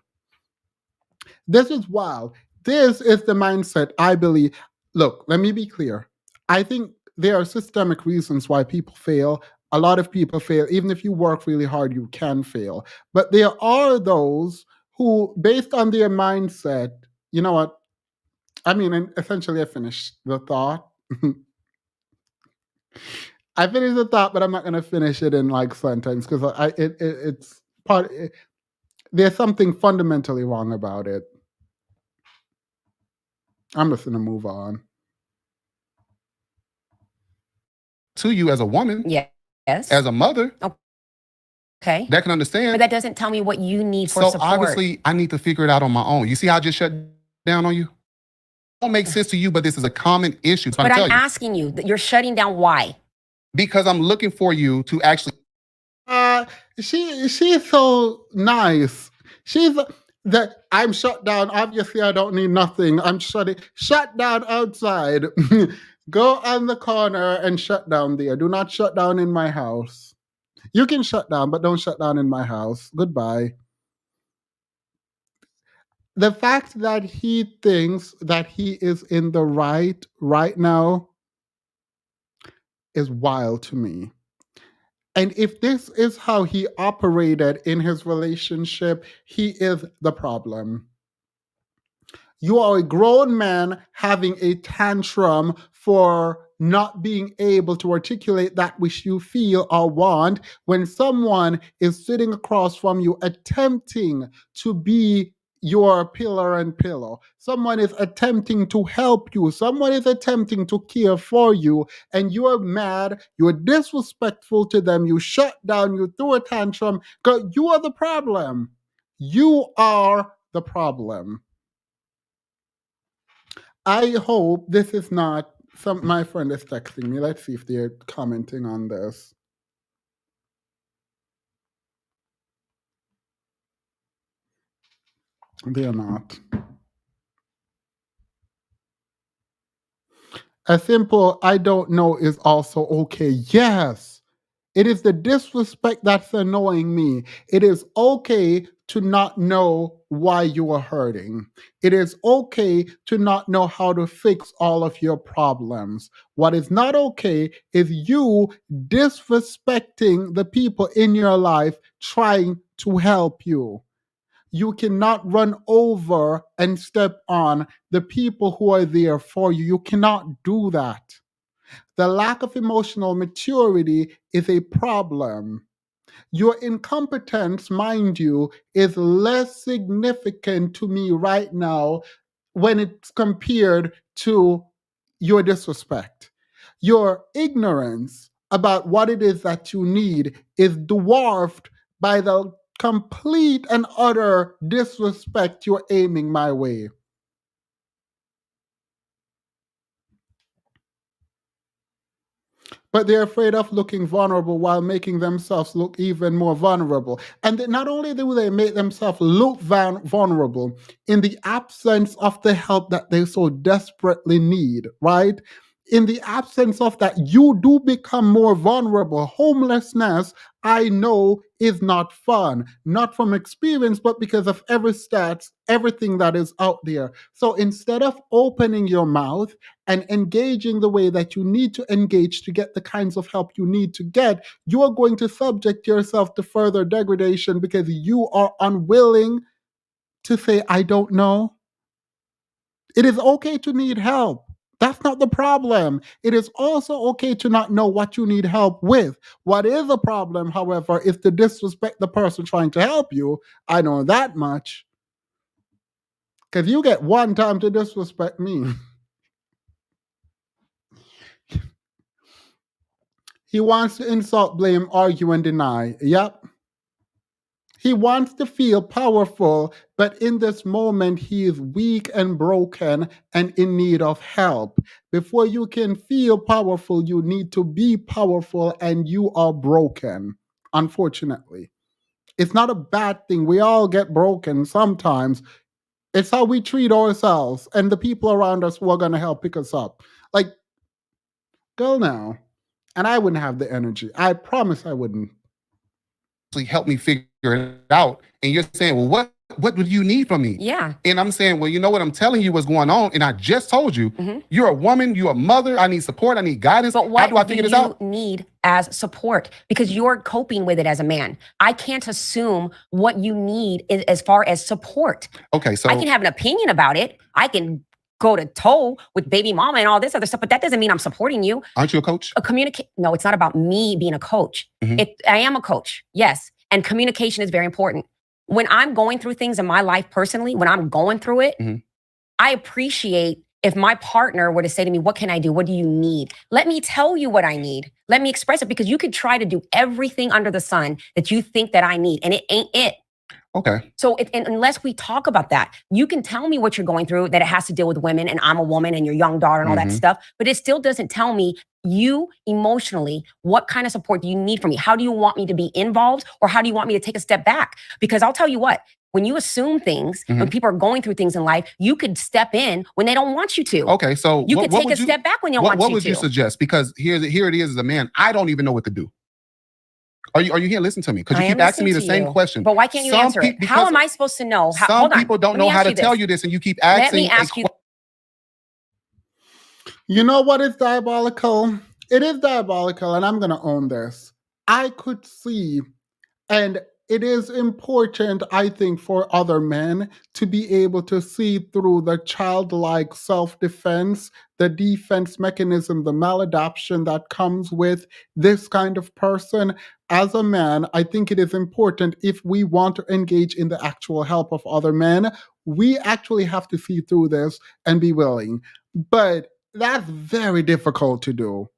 This is wild. This is the mindset I believe. Look, let me be clear. I think there are systemic reasons why people fail. A lot of people fail. Even if you work really hard, you can fail. But there are those who, based on their mindset, you know what? I mean, and essentially, I finished the thought. I finished the thought, but I'm not going to finish it in like sentence because it's part. There's something fundamentally wrong about it. I'm just going to move on. To you as a woman, Yes. as a mother, Okay. that can understand. But that doesn't tell me what you need for So support. obviously, I need to figure it out on my own. You see how I just shut down on you? It don't make sense to you, but this is a common issue. So But I'm I'm asking you, that you're shutting down why? because I'm looking for you to actually. She's so nice. She's that I'm shut down. Obviously, I don't need nothing. I'm shut down outside. Go on the corner and shut down there. Do not shut down in my house. You can shut down, but don't shut down in my house. Goodbye. The fact that he thinks that he is in the right now is wild to me. And if this is how he operated in his relationship, he is the problem. You are a grown man having a tantrum for not being able to articulate that which you feel or want when someone is sitting across from you attempting to be your pillar and pillow. Someone is attempting to help you. Someone is attempting to care for you, and you are mad. You are disrespectful to them. You shut down. You threw a tantrum. 'Cause you are the problem. You are the problem. I hope this is not some. My friend is texting me. Let's see if they're commenting on this. They are not. A simple "I don't know" is also okay. Yes. It is the disrespect that's annoying me. It is okay to not know why you are hurting. It is okay to not know how to fix all of your problems. What is not okay is you disrespecting the people in your life trying to help you. You cannot run over and step on the people who are there for you. You cannot do that. The lack of emotional maturity is a problem. Your incompetence, mind you, is less significant to me right now when it's compared to your disrespect. Your ignorance about what it is that you need is dwarfed by the complete and utter disrespect you're aiming my way. But they're afraid of looking vulnerable while making themselves look even more vulnerable. And not only do they make themselves look vulnerable in the absence of the help that they so desperately need, right? In the absence of that, you do become more vulnerable. Homelessness, I know, is not fun, not from experience, but because of every stats, everything that is out there. So instead of opening your mouth and engaging the way that you need to engage to get the kinds of help you need to get, you are going to subject yourself to further degradation because you are unwilling to say, I don't know. It is okay to need help. That's not the problem. It is also okay to not know what you need help with. What is a problem, however, is to disrespect the person trying to help you. I know that much. Because you get one time to disrespect me. He wants to insult, blame, argue, and deny. Yep. He wants to feel powerful, but in this moment, he is weak and broken and in need of help. Before you can feel powerful, you need to be powerful, and you are broken, unfortunately. It's not a bad thing. We all get broken sometimes. It's how we treat ourselves and the people around us who are going to help pick us up. Like, go now. And I wouldn't have the energy. I promise I wouldn't. Help me figure it out. And you're saying, well, what do you need from me? Yeah. And I'm saying, well, you know what? I'm telling you what's going on. And I just told you, you're a woman, you're a mother. I need support. I need guidance. But what How do I figure this out? need as support? Because you're coping with it as a man. I can't assume what you need as far as support. Okay, so I can have an opinion about it. I can go to toe with baby mama and all this other stuff, but that doesn't mean I'm supporting you. Aren't you a coach? No, it's not about me being a coach. I am a coach, yes. And communication is very important. When I'm going through things in my life personally, when I'm going through it, I appreciate if my partner were to say to me, what can I do? What do you need? Let me tell you what I need. Let me express it, because you could try to do everything under the sun that you think that I need, and it ain't it. Okay. So unless we talk about that, you can tell me what you're going through, that it has to deal with women and I'm a woman and your young daughter and all that stuff, but it still doesn't tell me you emotionally, what kind of support do you need from me? How do you want me to be involved, or how do you want me to take a step back? Because I'll tell you what, when you assume things, when people are going through things in life, you could step in when they don't want you to. Okay, so you could take a step back when they don't want you to. What would you suggest? Because here it is as a man, I don't even know what to do. Are you here? Listen to me, because you keep asking me the same question. But why can't you answer it? How am I supposed to know? Some people don't know how to tell you this, and you keep asking. Let me ask you. You know what is diabolical? It is diabolical, and I'm going to own this. I could see, and it is important, I think, for other men to be able to see through the childlike self defense, the defense mechanism, the maladaption that comes with this kind of person. As a man, I think it is important if we want to engage in the actual help of other men, we actually have to see through this and be willing. But that's very difficult to do.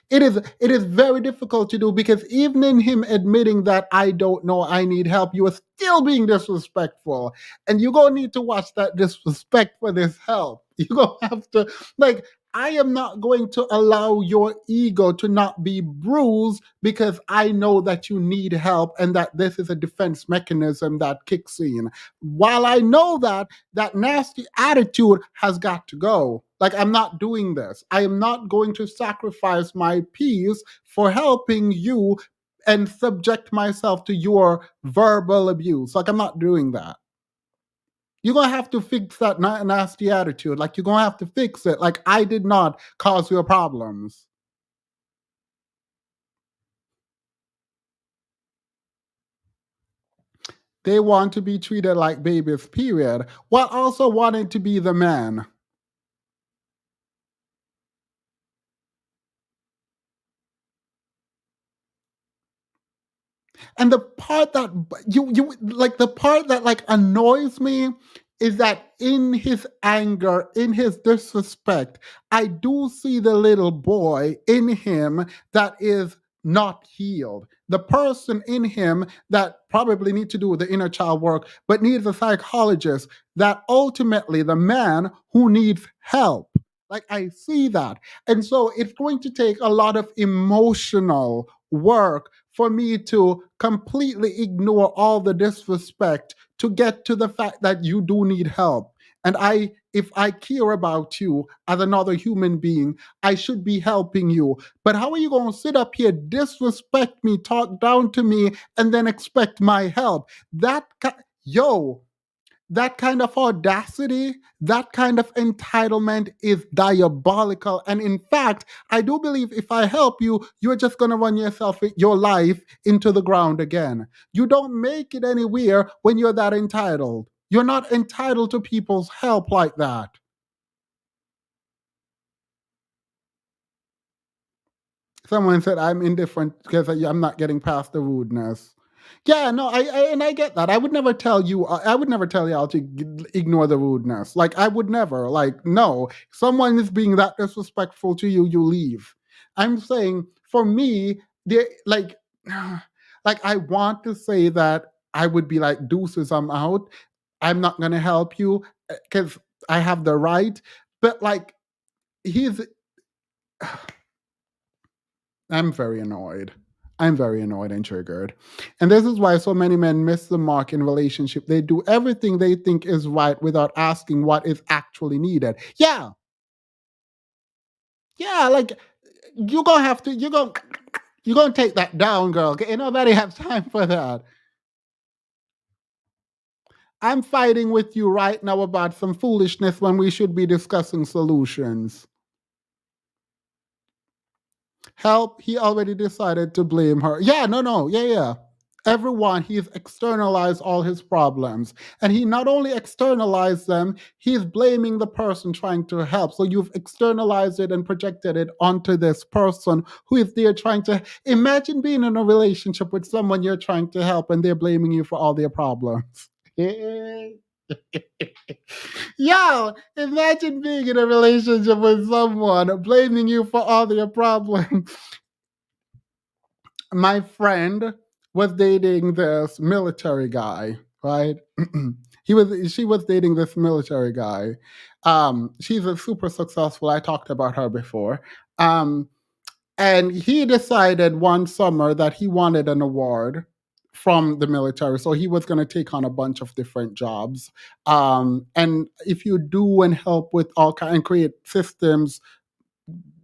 It is very difficult to do because even in him admitting that I don't know, I need help, you are still being disrespectful. And you're gonna need to watch that disrespect for this help. You're gonna have to, like, I am not going to allow your ego to not be bruised because I know that you need help and that this is a defense mechanism that kicks in. While I know that, that nasty attitude has got to go. Like, I'm not doing this. I am not going to sacrifice my peace for helping you and subject myself to your verbal abuse. Like, I'm not doing that. You're going to have to fix that nasty attitude. Like, you're going to have to fix it. Like, I did not cause your problems. They want to be treated like babies, period, while also wanting to be the man. And the part that you like, the part that like annoys me is that in his anger, in his disrespect, I do see the little boy in him that is not healed. The person in him that probably needs to do the inner child work, but needs a psychologist, that ultimately the man who needs help. Like, I see that. And so it's going to take a lot of emotional work for me to completely ignore all the disrespect to get to the fact that you do need help. And if I care about you as another human being, I should be helping you. But how are you going to sit up here, disrespect me, talk down to me, and then expect my help? Yo, that kind of audacity, that kind of entitlement is diabolical. And in fact, I do believe if I help you, you're just going to run your life into the ground again. You don't make it anywhere when you're that entitled. You're not entitled to people's help like that. Someone said I'm indifferent because I'm not getting past the rudeness. Yeah, no, and I get that. I would never tell you. I would never tell y'all to ignore the rudeness. Like, I would never. Like, no, someone is being that disrespectful to you, you leave. I'm saying for me, there, like I want to say that I would be like, deuces, I'm out. I'm not gonna help you because I have the right. But like, he's I'm very annoyed. I'm very annoyed and triggered. And this is why so many men miss the mark in relationship. They do everything they think is right without asking what is actually needed. Yeah. Yeah, like you're gonna take that down, girl. Okay? Nobody has time for that. I'm fighting with you right now about some foolishness when we should be discussing solutions. Help, he already decided to blame her. Yeah, no, yeah. Everyone, he's externalized all his problems. And he not only externalized them, he's blaming the person trying to help. So you've externalized it and projected it onto this person who is there trying to imagine being in a relationship with someone you're trying to help and they're blaming you for all their problems. Yo, imagine being in a relationship with someone blaming you for all their problems. My friend was dating this military guy, right? She was dating this military guy. She's a super successful. I talked about her before. Um, and he decided one summer that he wanted an award from the military. So he was going to take on a bunch of different jobs. And if you do and help with all kind and create systems,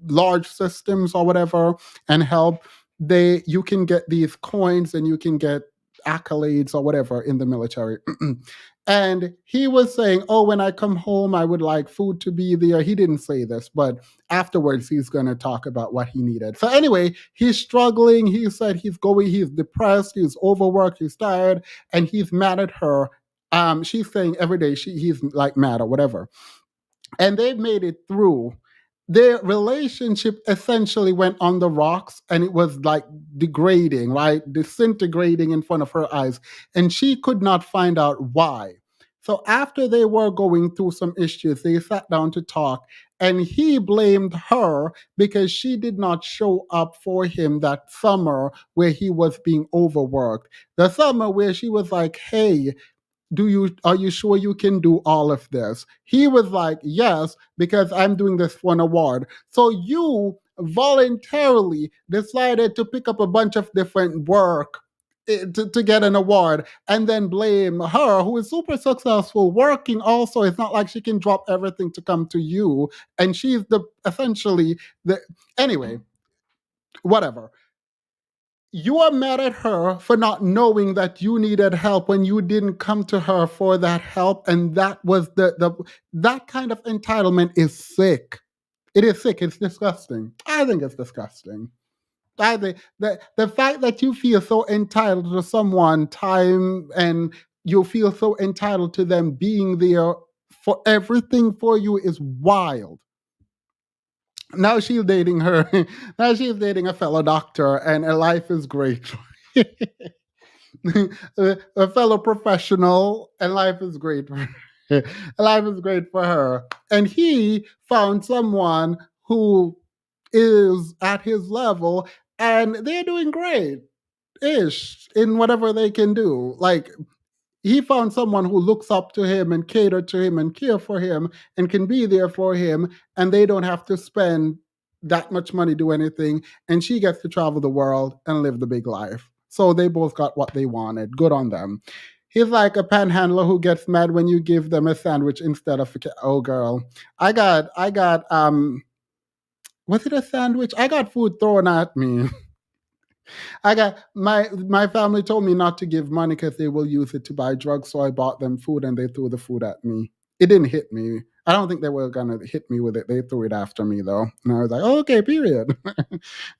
large systems or whatever, and help, you can get these coins and you can get accolades or whatever in the military. And he was saying, "Oh, when I come home, I would like food to be there." He didn't say this, but afterwards, he's going to talk about what he needed. So, anyway, he's struggling. He said he's depressed, he's overworked, he's tired, and he's mad at her. She's saying every day he's like mad or whatever. And they made it through. Their relationship essentially went on the rocks and it was like degrading, right? Disintegrating in front of her eyes. And she could not find out why. So after they were going through some issues, they sat down to talk and he blamed her because she did not show up for him that summer where he was being overworked. The summer where she was like, "Hey, are you sure you can do all of this?" He was like, "Yes, because I'm doing this for an award." So you voluntarily decided to pick up a bunch of different work to get an award and then blame her, who is super successful working also. It's not like she can drop everything to come to you, and she's the essentially the anyway, whatever. You are mad at her for not knowing that you needed help when you didn't come to her for that help, and that was the that kind of entitlement is sick. It is sick. It's disgusting. I think it's disgusting. I think that the fact that you feel so entitled to someone time and you feel so entitled to them being there for everything for you is wild. Now she's dating her. Now she's dating a fellow doctor, and her life is great. A fellow professional, and life is great. Life is great for her. And he found someone who is at his level, and they're doing great ish in whatever they can do. Like he found someone who looks up to him and cater to him and care for him and can be there for him, and they don't have to spend that much money do anything, and she gets to travel the world and live the big life. So they both got what they wanted. Good on them. He's like a panhandler who gets mad when you give them a sandwich instead of oh girl. I got was it a sandwich? I got food thrown at me. I got my family told me not to give money because they will use it to buy drugs. So I bought them food and they threw the food at me. It didn't hit me. I don't think they were gonna hit me with it. They threw it after me though, and I was like, oh, okay, period,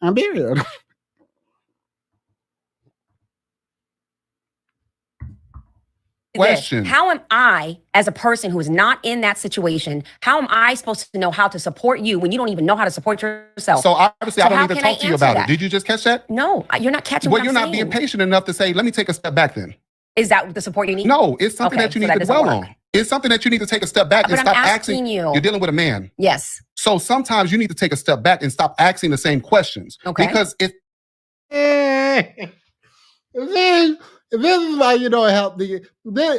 and period. Question. How am I, as a person who is not in that situation, how am I supposed to know how to support you when you don't even know how to support yourself? So obviously, I don't how need to can talk to you answer about it. that? Did you just catch that? No, you're not catching Well, what you're I'm not being saying. patient enough to say, let me take a step back then. Is that the support you need? No, it's something Okay, that you so need that to doesn't dwell work. on. It's something that you need to take a step back and But I'm stop asking asking. you. You're dealing with a man. Yes. So sometimes you need to take a step back and stop asking the same questions. Okay. Because if See, this is why you don't help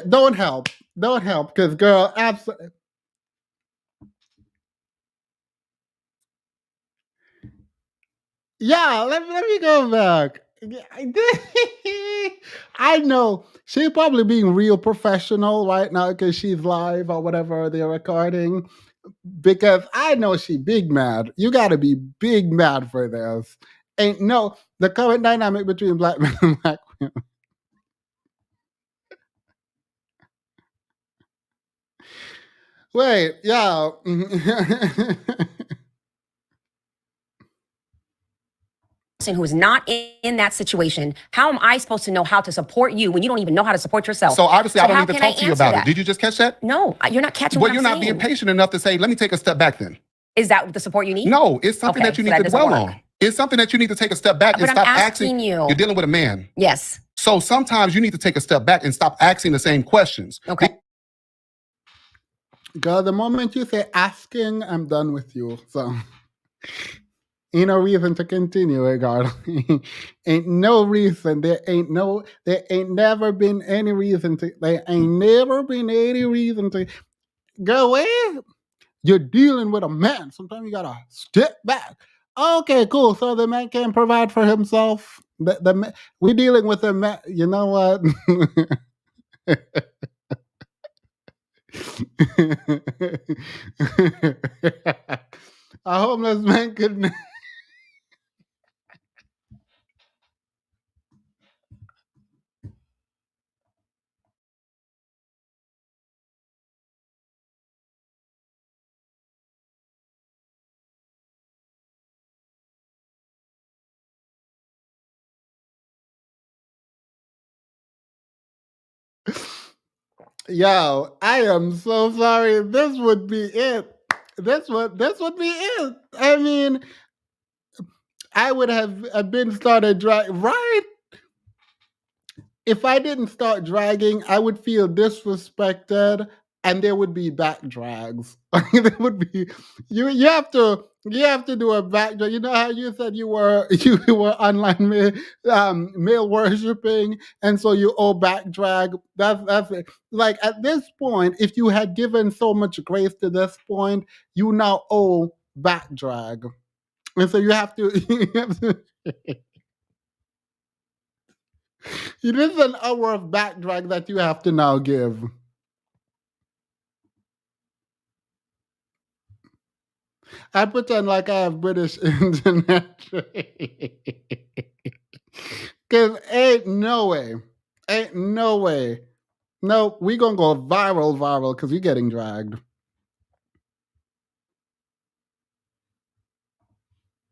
don't help. Don't help, because girl, absolutely. Yeah, let me go back. Yeah, I know she's probably being real professional right now because she's live or whatever they're recording. Because I know she big mad. You got to be big mad for this. Ain't no the current dynamic between black men and black women. Wait, yeah. Who is not in that situation, how am I supposed to know how to support you when you don't even know how to support yourself? so obviously, I don't how need to can I talk to you answer about that? it. Did you just catch that? No, you're not catching Well, what you're I'm not being saying. patient enough to say, let me take a step back then. Is that the support you need? No, it's something Okay, that you so need that to doesn't dwell work. on. It's something that you need to take a step back and But I'm stop asking asking. you. You're dealing with a man. Yes. So sometimes you need to take a step back and stop asking the same questions. Okay. Girl, the moment you say asking, I'm done with you. So ain't no reason to continue it, girl. Ain't no reason. There ain't never been any reason to, there ain't never been any reason to, girl, where? You're dealing with a man. Sometimes you gotta step back. Okay, cool. So the man can provide for himself. We're dealing with a man. You know what? A homeless man could Yo, I am so sorry. This would be it. This would be it. I mean, I would have been started right. If I didn't start dragging, I would feel disrespected, and there would be back drags. There would be you have to do a back drag. You know how you said you were you were online male worshiping, and so you owe back drag. That's it. Like at this point, if you had given so much grace to this point, you now owe back drag, and so you have to. You have to it is an hour of back drag that you have to now give. I pretend like I have British internet. Cause ain't no way. Ain't no way. No, we gonna go viral because we getting dragged.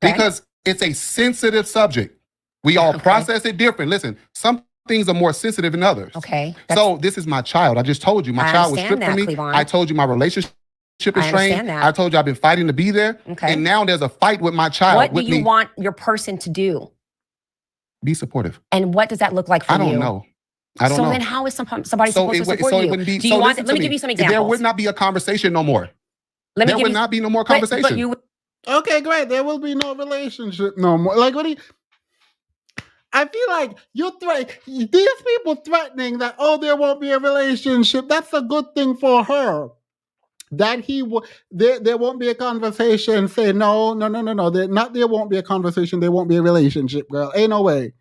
Because it's a sensitive subject. We all process it different. Listen, some things are more sensitive than others. Okay. So this is my child. I just told you, my child was stripped from me. Cleavon. I told you my relationship is strained. I told you I've been fighting to be there. Okay. And now there's a fight with my child. What do you want your person to do? Be supportive. And what does that look like for you? I don't know. I don't know. So then how is somebody supposed to support you? It wouldn't be, do you want? Let me give you some examples. There would not be a conversation no more. There would not be no more conversation. But you. Okay, great. There will be no relationship no more. Like, what do you... I feel like these people threatening that, oh, there won't be a relationship. That's a good thing for her. That there won't be a conversation. Say, no. There won't be a conversation. There won't be a relationship, girl. Ain't no way.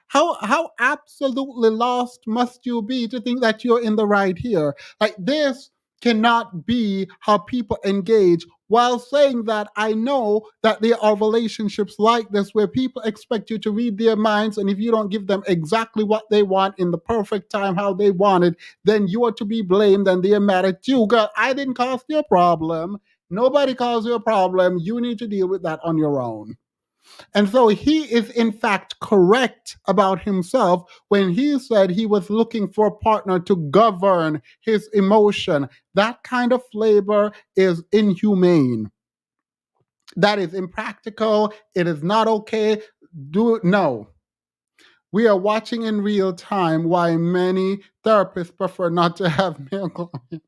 How absolutely lost must you be to think that you're in the right here? Like, this cannot be how people engage. While saying that, I know that there are relationships like this where people expect you to read their minds, and if you don't give them exactly what they want in the perfect time, how they want it, then you are to be blamed and they're mad at you. Girl, I didn't cause your problem. Nobody caused your problem. You need to deal with that on your own. And so he is, in fact, correct about himself when he said he was looking for a partner to govern his emotion. That kind of flavor is inhumane. That is impractical. It is not okay. No. We are watching in real time why many therapists prefer not to have male clients.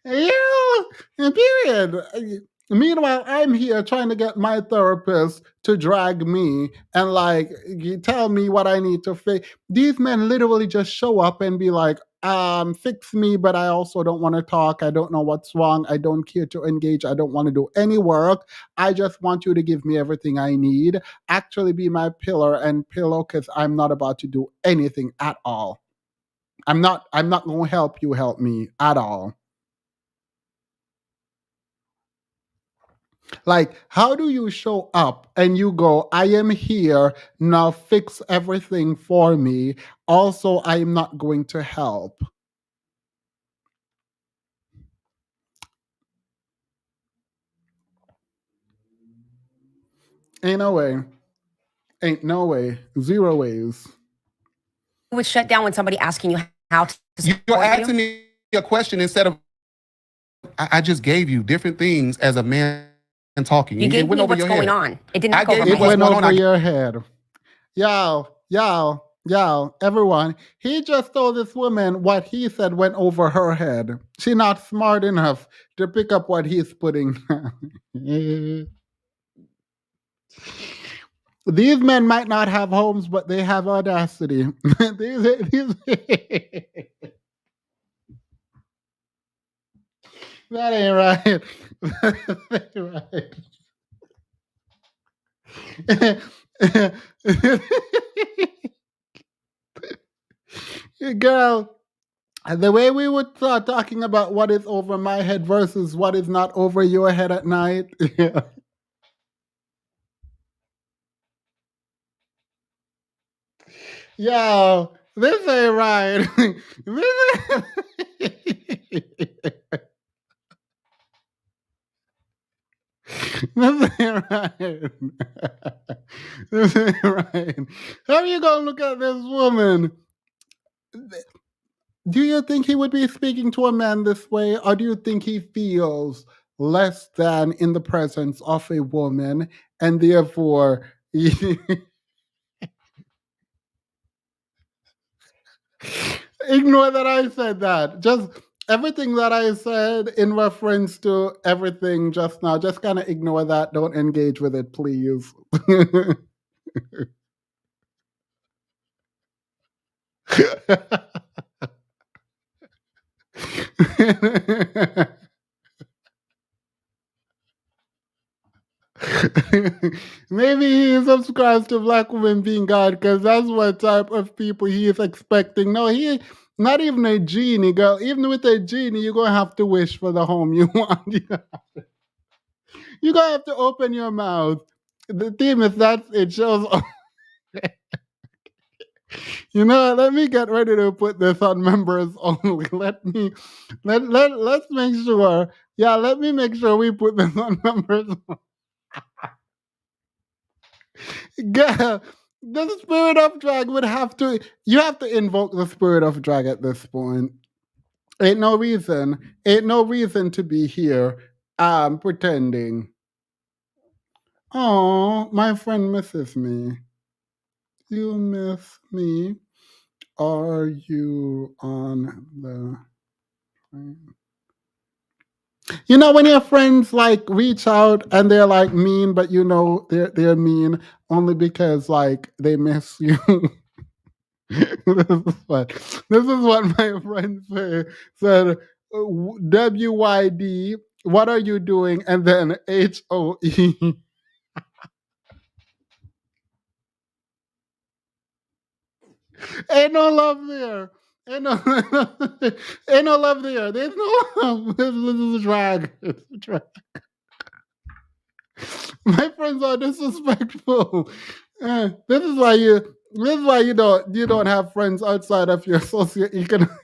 Yeah, period. Meanwhile, I'm here trying to get my therapist to drag me and like you tell me what I need to fix. These men literally just show up and be like, fix me, but I also don't want to talk. I don't know what's wrong. I don't care to engage. I don't want to do any work. I just want you to give me everything I need. Actually be my pillar and pillow because I'm not about to do anything at all. I'm not going to help you help me at all. Like, how do you show up and you go, I am here, now fix everything for me. Also, I am not going to help. Ain't no way. Ain't no way. Zero ways. You would shut down when somebody asking you how to support You're asking me a question instead of, I just gave you different things as a man talking. You gave me what's going on. It did not go over my head. It went over your head. Yo, everyone. He just told this woman what he said went over her head. She's not smart enough to pick up what he's putting. These men might not have homes, but they have audacity. That ain't right. That ain't right. Girl, the way we would start talking about what is over my head versus what is not over your head at night. Yo, this ain't right. This ain't right. This ain't right. How are you gonna look at this woman? Do you think he would be speaking to a man this way, or do you think he feels less than in the presence of a woman, and therefore ignore that I said that? Just everything that I said in reference to everything just now, just kind of ignore that. Don't engage with it, please. Maybe he subscribes to black women being God because that's what type of people he is expecting. No, he not even a genie, girl. Even with a genie, you're gonna have to wish for the home you want. You're gonna have to open your mouth. The theme is that it shows. You know, let me get ready to put this on members only. Let's make sure. Yeah, let me make sure we put this on members. Girl, the spirit of drag would have to. You have to invoke the spirit of drag at this point. Ain't no reason. Ain't no reason to be here. Pretending. Oh, my friend misses me. You miss me. Are you on the train? You know when your friends like reach out and they're like mean, but you know they're mean only because like they miss you. This is what my friend said. WYD, what are you doing? And then HOE. Ain't no love there. Ain't no, ain't no love there. There's no love. This is drag. It's drag. My friends are disrespectful. This is why you don't have friends outside of your socioeconomic.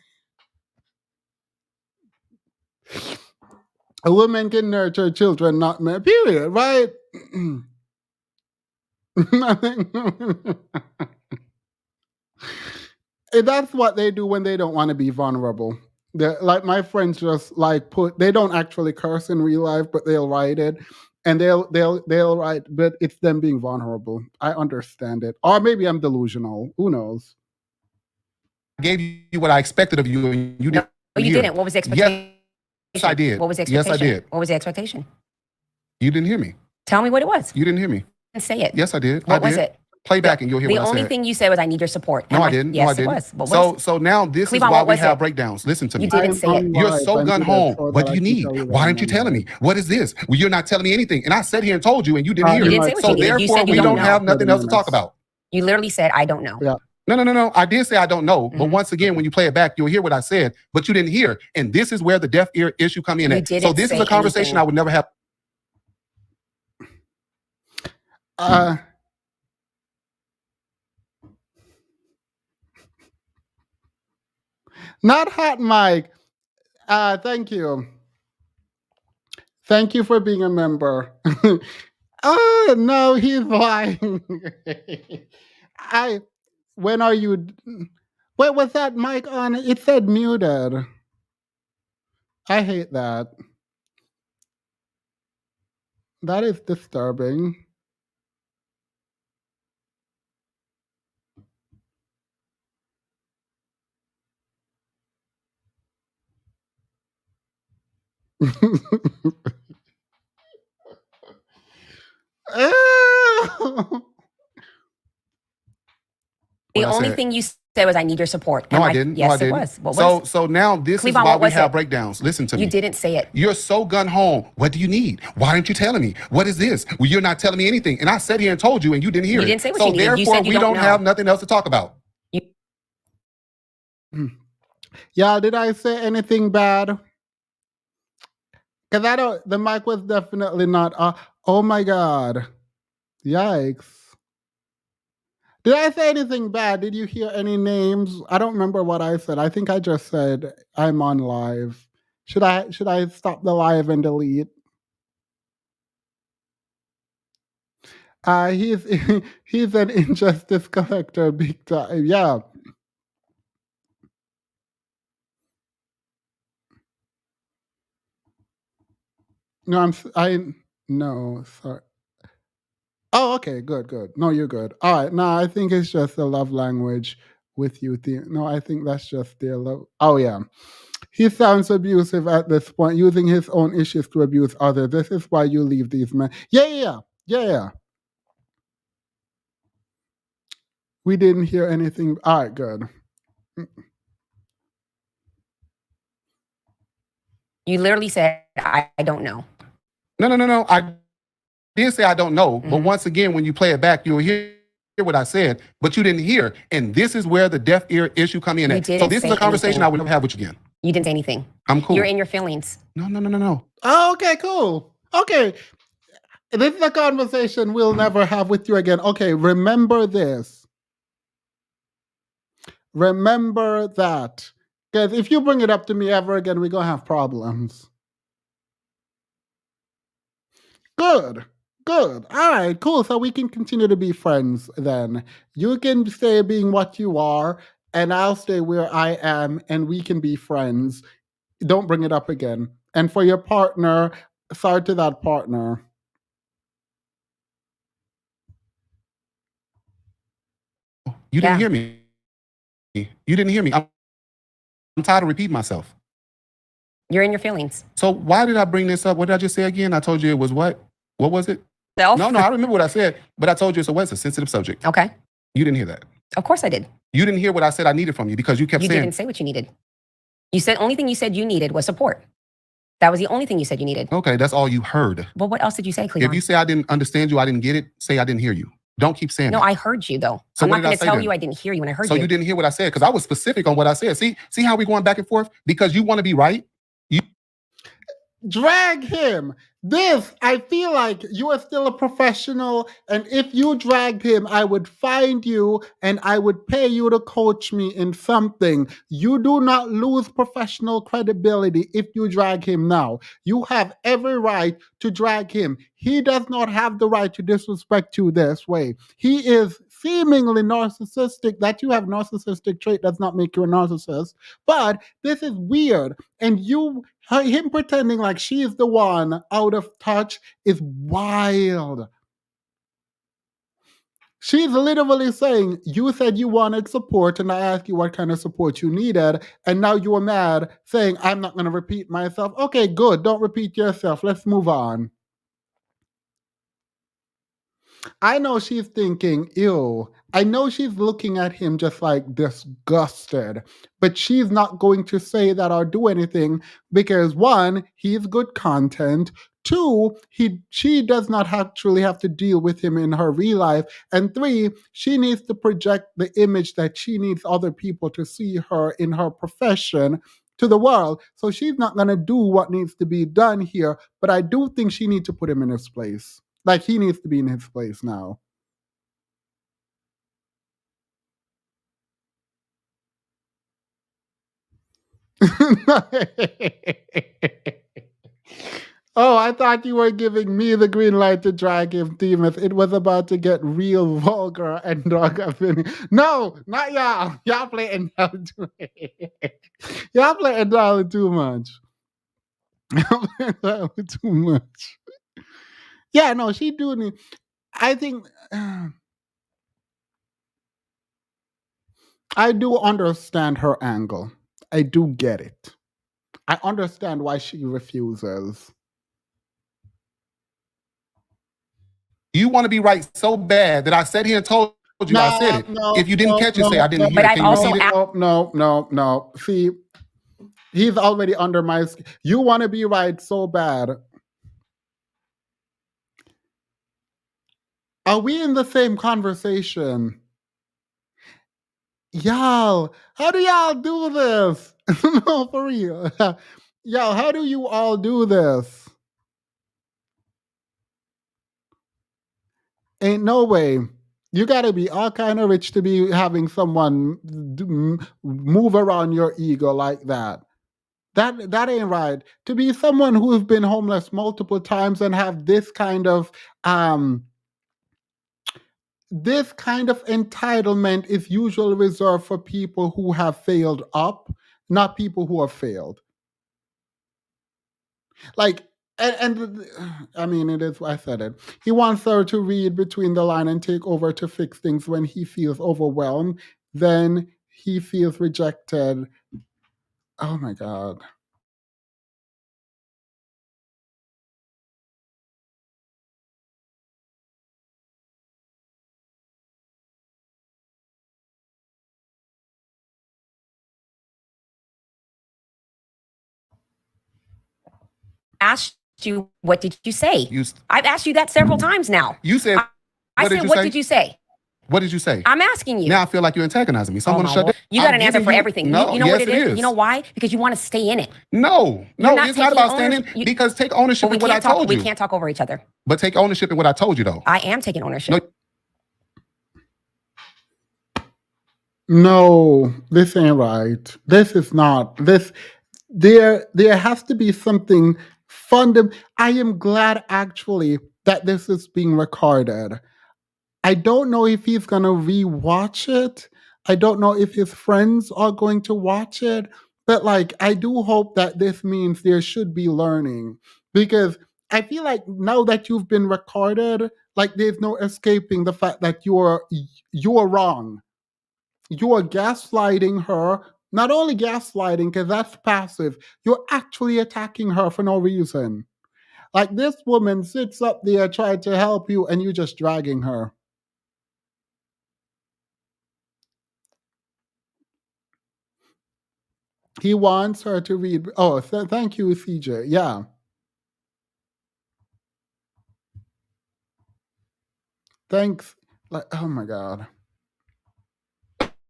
A woman can nurture children, not men. Period. Right? And that's what they do when they don't want to be vulnerable. Like my friends just like they don't actually curse in real life, but they'll write it, and they'll write, but it's them being vulnerable. I understand it, or maybe I'm delusional. Who knows? I gave you what I expected of you, and you didn't. No, you didn't. What was the expectation? Yes, I did. What was the Yes, expectation? I did. What was the expectation? You didn't hear me. Tell me what it was. You didn't hear me. And say it. Yes, I did. What I was did. it? Play back and you'll hear The what I said. only thing you said was, "I need your support." No, And I didn't. Yes, No, I didn't. it was. What was So now this Clevon, is what why we was have it? breakdowns. Listen to me. You didn't say it. You're so gun home. What do you need? Why aren't you telling me? What is this? Well, you're not telling me anything. And I sat here and told you, and you didn't hear You it. didn't say what So you needed. You therefore, said you we don't don't know. have nothing else to talk about. You literally said, "I don't know." Yeah. No. I did say I don't know. But once again, when you play it back, you'll hear what I said, but you didn't hear. And this is where the deaf ear issue come in You at. didn't So this is say a conversation anything. I would never have. Not hot mic. Thank you. Thank you for being a member. Oh no, he's lying. I. When are you? Wait, was that mic on? It said muted. I hate that. That is disturbing. The only thing you said was, "I need your support." No, And I didn't. Yes, No, I didn't. it was. What was? So now this is Clevon, why what we was have it? breakdowns. Listen to me. You didn't say it. You're so gun home. What do you need? Why aren't you telling me? What is this? Well, you're not telling me anything. And I sat here and told you, and you didn't hear You it. didn't say what So you needed. You therefore, said you we don't don't know. have nothing else to talk about. Yeah, did I say anything bad? Because I don't. The mic was definitely not. Oh my god! Yikes! Did I say anything bad? Did you hear any names? I don't remember what I said. I think I just said I'm on live. Should I stop the live and delete? He's he's an injustice collector, big time. Yeah. No, no, sorry. Oh, okay, good, good. No, you're good. All right, no, I think it's just a love language with you. No, I think that's just their love. Oh, yeah. He sounds abusive at this point, using his own issues to abuse others. This is why you leave these men. Yeah, yeah, yeah, yeah. We didn't hear anything. All right, good. You literally said, I don't know. No. I did say I don't know, but once again, when you play it back, you'll hear what I said, but you didn't hear. And this is where the deaf ear issue come in You at. So didn't this is say a conversation anything. I would never have with you again. You didn't say anything. I'm cool. You're in your feelings. No. Oh, okay, cool. Okay. This is a conversation we'll never have with you again. Okay, remember this. Remember that. Because if you bring it up to me ever again, we're going to have problems. Good. Good. All right, cool. So we can continue to be friends then. You can stay being what you are, and I'll stay where I am, and we can be friends. Don't bring it up again. And for your partner, sorry to that partner. You didn't hear me. You didn't hear me. I'm tired of repeating myself. You're in your feelings. So why did I bring this up? What did I just say again? I told you it was what? What was it? Self? No, I remember what I said, but I told you it's a sensitive subject. Okay. You didn't hear that. Of course I did. You didn't hear what I said I needed from you because you kept saying. You didn't say what you needed. You said only thing you said you needed was support. That was the only thing you said you needed. Okay, that's all you heard. Well, what else did you say, Cleon? If you say I didn't understand you, I didn't get it, say I didn't hear you. Don't keep saying No, that. I heard you though. So I'm what not did I going to say tell then? you I didn't hear you when I heard So you. you didn't hear what I said because I was specific on what I said. See how we going back and forth? Because you want to be right. Drag him. This, I feel like you are still a professional, and if you dragged him, I would find you and I would pay you to coach me in something. You do not lose professional credibility if you drag him now. You have every right to drag him. He does not have the right to disrespect you this way. He is seemingly narcissistic. That you have narcissistic trait does not make you a narcissist. But this is weird. And him pretending like she is the one out of touch is wild. She's literally saying, you said you wanted support, and I asked you what kind of support you needed, and now you are mad, saying, I'm not going to repeat myself. Okay, good. Don't repeat yourself. Let's move on. I know she's thinking, ew. I know she's looking at him just like disgusted, but she's not going to say that or do anything because one, he's good content. Two, she does not actually have to deal with him in her real life. And three, she needs to project the image that she needs other people to see her in her profession to the world. So she's not going to do what needs to be done here, but I do think she needs to put him in his place. Like he needs to be in his place now. Oh, I thought you were giving me the green light to drag him, Demas. It was about to get real vulgar and dog opinion. No, not y'all. Y'all playing down too Y'all playing down too much. Y'all playing down too much. Yeah, no, she doing it. I think I do understand her angle. I do get it. I understand why she refuses. You want to be right so bad that I sat here and told you I said it. If you didn't catch it, say I didn't hear But it. I've Can you also repeat it? No. See, he's already under my skin. You want to be right so bad. Are we in the same conversation? Y'all, how do y'all do this? No, for real. Y'all, how do you all do this? Ain't no way. You gotta be all kind of rich to be having someone move around your ego like that. That ain't right. To be someone who's been homeless multiple times and have this kind of entitlement is usually reserved for people who have failed up, not people who have failed. Like and I mean, it is. I said it. He wants her to read between the line and take over to fix things when he feels overwhelmed. Then he feels rejected. Oh my god. Asked you, what did you say? You I've asked you that several times now. you said. I What did said, you what say? did you say? What did you say? I'm asking you. Now I feel like you're antagonizing me. So I'm Oh going my to shut Lord. down. You got I'm an answer giving for you- everything. No, You know yes, what it is? You know why? Because you want to stay in it. No, You're no, not it's not taking about standing. ownership. Because take ownership Well, in what I told we you. can't talk over each other. But take ownership in what I told you, though. I am taking ownership. No, this ain't right. This is not. This there has to be something fundamental. I am glad actually that this is being recorded. I don't know if he's gonna rewatch it. I don't know if his friends are going to watch it. But like I do hope that this means there should be learning. Because I feel like now that you've been recorded, like there's no escaping the fact that you're wrong. You are gaslighting her. Not only gaslighting, because that's passive, you're actually attacking her for no reason. Like this woman sits up there trying to help you, and you're just dragging her. He wants her to read. Oh, thank you, CJ. Yeah. Thanks. Like, oh my God.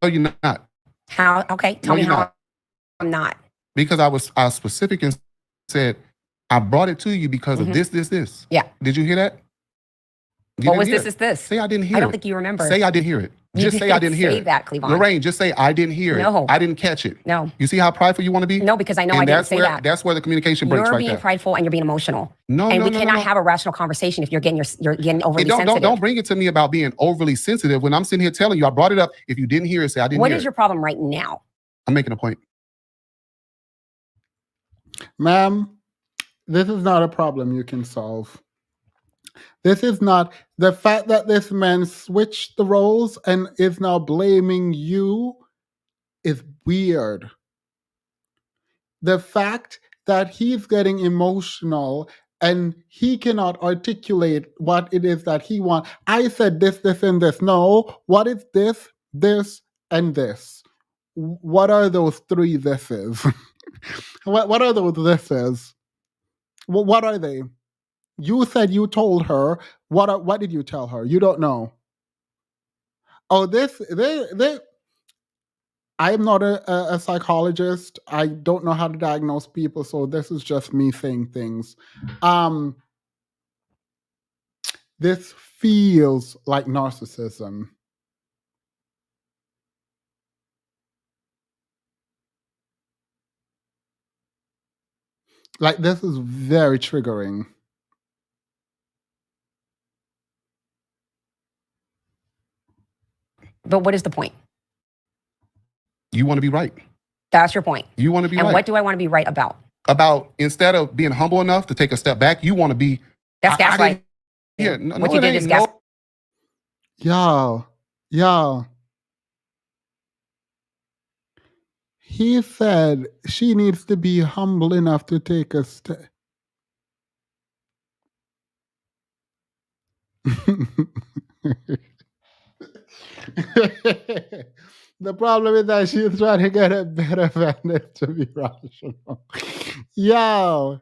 No, you're not. How? Okay, tell me you're how not. I'm not. Because I was specific and said, I brought it to you because of this. Yeah. Did you hear that? You What didn't was hear this? it. Is this? Say I didn't hear I it. don't think you remember. Say I didn't hear it. You Just say I didn't hear say it. that, Cleavon. Lorraine, just say I didn't hear No. it. I didn't catch it. No. You see how prideful you want to be? No, because I know And I didn't that's say where, that. That's where the communication breaks You're right being there. prideful and you're being emotional. No, and no, we no, cannot no. have a rational conversation if you're getting overly sensitive. Don't bring it to me about being overly sensitive when I'm sitting here telling you I brought it up. If you didn't hear it, say I didn't What hear is it. your problem right now? I'm making a point. Ma'am, this is not a problem you can solve. This is not the fact that this man switched the roles and is now blaming you is weird. The fact that he's getting emotional and he cannot articulate what it is that he wants. I said this, and this. No, what is this, and this? What are those three thises? what are those thises? What are they? You said you told her. What did you tell her? You don't know. Oh, they I am not a psychologist. I don't know how to diagnose people, so this is just me saying things. Um, this feels like narcissism. Like this is very triggering. But what is the point? You want to be right. That's your point. You want to be and right. what do I want to be right about? About instead of being humble enough to take a step back, you want to be. That's gaslighting. Yeah, no, what no, you it did ain't. is gaslighting. Y'all. He said she needs to be humble enough to take a step. The problem is that she's trying to get a better advantage to be rational. Yo.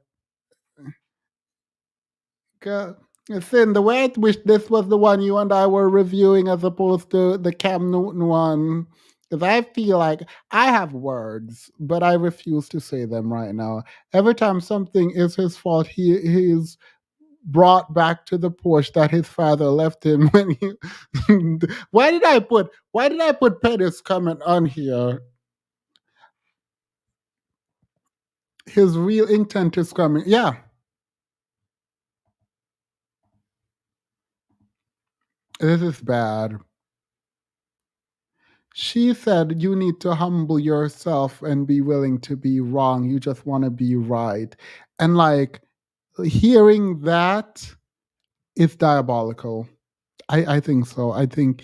Sin, the way I wish this was the one you and I were reviewing as opposed to the Cam Newton one. Because I feel like I have words, but I refuse to say them right now. Every time something is his fault, he's brought back to the porch that his father left him when he why did I put Pettis comment on here? His real intent is coming. Yeah. This is bad. She said you need to humble yourself and be willing to be wrong. You just want to be right. And like hearing that is diabolical. I think so. I think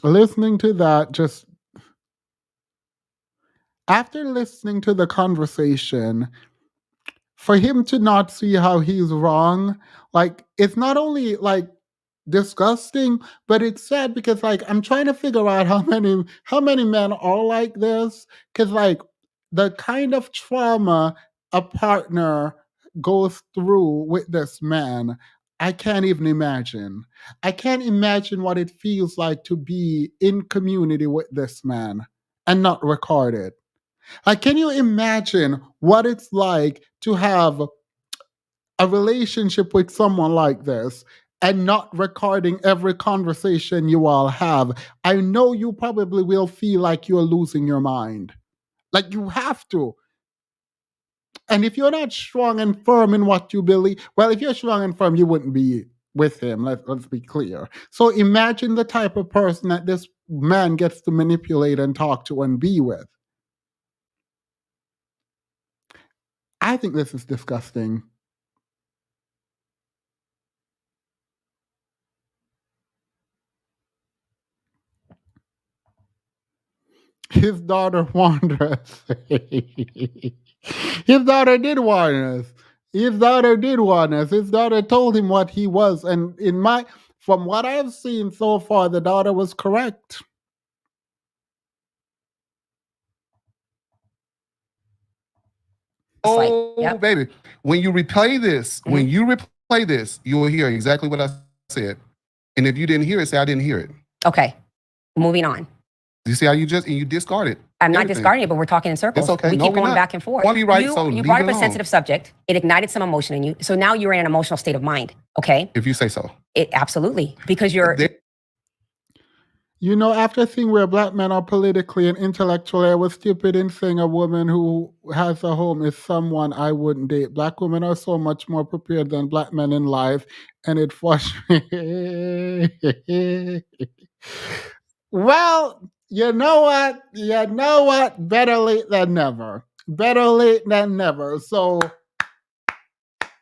listening to that, just after listening to the conversation, for him to not see how he's wrong, like it's not only like disgusting, but it's sad because like I'm trying to figure out how many men are like this, because like the kind of trauma a partner goes through with this man, I can't even imagine. I can't imagine what it feels like to be in community with this man and not record it. Like, can you imagine what it's like to have a relationship with someone like this and not recording every conversation you all have? I know you probably will feel like you're losing your mind. Like, you have to. And if you're not strong and firm in what you believe, well, if you're strong and firm, you wouldn't be with him. Let's be clear. So imagine the type of person that this man gets to manipulate and talk to and be with. I think this is disgusting. His daughter warned us. His daughter did warn us. His daughter did warn us. His daughter told him what he was, and from what I've seen so far, the daughter was correct. Oh, yep. baby. When you replay this, you will hear exactly what I said. And if you didn't hear it, say I didn't hear it. Okay. Moving on. You see how you discard it? I'm not discarding it, but we're talking in circles. It's okay. We No, keep we're going not. back and forth. Well, you're right, so You leave brought it up a alone. sensitive subject. It ignited some emotion in you. So now you're in an emotional state of mind. Okay. If you say so. It absolutely, because you're. You know, after seeing where black men are politically and intellectually, I was stupid in saying a woman who has a home is someone I wouldn't date. Black women are so much more prepared than black men in life, and it frustrates. Well, you know what? You know what? Better late than never. Better late than never. So,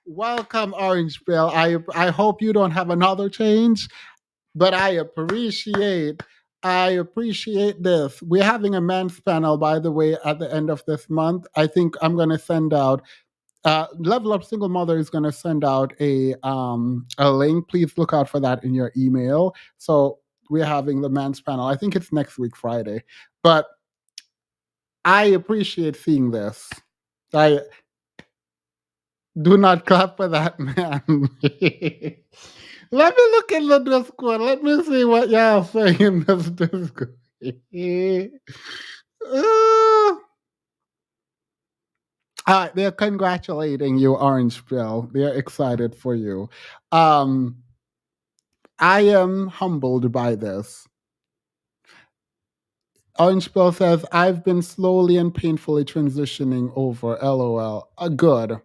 welcome, Orange Pill. I hope you don't have another change, but I appreciate this. We're having a men's panel, by the way, at the end of this month. I think I'm going to send out. Level Up Single Mother is going to send out a link. Please look out for that in your email. So we're having the men's panel. I think it's next week, Friday. But I appreciate seeing this. I do not clap for that, man. Let me look in the Discord. Let me see what y'all say in this Discord. They're congratulating you, Orange Pill. They're excited for you. I am humbled by this. Orange Pill says, I've been slowly and painfully transitioning over. LOL. Good.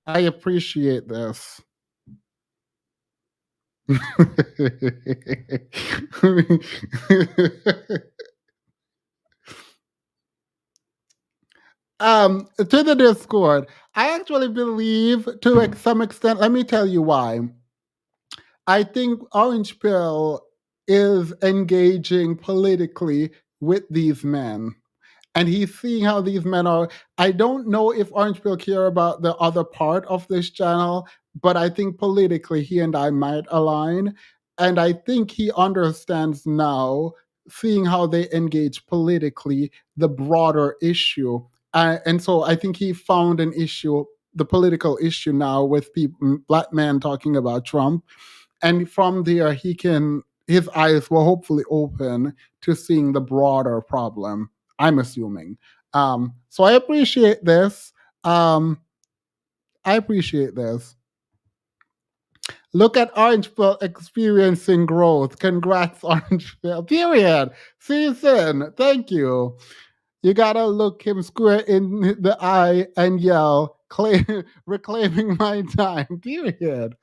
I appreciate this. To the Discord, I actually believe to some extent, let me tell you why. I think Orange Pill is engaging politically with these men. And he's seeing how these men are. I don't know if Orange Pill care about the other part of this channel, but I think politically he and I might align. And I think he understands now, seeing how they engage politically, the broader issue. And so I think he found an issue, the political issue now with people, black men talking about Trump. And from there, his eyes will hopefully open to seeing the broader problem, I'm assuming. So I appreciate this. I appreciate this. Look at Orange Pill experiencing growth. Congrats, Orange Pill. Period. Season. Thank you. You gotta look him square in the eye and yell, reclaiming my time. Period.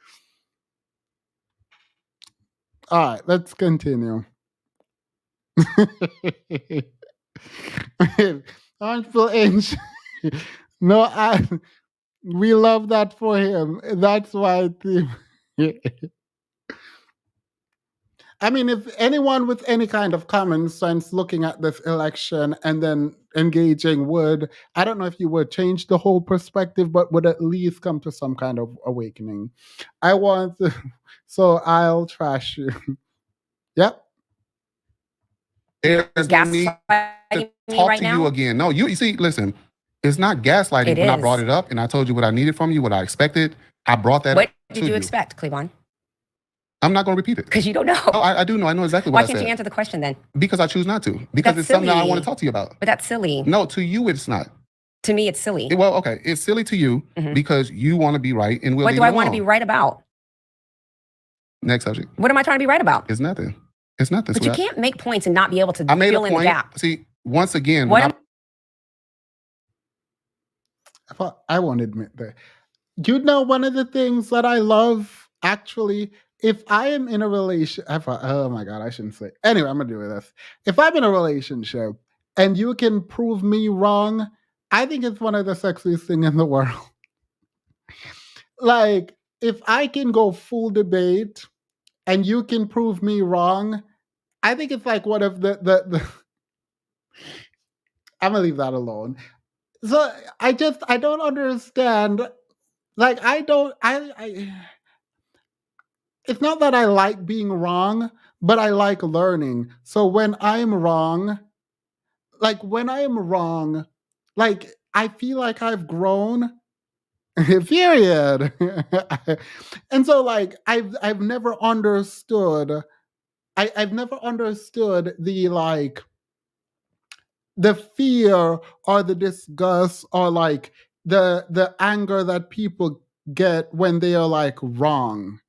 All right, let's continue. Orange Pill Inch. No, We love that for him. That's why. I mean, if anyone with any kind of common sense looking at this election and then engaging would, I don't know if you would change the whole perspective, but would at least come to some kind of awakening. I want, so I'll trash you. Yep. There's no need to Gaslighting me talk right to you now? again. No, you see, listen, it's not gaslighting. It When I brought is. it up and I told you what I needed from you, what I expected, I brought that What up did to you you. expect, Cleavon? I'm not going to repeat it. Because you don't know. No, I do know. I know exactly Why what I can't said. you answer the question then? Because I choose not to. Because That's it's something that I silly. want to talk to you about. But that's silly. No, to you it's not. To me, it's silly. Well, okay, it's silly to you Mhm. because you want to be right, and we'll What leave do it I want to alone. be right about? Next subject. What am I trying to be right about? It's nothing. It's nothing. But you sweetheart. can't make points and not be able to I made fill a in the point. gap. See, once again, What when I won't admit that. You know, one of the things that I love, actually, if I am in a relationship, oh my God, I shouldn't say. Anyway, I'm going to do this. If I'm in a relationship and you can prove me wrong, I think it's one of the sexiest things in the world. Like, if I can go full debate and you can prove me wrong, I think it's like one of the I'm gonna leave that alone. So I don't understand. Like I it's not that I like being wrong, but I like learning. So when I'm wrong, like I feel like I've grown. Period. And so like I've never understood I've never understood the fear or the disgust or like the anger that people get when they are like wrong.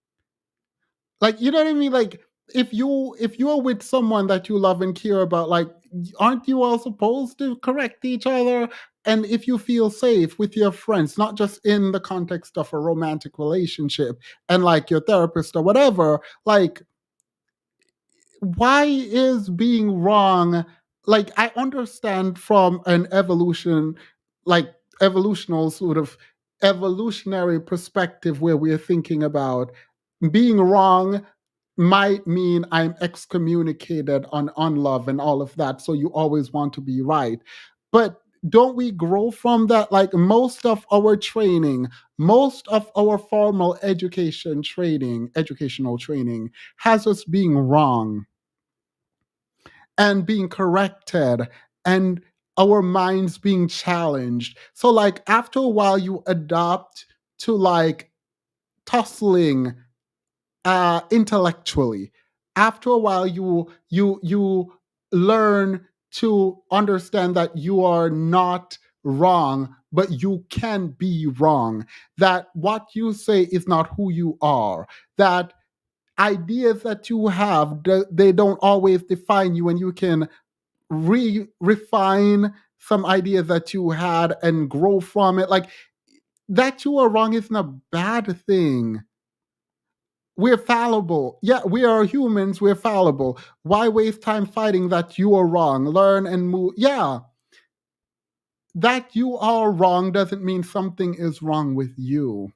Like, you know what I mean? Like, if you're with someone that you love and care about, like, aren't you all supposed to correct each other? And if you feel safe with your friends, not just in the context of a romantic relationship and like your therapist or whatever, like, why is being wrong? Like, I understand from an like evolutional sort of evolutionary perspective where we're thinking about being wrong might mean I'm excommunicated on love and all of that. So you always want to be right. But don't we grow from that? Like most of our training, most of our formal educational training has us being wrong and being corrected and our minds being challenged. So like after a while you adopt to like tussling intellectually. After a while, you learn to understand that you are not wrong, but you can be wrong. That what you say is not who you are. That ideas that you have they don't always define you, and you can refine some ideas that you had and grow from it. Like that you are wrong isn't a bad thing. We're fallible. Yeah, we are humans. We're fallible. Why waste time fighting that you are wrong? Learn and move. Yeah, that you are wrong doesn't mean something is wrong with you.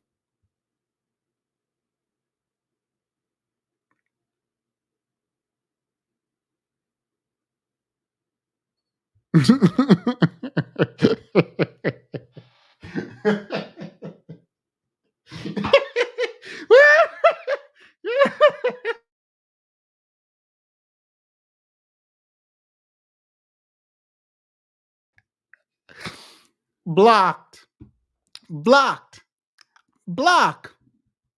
Blocked. Blocked. Block.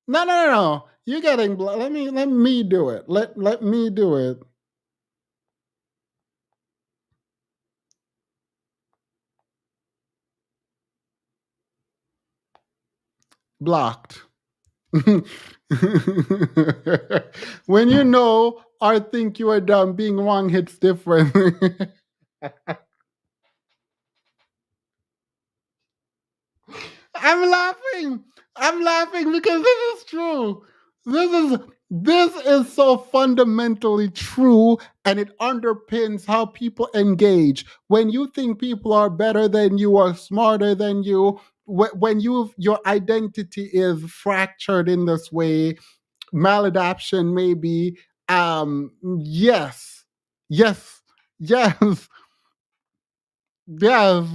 No, no, no, no. You're getting blocked. Let me do it. Let me do it. Blocked. When you know or think you are dumb, being wrong hits different. I'm laughing. I'm laughing because this is true. This is so fundamentally true, and it underpins how people engage. When you think people are better than you or smarter than you, when your identity is fractured in this way, maladaption maybe, yes, yes, yes, yes.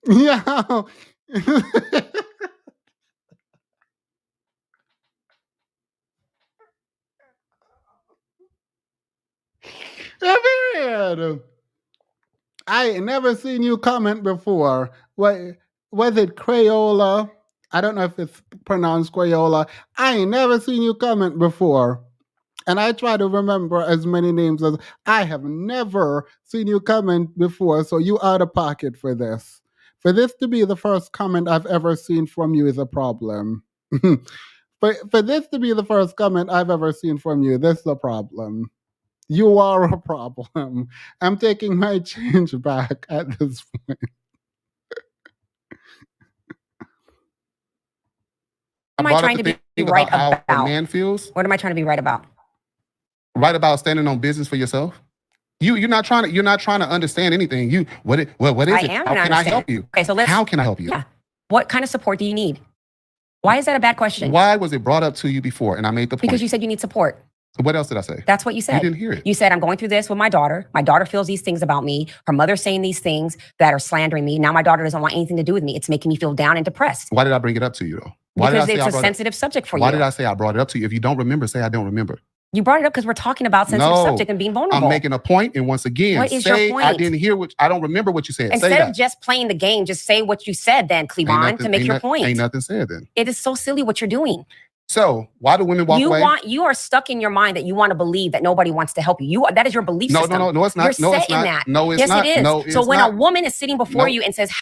Yeah. Period. I ain't never seen you comment before. What was it, Crayola? I don't know if it's pronounced Crayola. I ain't never seen you comment before. And I try to remember as many names as I have never seen you comment before. So you out of pocket for this. For this to be the first comment I've ever seen from you is a problem. For this to be the first comment I've ever seen from you, this is a problem. You are a problem. I'm taking my change back at this point. What am I trying to be right how a about? man feels. What am I trying to be right about? Right about standing on business for yourself. You're not trying to understand anything. What is I it? am How gonna can I understand. help you? Okay, so How can I help you? Yeah. What kind of support do you need? Why is that a bad question? Why was it brought up to you before? And I made the point. Because you said you need support. What else did I say? That's what you said. You didn't hear it. You said, I'm going through this with my daughter. My daughter feels these things about me. Her mother's saying these things that are slandering me. Now my daughter doesn't want anything to do with me. It's making me feel down and depressed. Why did I bring it up to you, though? Why Because did I say it's a sensitive subject for you. Why did I say I brought it up to you? If you don't remember, say I don't remember. You brought it up because we're talking about sensitive subject and being vulnerable. I'm making a point, and once again, what is say your point? I didn't hear I don't remember what you said. Instead of just playing the game, just say what you said then, Cleavon, to make your point. Ain't nothing said then. It is so silly what you're doing. So why do women walk away? You are stuck in your mind that you want to believe that nobody wants to help you. That is your belief system. No, it's not. You're set in that. No, it's yes, not. Yes, it is. No, it's so when not. a woman is sitting before you and says,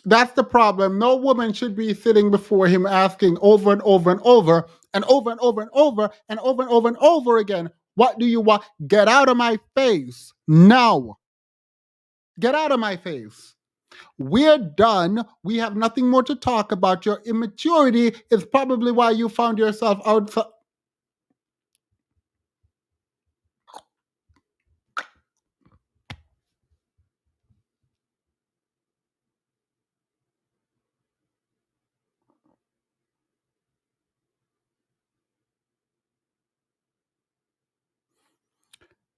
that's the problem. No woman should be sitting before him asking over and over and over and over and over and over and over and over and over again, what do you want? Get out of my face now. Get out of my face. We're done. We have nothing more to talk about. Your immaturity is probably why you found yourself outside.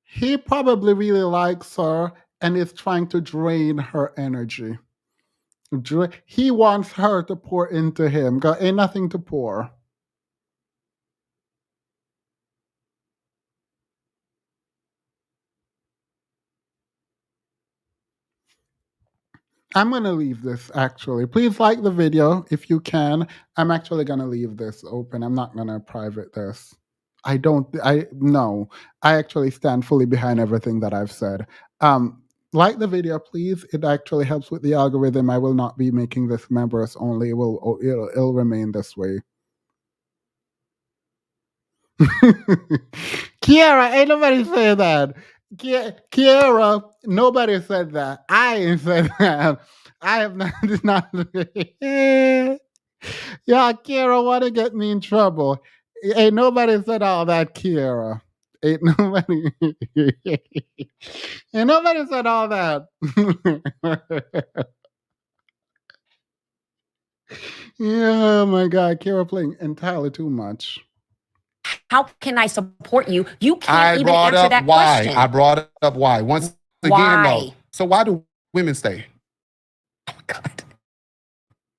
He probably really likes her and is trying to drain her energy. He wants her to pour into him. Got ain't nothing to pour. I'm going to leave this actually. Please like the video if you can. I'm actually going to leave this open. I'm not going to private this. No. I actually stand fully behind everything that I've said. Like the video, please. It actually helps with the algorithm. I will not be making this members only. It'll remain this way. Kiara, ain't nobody say that. Kiara, nobody said that. I ain't said that. I have not. Yeah, Kiara want to get me in trouble. Ain't nobody said all that, Kiara. Ain't nobody. Ain't nobody said all that. Yeah, oh my God, Kiara playing entirely too much. How can I support you? You can't even answer that question. I brought up why. Once again, though. So why do women stay? Oh my God.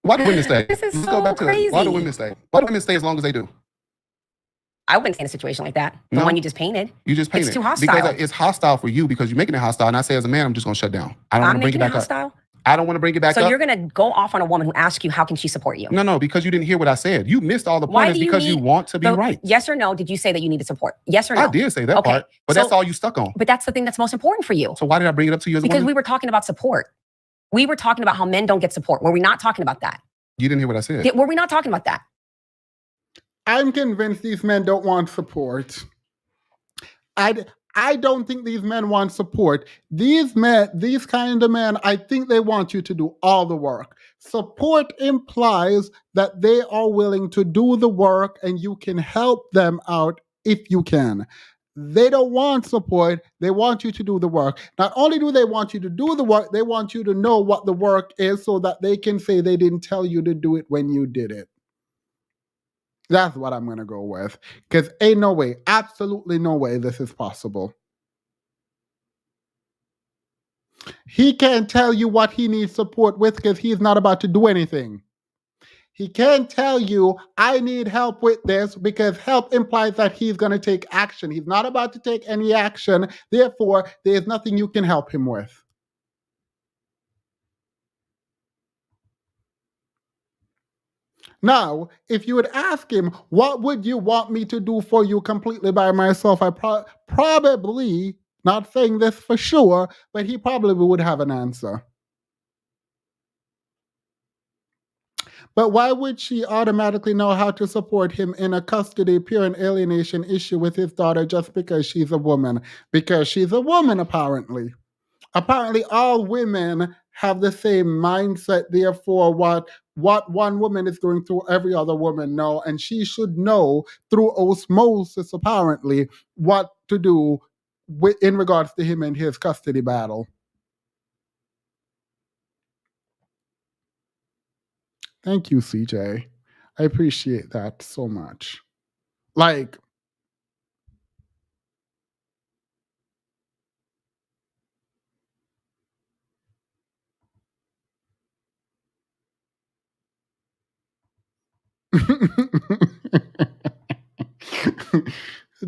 Why do women stay? This is so crazy. Why do women stay? Why do women stay as long as they do? I wouldn't stay in a situation like that. The one you just painted. You just painted. It's too hostile. Because it's hostile for you because you're making it hostile. And I say as a man, I'm just going to shut down. I don't want to bring it back up. I don't want to bring it back up. So you're going to go off on a woman who asks you, how can she support you? No, because you didn't hear what I said. You missed all the pointers because you want to be right. Yes or no, did you say that you needed support? Yes or no? I did say that part, but that's all you stuck on. But that's the thing that's most important for you. So why did I bring it up to you as a woman? Because we were talking about support. We were talking about how men don't get support. Were we not talking about that? You didn't hear what I said. Were we not talking about that? I'm convinced these men don't want support. I don't think these men want support. These kind of men, I think they want you to do all the work. Support implies that they are willing to do the work and you can help them out if you can. They don't want support. They want you to do the work. Not only do they want you to do the work, they want you to know what the work is so that they can say they didn't tell you to do it when you did it. That's what I'm going to go with. Because ain't no way, absolutely no way this is possible. He can't tell you what he needs support with because he's not about to do anything. He can't tell you, I need help with this, because help implies that he's going to take action. He's not about to take any action. Therefore, there's nothing you can help him with. Now, if you would ask him, what would you want me to do for you completely by myself? I probably, not saying this for sure, but he probably would have an answer. But why would she automatically know how to support him in a custody, pure and alienation issue with his daughter just because she's a woman? Because she's a woman, apparently. Apparently, all women have the same mindset. Therefore, what one woman is going through, every other woman know, and she should know through osmosis, apparently, what to do in regards to him and his custody battle. Thank you, CJ. I appreciate that so much. Like,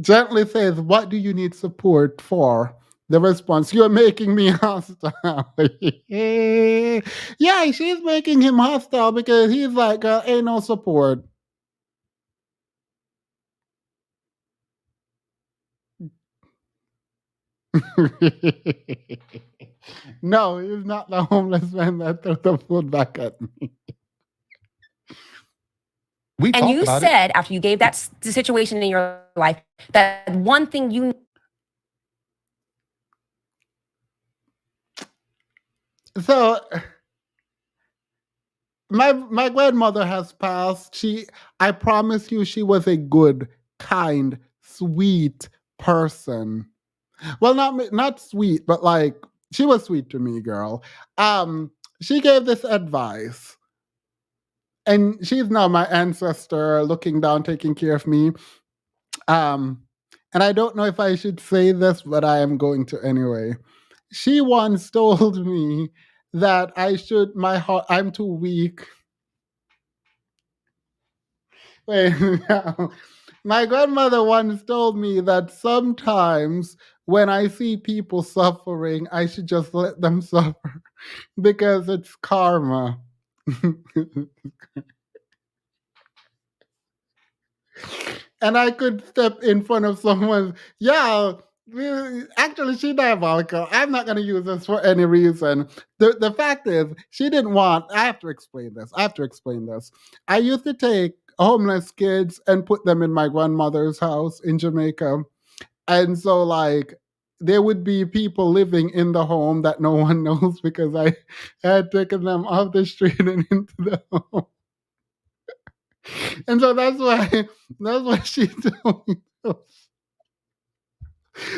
gently says, what do you need support for? The response, you're making me hostile. Yeah, she's making him hostile because he's like, ain't no support. No, he's not the homeless man that threw the food back at me. And you said, after you gave that situation in your life, that one thing you... So, my grandmother has passed. I promise you, she was a good, kind, sweet person. Well, not sweet, but like, she was sweet to me, girl. She gave this advice, and she's now my ancestor, looking down, taking care of me. And I don't know if I should say this, but I am going to anyway. She once told me that I'm too weak. Wait, no. My grandmother once told me that sometimes when I see people suffering, I should just let them suffer because it's karma. And I could step in front of someone. Yeah, actually, she's diabolical. I'm not going to use this for any reason. The fact is, she didn't want. I have to explain this. I used to take homeless kids and put them in my grandmother's house in Jamaica. And so, like, there would be people living in the home that no one knows because I had taken them off the street and into the home. And so that's why she told me.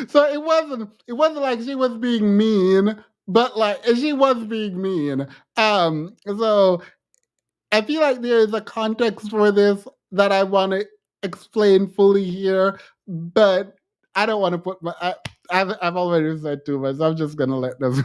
So it wasn't like she was being mean, but like she was being mean. So I feel like there is a context for this that I want to explain fully here, but I don't want to put I've already said too much. So I'm just gonna let this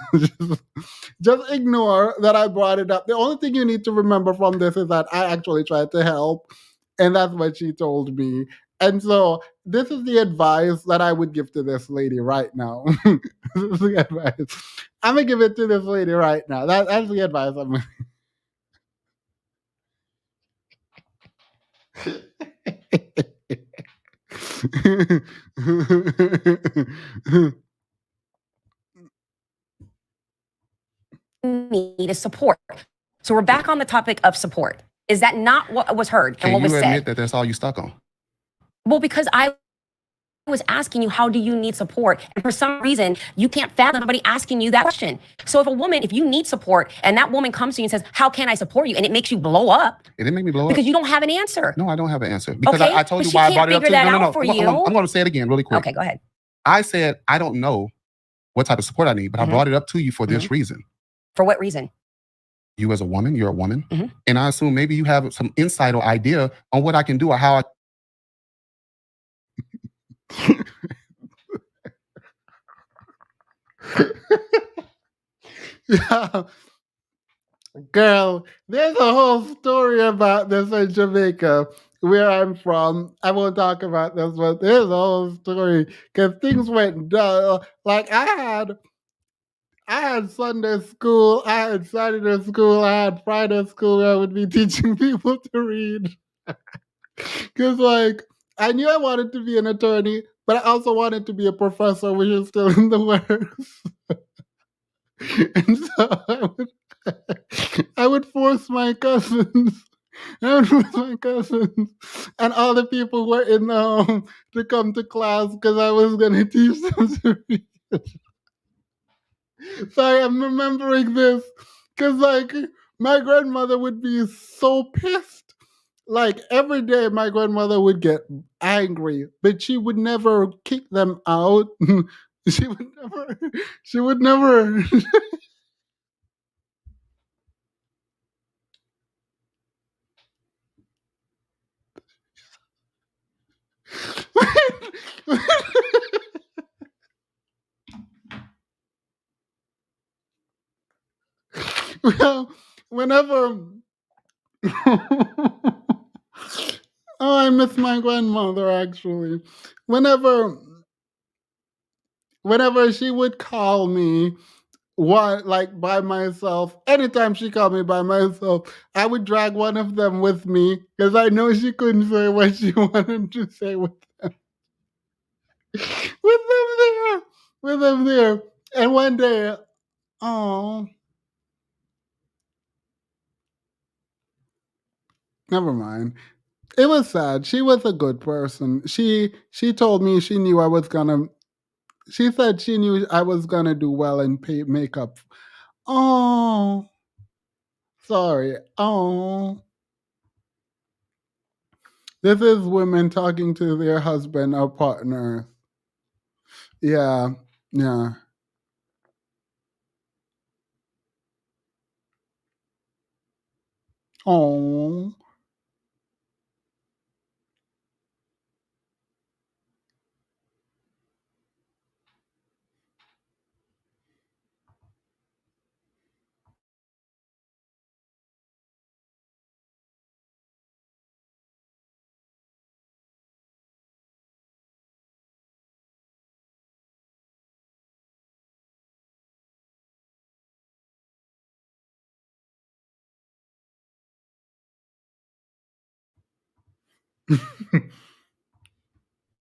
just ignore that I brought it up. The only thing you need to remember from this is that I actually tried to help, and that's what she told me. And so this is the advice that I would give to this lady right now. This is the advice. I'm gonna give it to this lady right now. That's the advice I'm gonna need is support. So we're back on the topic of support. Is that not what was heard and what was said? Can you admit that that's all you stuck on? Well, because I was asking you, how do you need support? And for some reason, you can't fathom somebody asking you that question. So if you need support and that woman comes to you and says, how can I support you? And it makes you blow up. It didn't make me blow up. Because you don't have an answer. No, I don't have an answer. Because okay, I told but you why I she brought can't it up figure too. that No. out for you. I'm going to say it again really quick. Okay, go ahead. I said, I don't know what type of support I need, but I brought it up to you for this reason. For what reason? You as a woman, you're a woman. And I assume maybe you have some insight or idea on what I can do or how Yeah. Girl, there's a whole story about this in Jamaica, where I'm from. I won't talk about this, but there's a whole story because things went down. Like I had Sunday school, I had Saturday school, I had Friday school where I would be teaching people to read. Because, like, I knew I wanted to be an attorney, but I also wanted to be a professor, which is still in the works. And so I would force my cousins. I would force my cousins and all the people who were in the home to come to class because I was going to teach them to read. Sorry, I'm remembering this because, like, my grandmother would be so pissed. Like, every day, my grandmother would get angry, but she would never kick them out. She would never. She would never. Well, whenever. Oh, I miss my grandmother actually. Whenever whenever she would call me one like by myself, anytime she called me by myself, I would drag one of them with me because I know she couldn't say what she wanted to say with them. With them there. With them there. And one day, oh, never mind. It was sad. She was a good person. She told me she knew I was gonna. She said she knew I was gonna do well in makeup. Oh, sorry. Oh, this is women talking to their husband or partner. Yeah, yeah. Oh,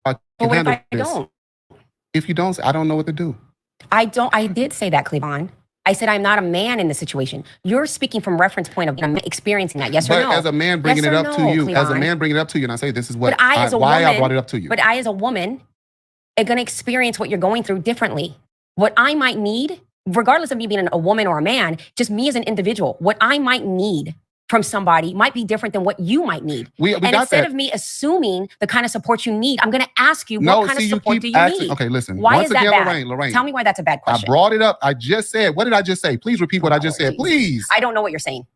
I But can what if handle I this. don't? If you don't, I don't know what to do. I did say that, Cleavon. I said I'm not a man in this situation. You're speaking from reference point of I'm experiencing that. Yes or But no? as a man bringing Yes it or up to no, you, as a Cleavon? man bringing it up to you, and I say this is what But I, as a why woman, I brought it up to you. But I, as a woman, am going to experience what you're going through differently. What I might need, regardless of me being a woman or a man, just me as an individual, what I might need from somebody might be different than what you might need. We And got instead that. of me assuming the kind of support you need, I'm going to ask you, No, what kind see, of you support do keep you asking. need? Okay, listen. Why Once is that again, bad? Lorraine, Tell me why that's a bad I question. brought it up. I just said, what did I just say? Please repeat what I just said, Lord please. I don't know what you're saying.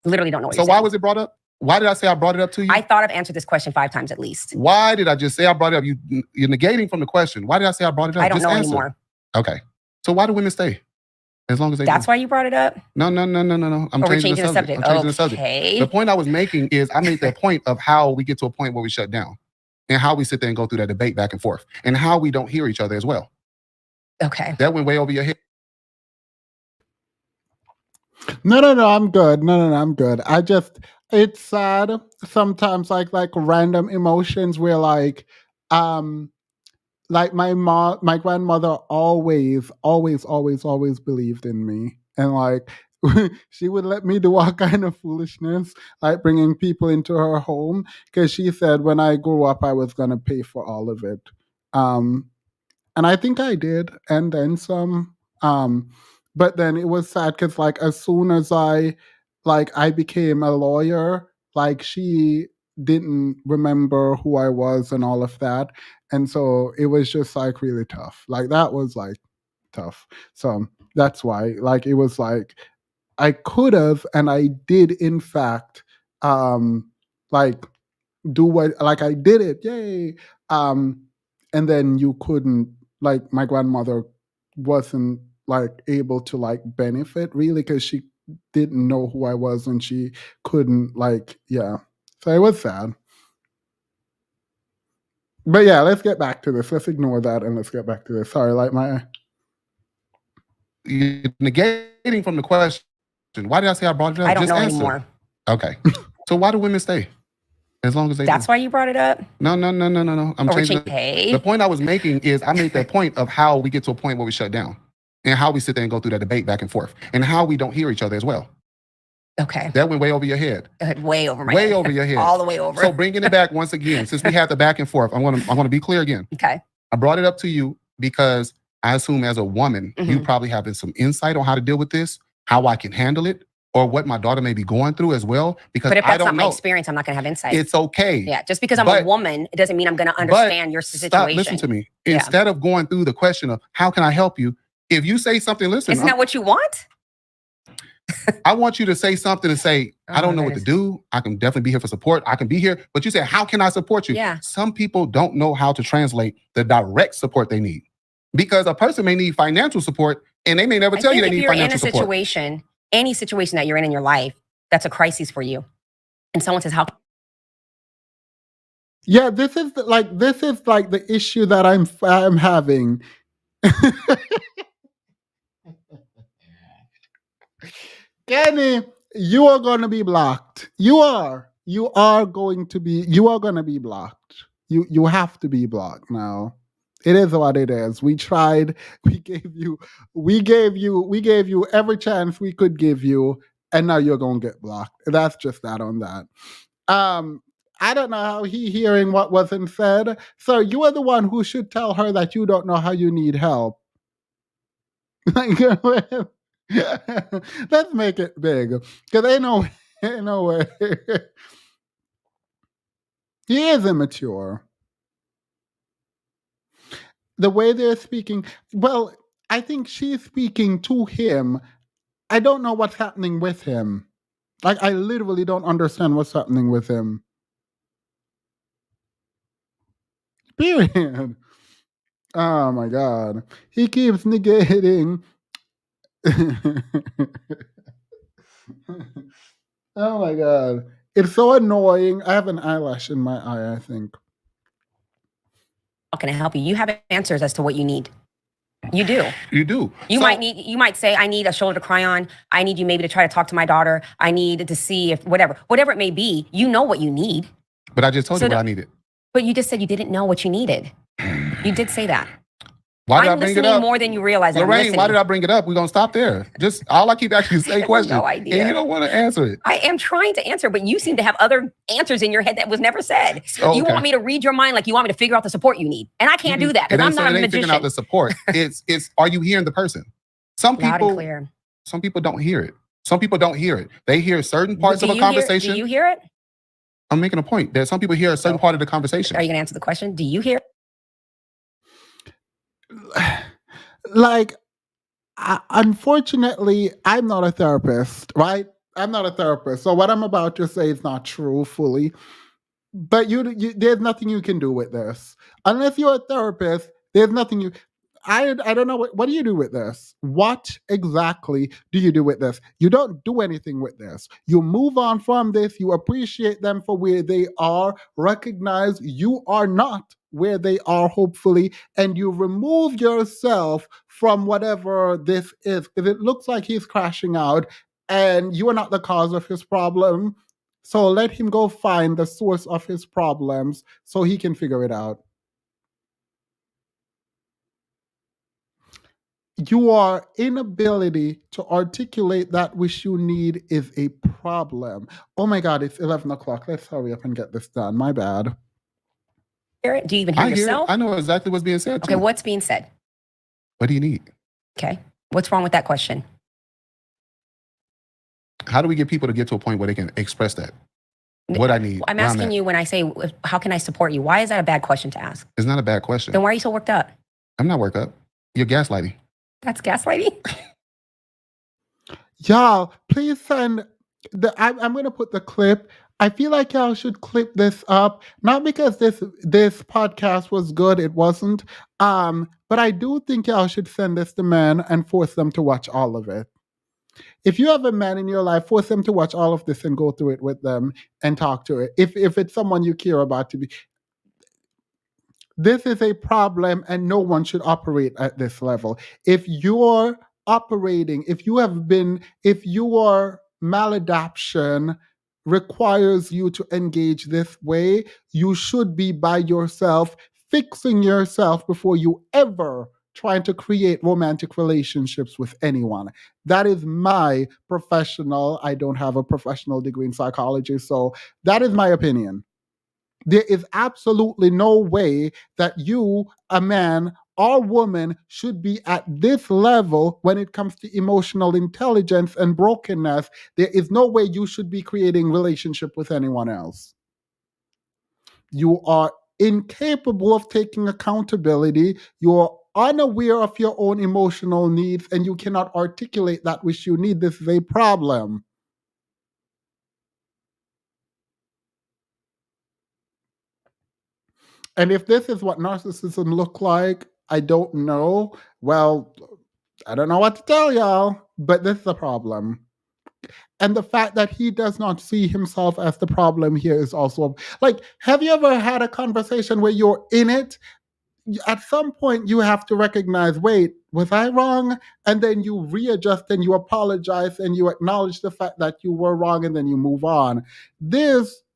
Literally don't know what So you're why saying. was it brought up? Why did I say I brought it up to you? I thought I've answered this question 5 times at least. Why did I just say I brought it up? You're negating from the question. Why did I say I brought it up? I don't Just know answer. anymore. Okay. So why do women stay? As long as they That's do. why you brought it up? No. I'm Or we're changing the subject. I'm changing the subject. Okay. The point I was making is I made the point of how we get to a point where we shut down and how we sit there and go through that debate back and forth and how we don't hear each other as well. Okay. That went way over your head. no, I'm good. No, I'm good. It's sad sometimes, like random emotions where like my grandmother always believed in me, and like she would let me do all kind of foolishness, like bringing people into her home because she said when I grew up I was gonna pay for all of it. Um, and I think I did, and then some. But then it was sad because like as soon as I became a lawyer, like didn't remember who I was and all of that. And so it was just like really tough. Like that was like tough. So that's why, like, it was like I could have and I did in fact like do what, like I did it, yay. And then you couldn't, like my grandmother wasn't like able to like benefit really because she didn't know who I was and she couldn't, like, yeah. So it was sad. But yeah, let's get back to this. Let's ignore that and let's get back to this. Sorry, like You're negating from the question. Why did I say I brought it up? I don't Just know answer. anymore. Okay. So why do women stay? As long as they That's do. why you brought it up? No. I'm changing Hey. the point I was making is I made that point of how we get to a point where we shut down and how we sit there and go through that debate back and forth and how we don't hear each other as well. Okay. That went way over your head. Way over my Way head. over your head. All the way over. So bringing it back once again, since we had the back and forth, I want to be clear again. Okay. I brought it up to you because I assume as a woman, you probably have some insight on how to deal with this, how I can handle it, or what my daughter may be going through as well. Because but if I that's don't not my know. Experience, I'm not going to have insight. It's okay. Yeah, just because I'm a woman, it doesn't mean I'm going to understand your situation. Stop, listen to me. Yeah. Instead of going through the question of how can I help you, if you say something, listen. Isn't that what you want? I want you to say something and say, I don't know what to do. I can definitely be here for support. I can be here. But you say, how can I support you? Yeah. Some people don't know how to translate the direct support they need. Because a person may need financial support and they may never tell you they need financial support. If you're in a situation, any situation that you're in your life, that's a crisis for you. And someone says, how? Yeah, this is like the issue that I'm having. Kenny, you are going to be blocked. You are going to be blocked. You have to be blocked now. It is what it is. We tried. We gave you every chance we could give you, and now you're gonna get blocked. That's just that on that. I don't know how he hearing what wasn't said. So you are the one who should tell her that you don't know how you need help. Let's make it big. Because ain't no way. He is immature. The way they're speaking, well, I think she's speaking to him. I don't know what's happening with him. Like, I literally don't understand what's happening with him. Period. Oh my God. He keeps negating. Oh my God. It's so annoying. I have an eyelash in my eye, I think. How can I help you? You have answers as to what you need. You do. You do. You might say, I need a shoulder to cry on. I need you maybe to try to talk to my daughter. I need to see if whatever it may be, you know what you need. But I just told you what I needed. But you just said you didn't know what you needed. You did say that. Why did I bring it up? More than you realize. Lorraine, why did I bring it up? We're going to stop there. Just all I keep asking is the same question. No idea. And you don't want to answer it. I am trying to answer, but you seem to have other answers in your head that was never said. Oh, you want me to read your mind like you want me to figure out the support you need. And I can't do that because I'm not a magician. Figuring out the support. It's are you hearing the person? Some Loud people and clear. Some people don't hear it. Some people don't hear it. They hear certain parts of a conversation. Do you hear it? I'm making a point that some people hear a certain part of the conversation. Are you going to answer the question? Do you hear it? Like, unfortunately, I'm not a therapist, right? I'm not a therapist. So what I'm about to say is not true fully. But there's nothing you can do with this. Unless you're a therapist, there's nothing you... I don't know. What do you do with this? What exactly do you do with this? You don't do anything with this. You move on from this. You appreciate them for where they are. Recognize you are not where they are, hopefully, and you remove yourself from whatever this is. If it looks like he's crashing out and you are not the cause of his problem, so let him go find the source of his problems so he can figure it out. Your inability to articulate that which you need is a problem. Oh my God, it's 11 o'clock. Let's hurry up and get this done. My bad. Do you even hear yourself? I know exactly what's being said. Okay, what's being said? What do you need? Okay, what's wrong with that question? How do we get people to get to a point where they can express that? what I need. I'm asking you when I say, how can I support you? Why is that a bad question to ask? It's not a bad question. Then why are you so worked up? I'm not worked up. You're gaslighting. That's gaslighting? Y'all, please send I'm going to put the clip. I feel like y'all should clip this up, not because this podcast was good, it wasn't. But I do think y'all should send this to men and force them to watch all of it. If you have a man in your life, force them to watch all of this and go through it with them and talk to it. If it's someone you care about to be, this is a problem and no one should operate at this level. If you're operating, if your maladaption requires you to engage this way, you should be by yourself, fixing yourself before you ever trying to create romantic relationships with anyone. That is my professional. I don't have a professional degree in psychology, so that is my opinion. There is absolutely no way that you, a man or woman, should be at this level when it comes to emotional intelligence and brokenness. There is no way you should be creating relationship with anyone else. You are incapable of taking accountability. You are unaware of your own emotional needs, and you cannot articulate that which you need. This is a problem. And if this is what narcissism look like, I don't know. Well, I don't know what to tell y'all, but this is a problem. And the fact that he does not see himself as the problem here is also like, have you ever had a conversation where you're in it? At some point, you have to recognize, wait, was I wrong? And then you readjust and you apologize and you acknowledge the fact that you were wrong and then you move on.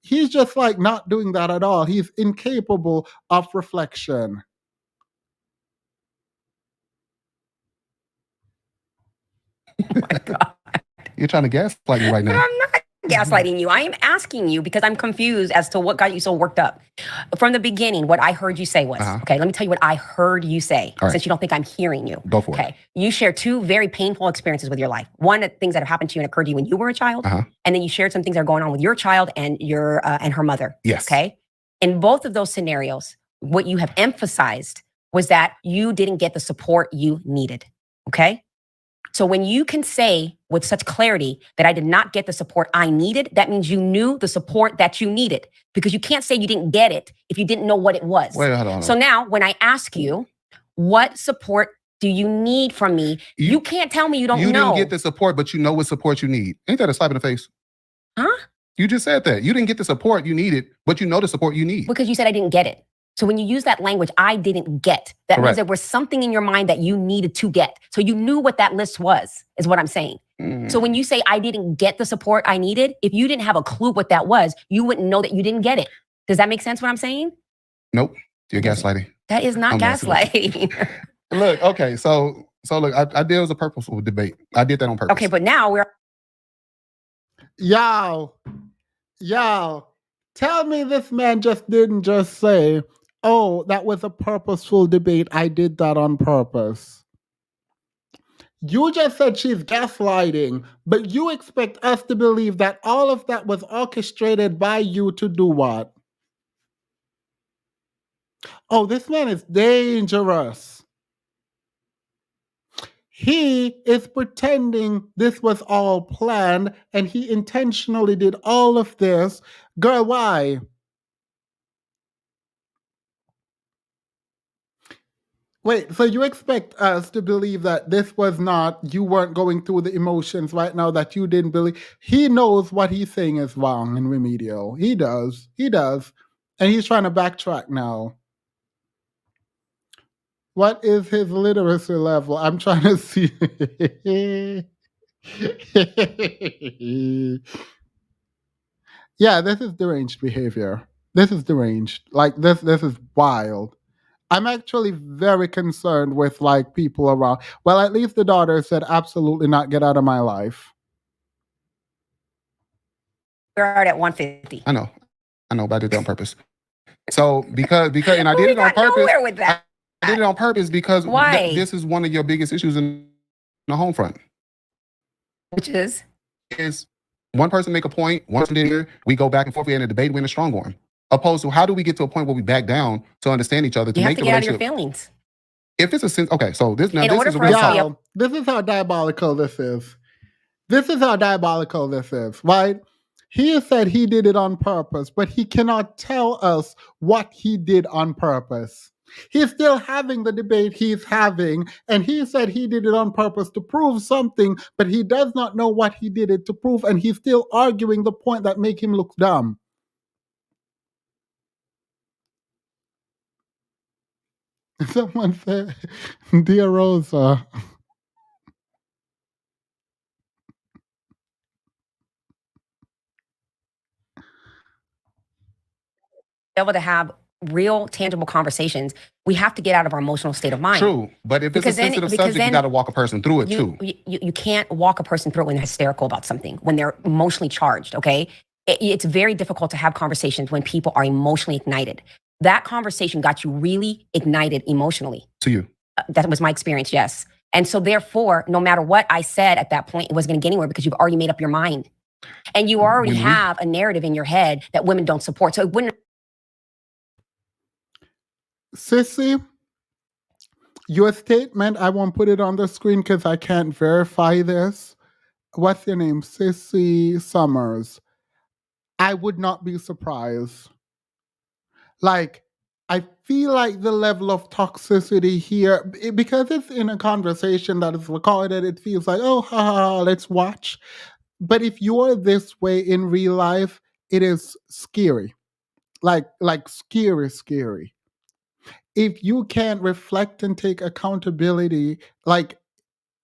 He's just like not doing that at all. He's incapable of reflection. Oh my God. You're trying to gaslight me right now. I'm not gaslighting you. I am asking you because I'm confused as to what got you so worked up. From the beginning, what I heard you say was, okay, let me tell you what I heard you say, since you don't think I'm hearing you. Go for it. Okay. You shared two very painful experiences with your life. One, things that have happened to you and occurred to you when you were a child. And then you shared some things that are going on with your child and your and her mother. Yes. Okay. In both of those scenarios, what you have emphasized was that you didn't get the support you needed. Okay. So when you can say with such clarity that I did not get the support I needed, that means you knew the support that you needed, because you can't say you didn't get it if you didn't know what it was. Wait, hold on. So now when I ask you, what support do you need from me? You can't tell me you don't know. You didn't get the support, but you know what support you need. Ain't that a slap in the face? Huh? You just said that. You didn't get the support you needed, but you know the support you need. Because you said I didn't get it. So when you use that language, I didn't get, that means there was something in your mind that you needed to get. So you knew what that list was, is what I'm saying. So when you say I didn't get the support I needed, if you didn't have a clue what that was, you wouldn't know that you didn't get it. Does that make sense what I'm saying? Nope. You're gaslighting. That is not gaslighting. Look, okay, so look, I did it was a purposeful debate. I did that on purpose. Okay, but now we're... Y'all, tell me this man didn't just say, oh, that was a purposeful debate. I did that on purpose. You just said she's gaslighting, but you expect us to believe that all of that was orchestrated by you to do what? Oh, this man is dangerous. He is pretending this was all planned and he intentionally did all of this. Girl, why? Wait, so you expect us to believe that this was not, you weren't going through the emotions right now, that you didn't believe? He knows what he's saying is wrong and remedial. He does. And he's trying to backtrack now. What is his literacy level? I'm trying to see. Yeah, this is deranged behavior. This is deranged. Like this is wild. I'm actually very concerned with like people around. Well, at least the daughter said absolutely not, get out of my life. We're at 150. I know, but I did that on purpose. So because and I did it on purpose. Nowhere with that. I did it on purpose because why? This is one of your biggest issues in the home front. Which is One person make a point, one person did here, we go back and forth, we end a debate, we in a strong arm. Opposed to how do we get to a point where we back down to understand each other, to You have make to the get out of your relationship. feelings. If it's a sense, okay, so this now In this order is a for real us to be talk. Y'all, this is how diabolical this is. This is how diabolical this is, right? He has said he did it on purpose, but he cannot tell us what he did on purpose. He's still having the debate he's having, and he said he did it on purpose to prove something, but he does not know what he did it to prove, and he's still arguing the point that make him look dumb. Someone said, "Dear Rosa." Able to have real, tangible conversations, we have to get out of our emotional state of mind. True, but if it's a sensitive subject, you got to walk a person through it too. You can't walk a person through it when they're hysterical about something, when they're emotionally charged, okay? It's very difficult to have conversations when people are emotionally ignited. That conversation got you really ignited emotionally. To you. That was my experience, yes. And so therefore, no matter what I said at that point, it wasn't going to get anywhere because you've already made up your mind. And you already have a narrative in your head that women don't support. So it wouldn't. Sissy, your statement, I won't put it on the screen because I can't verify this. What's your name? Sissy Summers. I would not be surprised. Like, I feel like the level of toxicity here, because it's in a conversation that is recorded, it feels like, oh, ha, ha, ha, let's watch. But if you're this way in real life, it is scary. Like scary. If you can't reflect and take accountability, like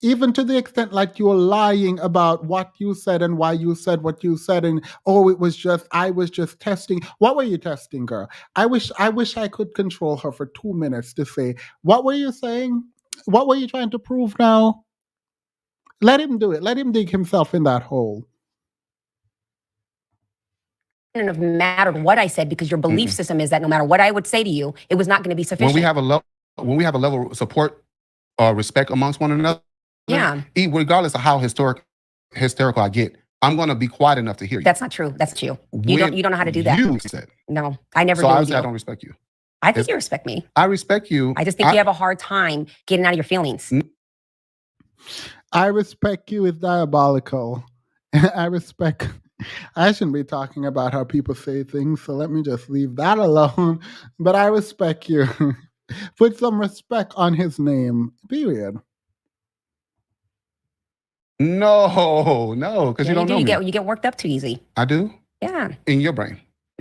even to the extent like you're lying about what you said and why you said what you said, and oh, I was just testing. What were you testing, girl? I wish I could control her for 2 minutes to say, what were you saying? What were you trying to prove now? Let him do it. Let him dig himself in that hole. Have mattered what I said because your belief system is that no matter what I would say to you, it was not going to be sufficient. When we have a level of support or respect amongst one another, yeah, regardless of how hysterical I get, I'm going to be quiet enough to hear you. That's not true. That's you. You don't know how to do that. You said. No, I never so do. I would say I don't respect you. I think you respect me. I respect you. I just think you have a hard time getting out of your feelings. I respect you is diabolical. I shouldn't be talking about how people say things, so let me just leave that alone. But I respect you. Put some respect on his name, period. No, because you don't know me. You get worked up too easy. I do? Yeah. In your brain.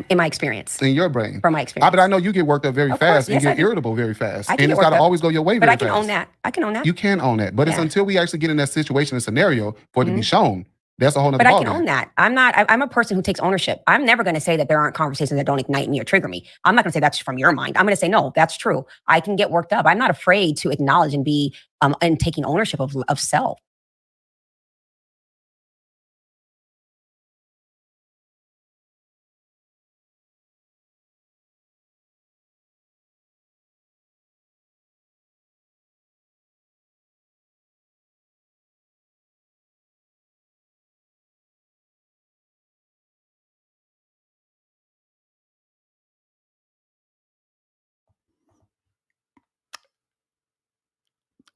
In my experience. In your brain. From my experience. But I know you get worked up very fast and get irritable very fast. And it's got to always go your way very fast. But I can own that. I can own that. You can own that. But it's until we actually get in that situation and scenario for it to be shown. That's a whole nother ballgame. But I can own that. I'm a person who takes ownership. I'm never going to say that there aren't conversations that don't ignite me or trigger me. I'm not going to say that's from your mind. I'm going to say, no, that's true. I can get worked up. I'm not afraid to acknowledge and be and taking ownership of self.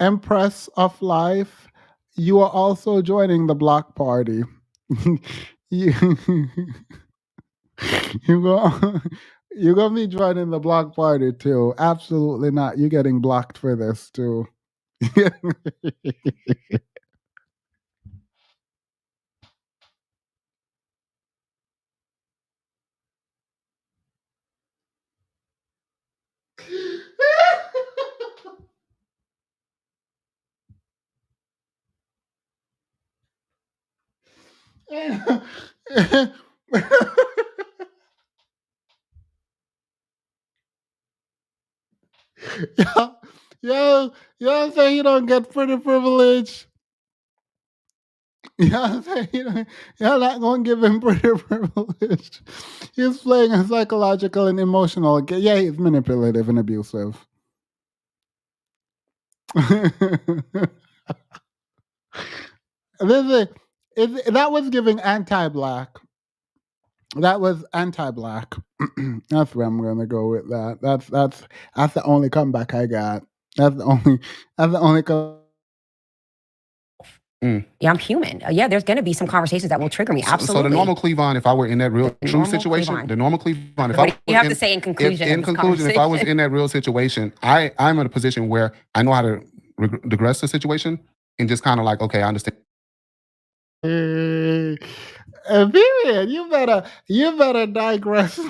Empress of Life, you are also joining the block party. you, you're gonna be joining the block party too. Absolutely not. You're getting blocked for this too. Y'all say you don't get pretty privilege. Y'all say y'all not gonna give him pretty privilege. He's playing a psychological and emotional game. Yeah, he's manipulative and abusive. Listen, That was giving anti-black. That was anti-black. That's where I'm gonna go with that. That's the only comeback I got. That's the only. That's the only. Yeah, I'm human. Yeah, there's going to be some conversations that will trigger me. Absolutely. So the normal Cleavon, if I were in that real true situation, Cleavon. the normal Cleavon, if What I do you have to say in conclusion? in conclusion, if I was in that real situation, I'm in a position where I know how to digress the situation and just kind of like, okay, I understand. Period. You better digress.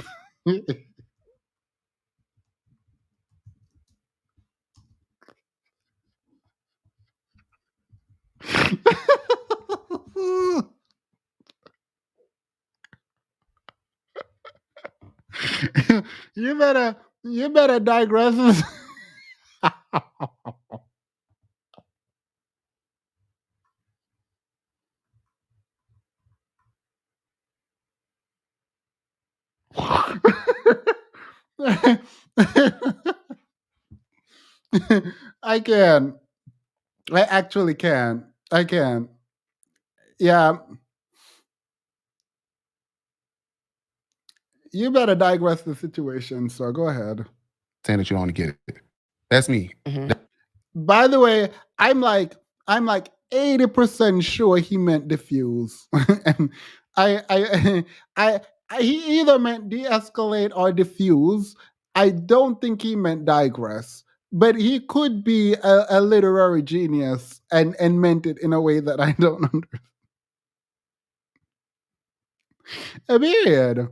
you better digress. I can. I actually can. I can. Yeah. You better digress the situation. So go ahead. Saying that you don't get it. That's me. Mm-hmm. By the way, I'm like 80% sure he meant diffuse. And I he either meant de-escalate or diffuse. I don't think he meant digress. But he could be a literary genius and meant it in a way that I don't understand. Period.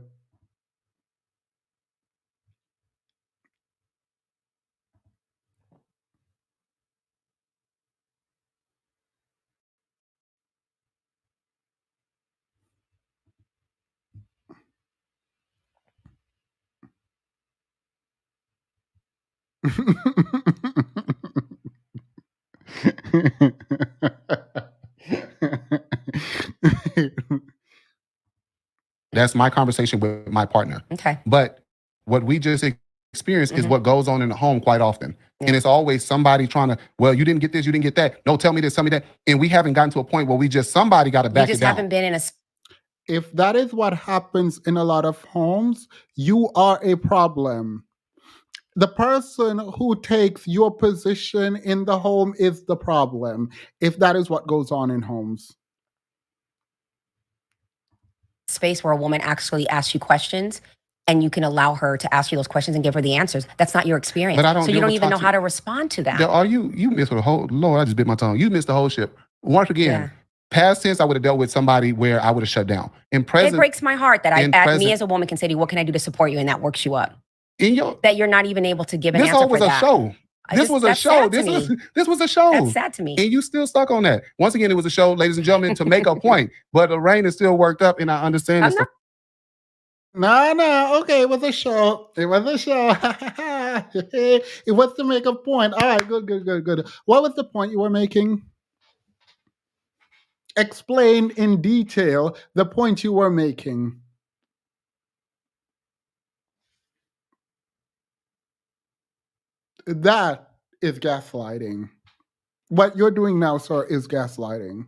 That's my conversation with my partner. Okay. But what we just experienced is what goes on in the home quite often. And it's always somebody trying to, well, you didn't get this, you didn't get that. No, tell me this, tell me that. And we haven't gotten to a point where somebody got to back You just it down. haven't been in a. If that is what happens in a lot of homes, you are a problem. The person who takes your position in the home is the problem, if that is what goes on in homes. Space where a woman actually asks you questions and you can allow her to ask you those questions and give her the answers. That's not your experience. But I don't so you deal don't with even know toxic- how to respond to that. Are you missed the whole, Lord, I just bit my tongue. You missed the whole ship. Once again, past tense, I would have dealt with somebody where I would have shut down. In present, it breaks my heart that in me present- as a woman can say to you, what can I do to support you? And that works you up. in your, That you're not even able to give an this answer all was for a that. show. This was a that's show. sad to This was a show. That's sad to me. And you still stuck on that. Once again, it was a show, ladies and gentlemen, to make a point. But Lorraine is still worked up, and I understand I'm this. not- No. Okay, it was a show. It was a show. It was to make a point. All right, good. What was the point you were making? Explain in detail the point you were making. That is gaslighting. What you're doing now, sir, is gaslighting.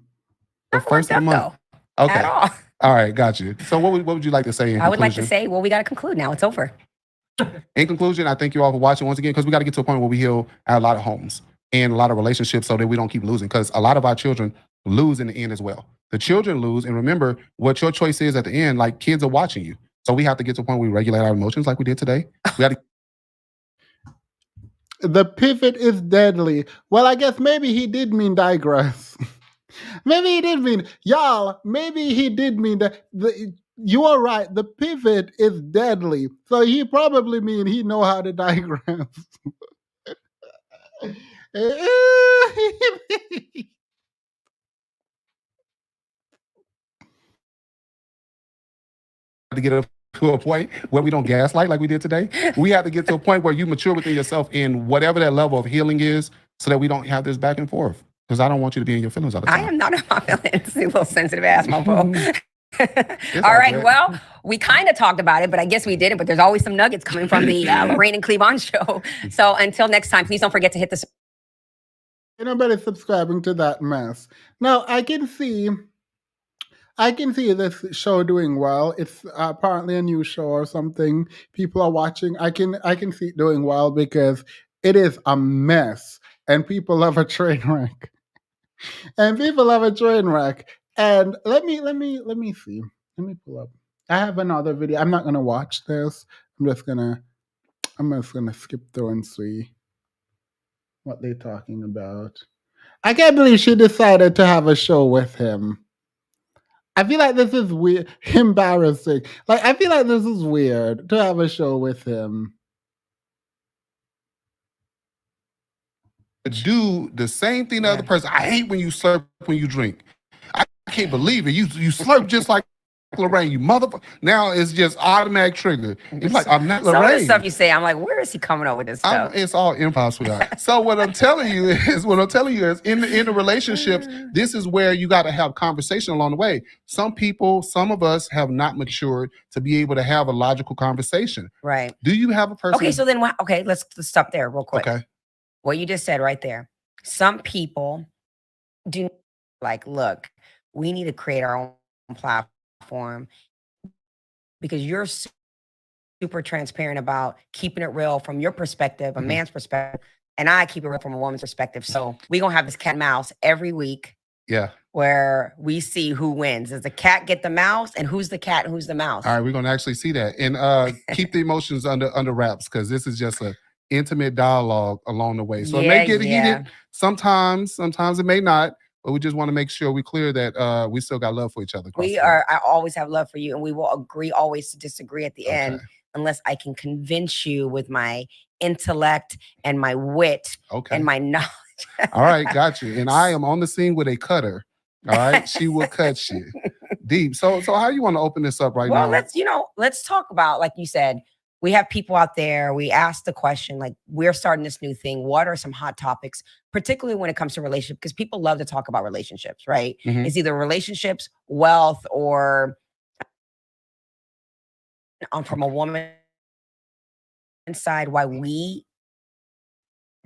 The first of the month. Okay. At all. All right, got you. So what would you like to say in conclusion? I would like to say, well, we got to conclude now. It's over. In conclusion, I thank you all for watching once again, because we got to get to a point where we heal a lot of homes and a lot of relationships so that we don't keep losing, because a lot of our children lose in the end as well. The children lose, and remember what your choice is at the end, like kids are watching you. So we have to get to a point where we regulate our emotions like we did today. We got to The pivot is deadly. Well, I guess maybe he did mean digress. Maybe he did mean, y'all, maybe he did mean that. You are right. The pivot is deadly. So he probably mean he know how to digress. get to a point where we don't gaslight like we did today. We have to get to a point where you mature within yourself in whatever that level of healing is, so that we don't have this back and forth. Because I don't want you to be in your feelings all the time. I am not in my feelings. A little sensitive ass, my boy. All all right. Well, we kind of talked about it, but I guess we didn't. But there's always some nuggets coming from the Lorraine and Cleavon show. So until next time, please don't forget to hit the. Nobody subscribing to that mess. Now I can see I can see this show doing well. It's apparently a new show or something. People are watching. I can see it doing well because it is a mess, and people love a train wreck. And people love a train wreck. And let me see. Let me pull up. I have another video. I'm not gonna watch this. I'm just gonna skip through and see what they're talking about. I can't believe she decided to have a show with him. I feel like this is weird, embarrassing. Like I feel like this is weird to have a show with him. Do the same thing to Yeah. other person. I hate when you slurp when you drink. I can't believe it. You slurp just like Lorraine, you motherfucker. Now it's just automatic trigger. It's like, I'm not Some of the Lorrain. stuff you say, I'm like, where is he coming up with this stuff? It's all improv, sweetheart. So what I'm telling you is in the relationships, this is where you got to have conversation along the way. Some of us have not matured to be able to have a logical conversation. Right. Do you have a person? Okay, so then, okay, let's stop there real quick. Okay. What you just said right there. Some people do like, look, we need to create our own platform because you're super transparent about keeping it real from your perspective, a man's perspective, and I keep it real from a woman's perspective. So we're going to have this cat and mouse every week. Yeah. Where we see who wins. Does the cat get the mouse, and who's the cat and who's the mouse? All right, we're gonna actually see that, and keep the emotions under wraps because this is just a intimate dialogue along the way. So it may get heated sometimes. Sometimes it may not, but we just want to make sure we're clear that we still got love for each other. I always have love for you, and we will agree always to disagree at the end, unless I can convince you with my intellect and my wit and my knowledge. All right, got you. And I am on the scene with a cutter. All right, she will cut you deep. So how you want to open this up now? Well, let's talk about, like you said, we have people out there. We ask the question, like, we're starting this new thing. What are some hot topics, particularly when it comes to relationships? Because people love to talk about relationships, right? Mhm. It's either relationships, wealth, or from a woman's side, why we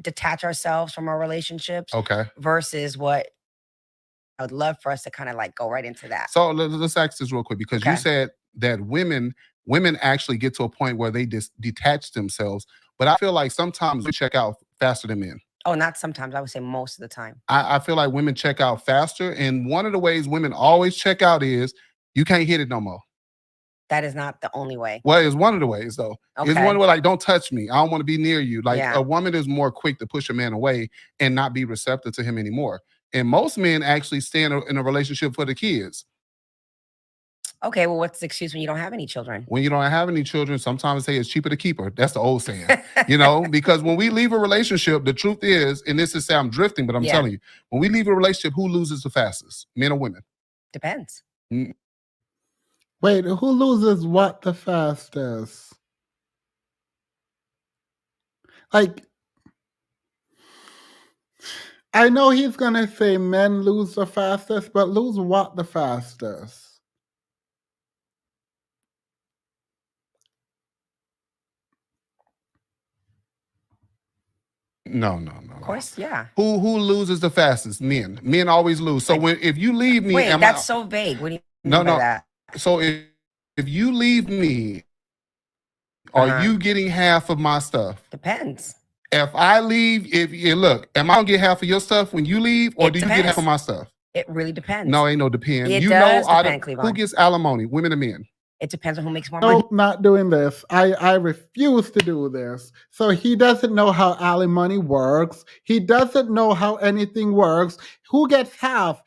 detach ourselves from our relationships. Okay. Versus what I would love for us to kind of like go right into that. So let's ask this real quick because you said that women actually get to a point where they detach themselves, but I feel like sometimes we check out faster than men. Oh, not sometimes. I would say most of the time. I feel like women check out faster, and one of the ways women always check out is you can't hit it no more. That is not the only way. Well, it's one of the ways though. Okay. It's one way, like, don't touch me. I don't want to be near you. Like Yeah. a woman is more quick to push a man away and not be receptive to him anymore. And most men actually stay in a relationship for the kids. Okay, well, what's the excuse when you don't have any children? When you don't have any children, sometimes they say it's cheaper to keep her. That's the old saying, because when we leave a relationship, the truth is, and this is say I'm drifting, but I'm telling you, when we leave a relationship, who loses the fastest, men or women? Depends. Wait, who loses what the fastest? Like, I know he's gonna say men lose the fastest, but lose what the fastest? No. Of course, yeah. Who loses the fastest? Men. Men always lose. So if you leave me, wait, that's so vague. What do you mean by that? So if you leave me, are you getting half of my stuff? Depends. If I leave, look, am I gonna get half of your stuff when you leave, or do you get half of my stuff? It really depends. No, ain't no depend. It does depend, who gets alimony, women or men? It depends on who makes more money. No, not doing this. I refuse to do this. So he doesn't know how alimony works. He doesn't know how anything works. Who gets half?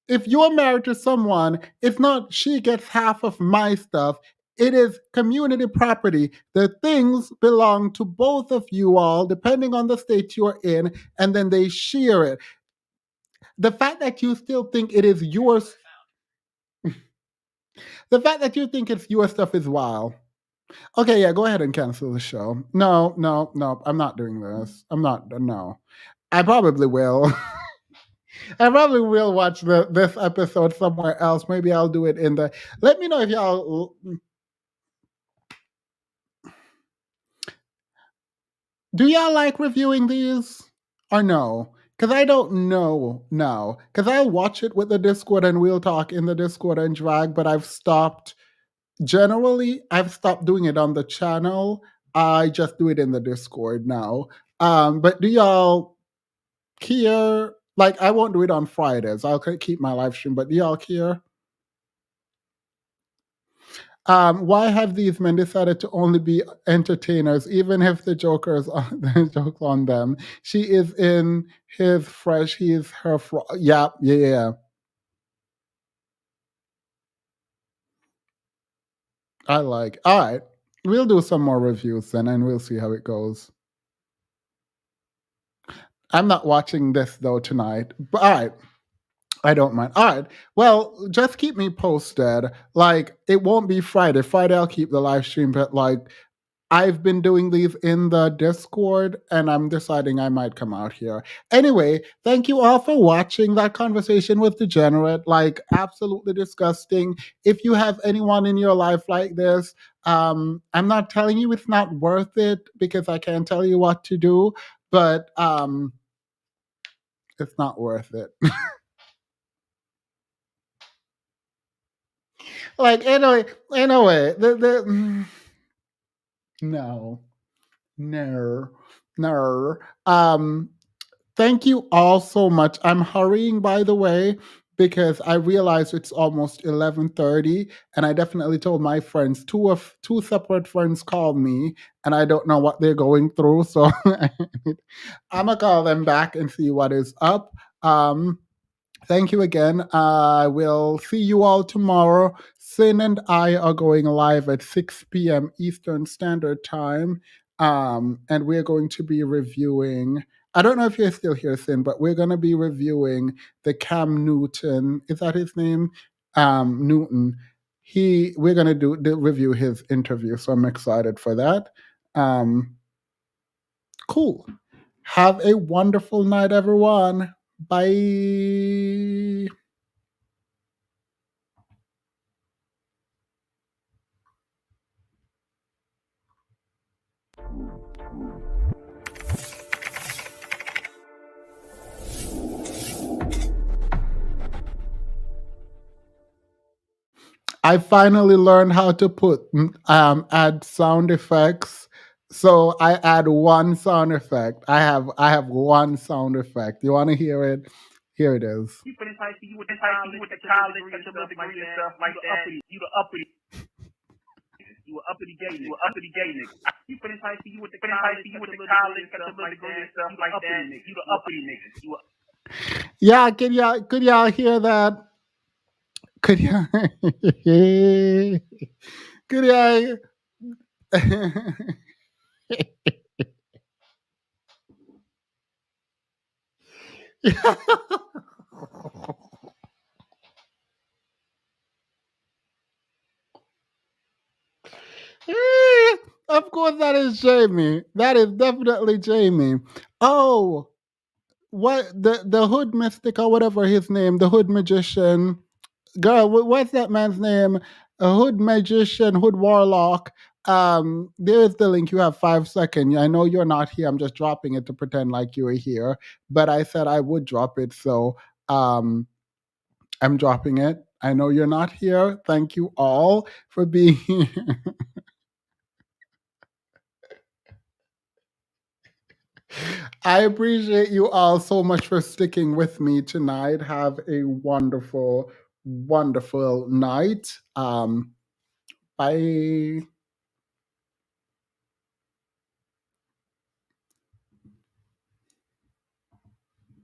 If you're married to someone, it's not she gets half of my stuff. It is community property. The things belong to both of you all, depending on the state you're in, and then they share it. The fact that you still think it is yours, the fact that you think it's your stuff is wild. Okay, yeah, go ahead and cancel the show. No, I'm not doing this. No. I probably will. I probably will watch this episode somewhere else. Maybe I'll do it in the. Let me know if y'all. Do y'all like reviewing these or no? Because I don't know now. Because I'll watch it with the Discord and we'll talk in the Discord and drag, but I've stopped. Generally, I've stopped doing it on the channel. I just do it in the Discord now. But do y'all care? Like, I won't do it on Fridays. I'll keep my live stream, but do y'all care? Why have these men decided to only be entertainers, even if the Joker's on the joke on them? She is in his fresh. He is her. Yeah, yeah, yeah. I like. All right, we'll do some more reviews then, and we'll see how it goes. I'm not watching this though tonight. But all right. I don't mind. All right. Well, just keep me posted. Like, it won't be Friday. Friday, I'll keep the live stream, but like, I've been doing these in the Discord and I'm deciding I might come out here. Anyway, thank you all for watching. That conversation with Degenerate. Like, absolutely disgusting. If you have anyone in your life like this, I'm not telling you it's not worth it because I can't tell you what to do, but it's not worth it. Like, anyway, no, no, no. Thank you all so much. I'm hurrying, by the way, because I realize it's almost 11:30, and I definitely told my friends. Two separate friends called me, and I don't know what they're going through, so I'm gonna call them back and see what is up. Thank you again. I will see you all tomorrow. Sin and I are going live at 6 p.m. Eastern Standard Time. And we're going to be reviewing. I don't know if you're still here, Sin, but we're going to be reviewing the Cam Newton. Is that his name? Newton. We're going to review his interview. So I'm excited for that. Cool. Have a wonderful night, everyone. Bye. I finally learned how to add sound effects. So I add one sound effect. I have one sound effect. You want to hear it? Here it is. You finna type you with the college, got your little degree and stuff like that. You the uppity. You a uppity gay nigga. You a uppity gay nigga. You finna type you with the college, got your little degree and stuff like that. You the uppity nigga. You Yeah, could y'all hear that? Could y'all could y'all Of course that is Jamie. That is definitely Jamie. Oh, what the hood mystic or whatever his name, the hood magician. Girl, what's that man's name? A hood magician, hood warlock. There is the link. You have 5 seconds. I know you're not here. I'm just dropping it to pretend like you were here. But I said I would drop it, so I'm dropping it. I know you're not here. Thank you all for being here. I appreciate you all so much for sticking with me tonight. Have a wonderful, wonderful night. Bye.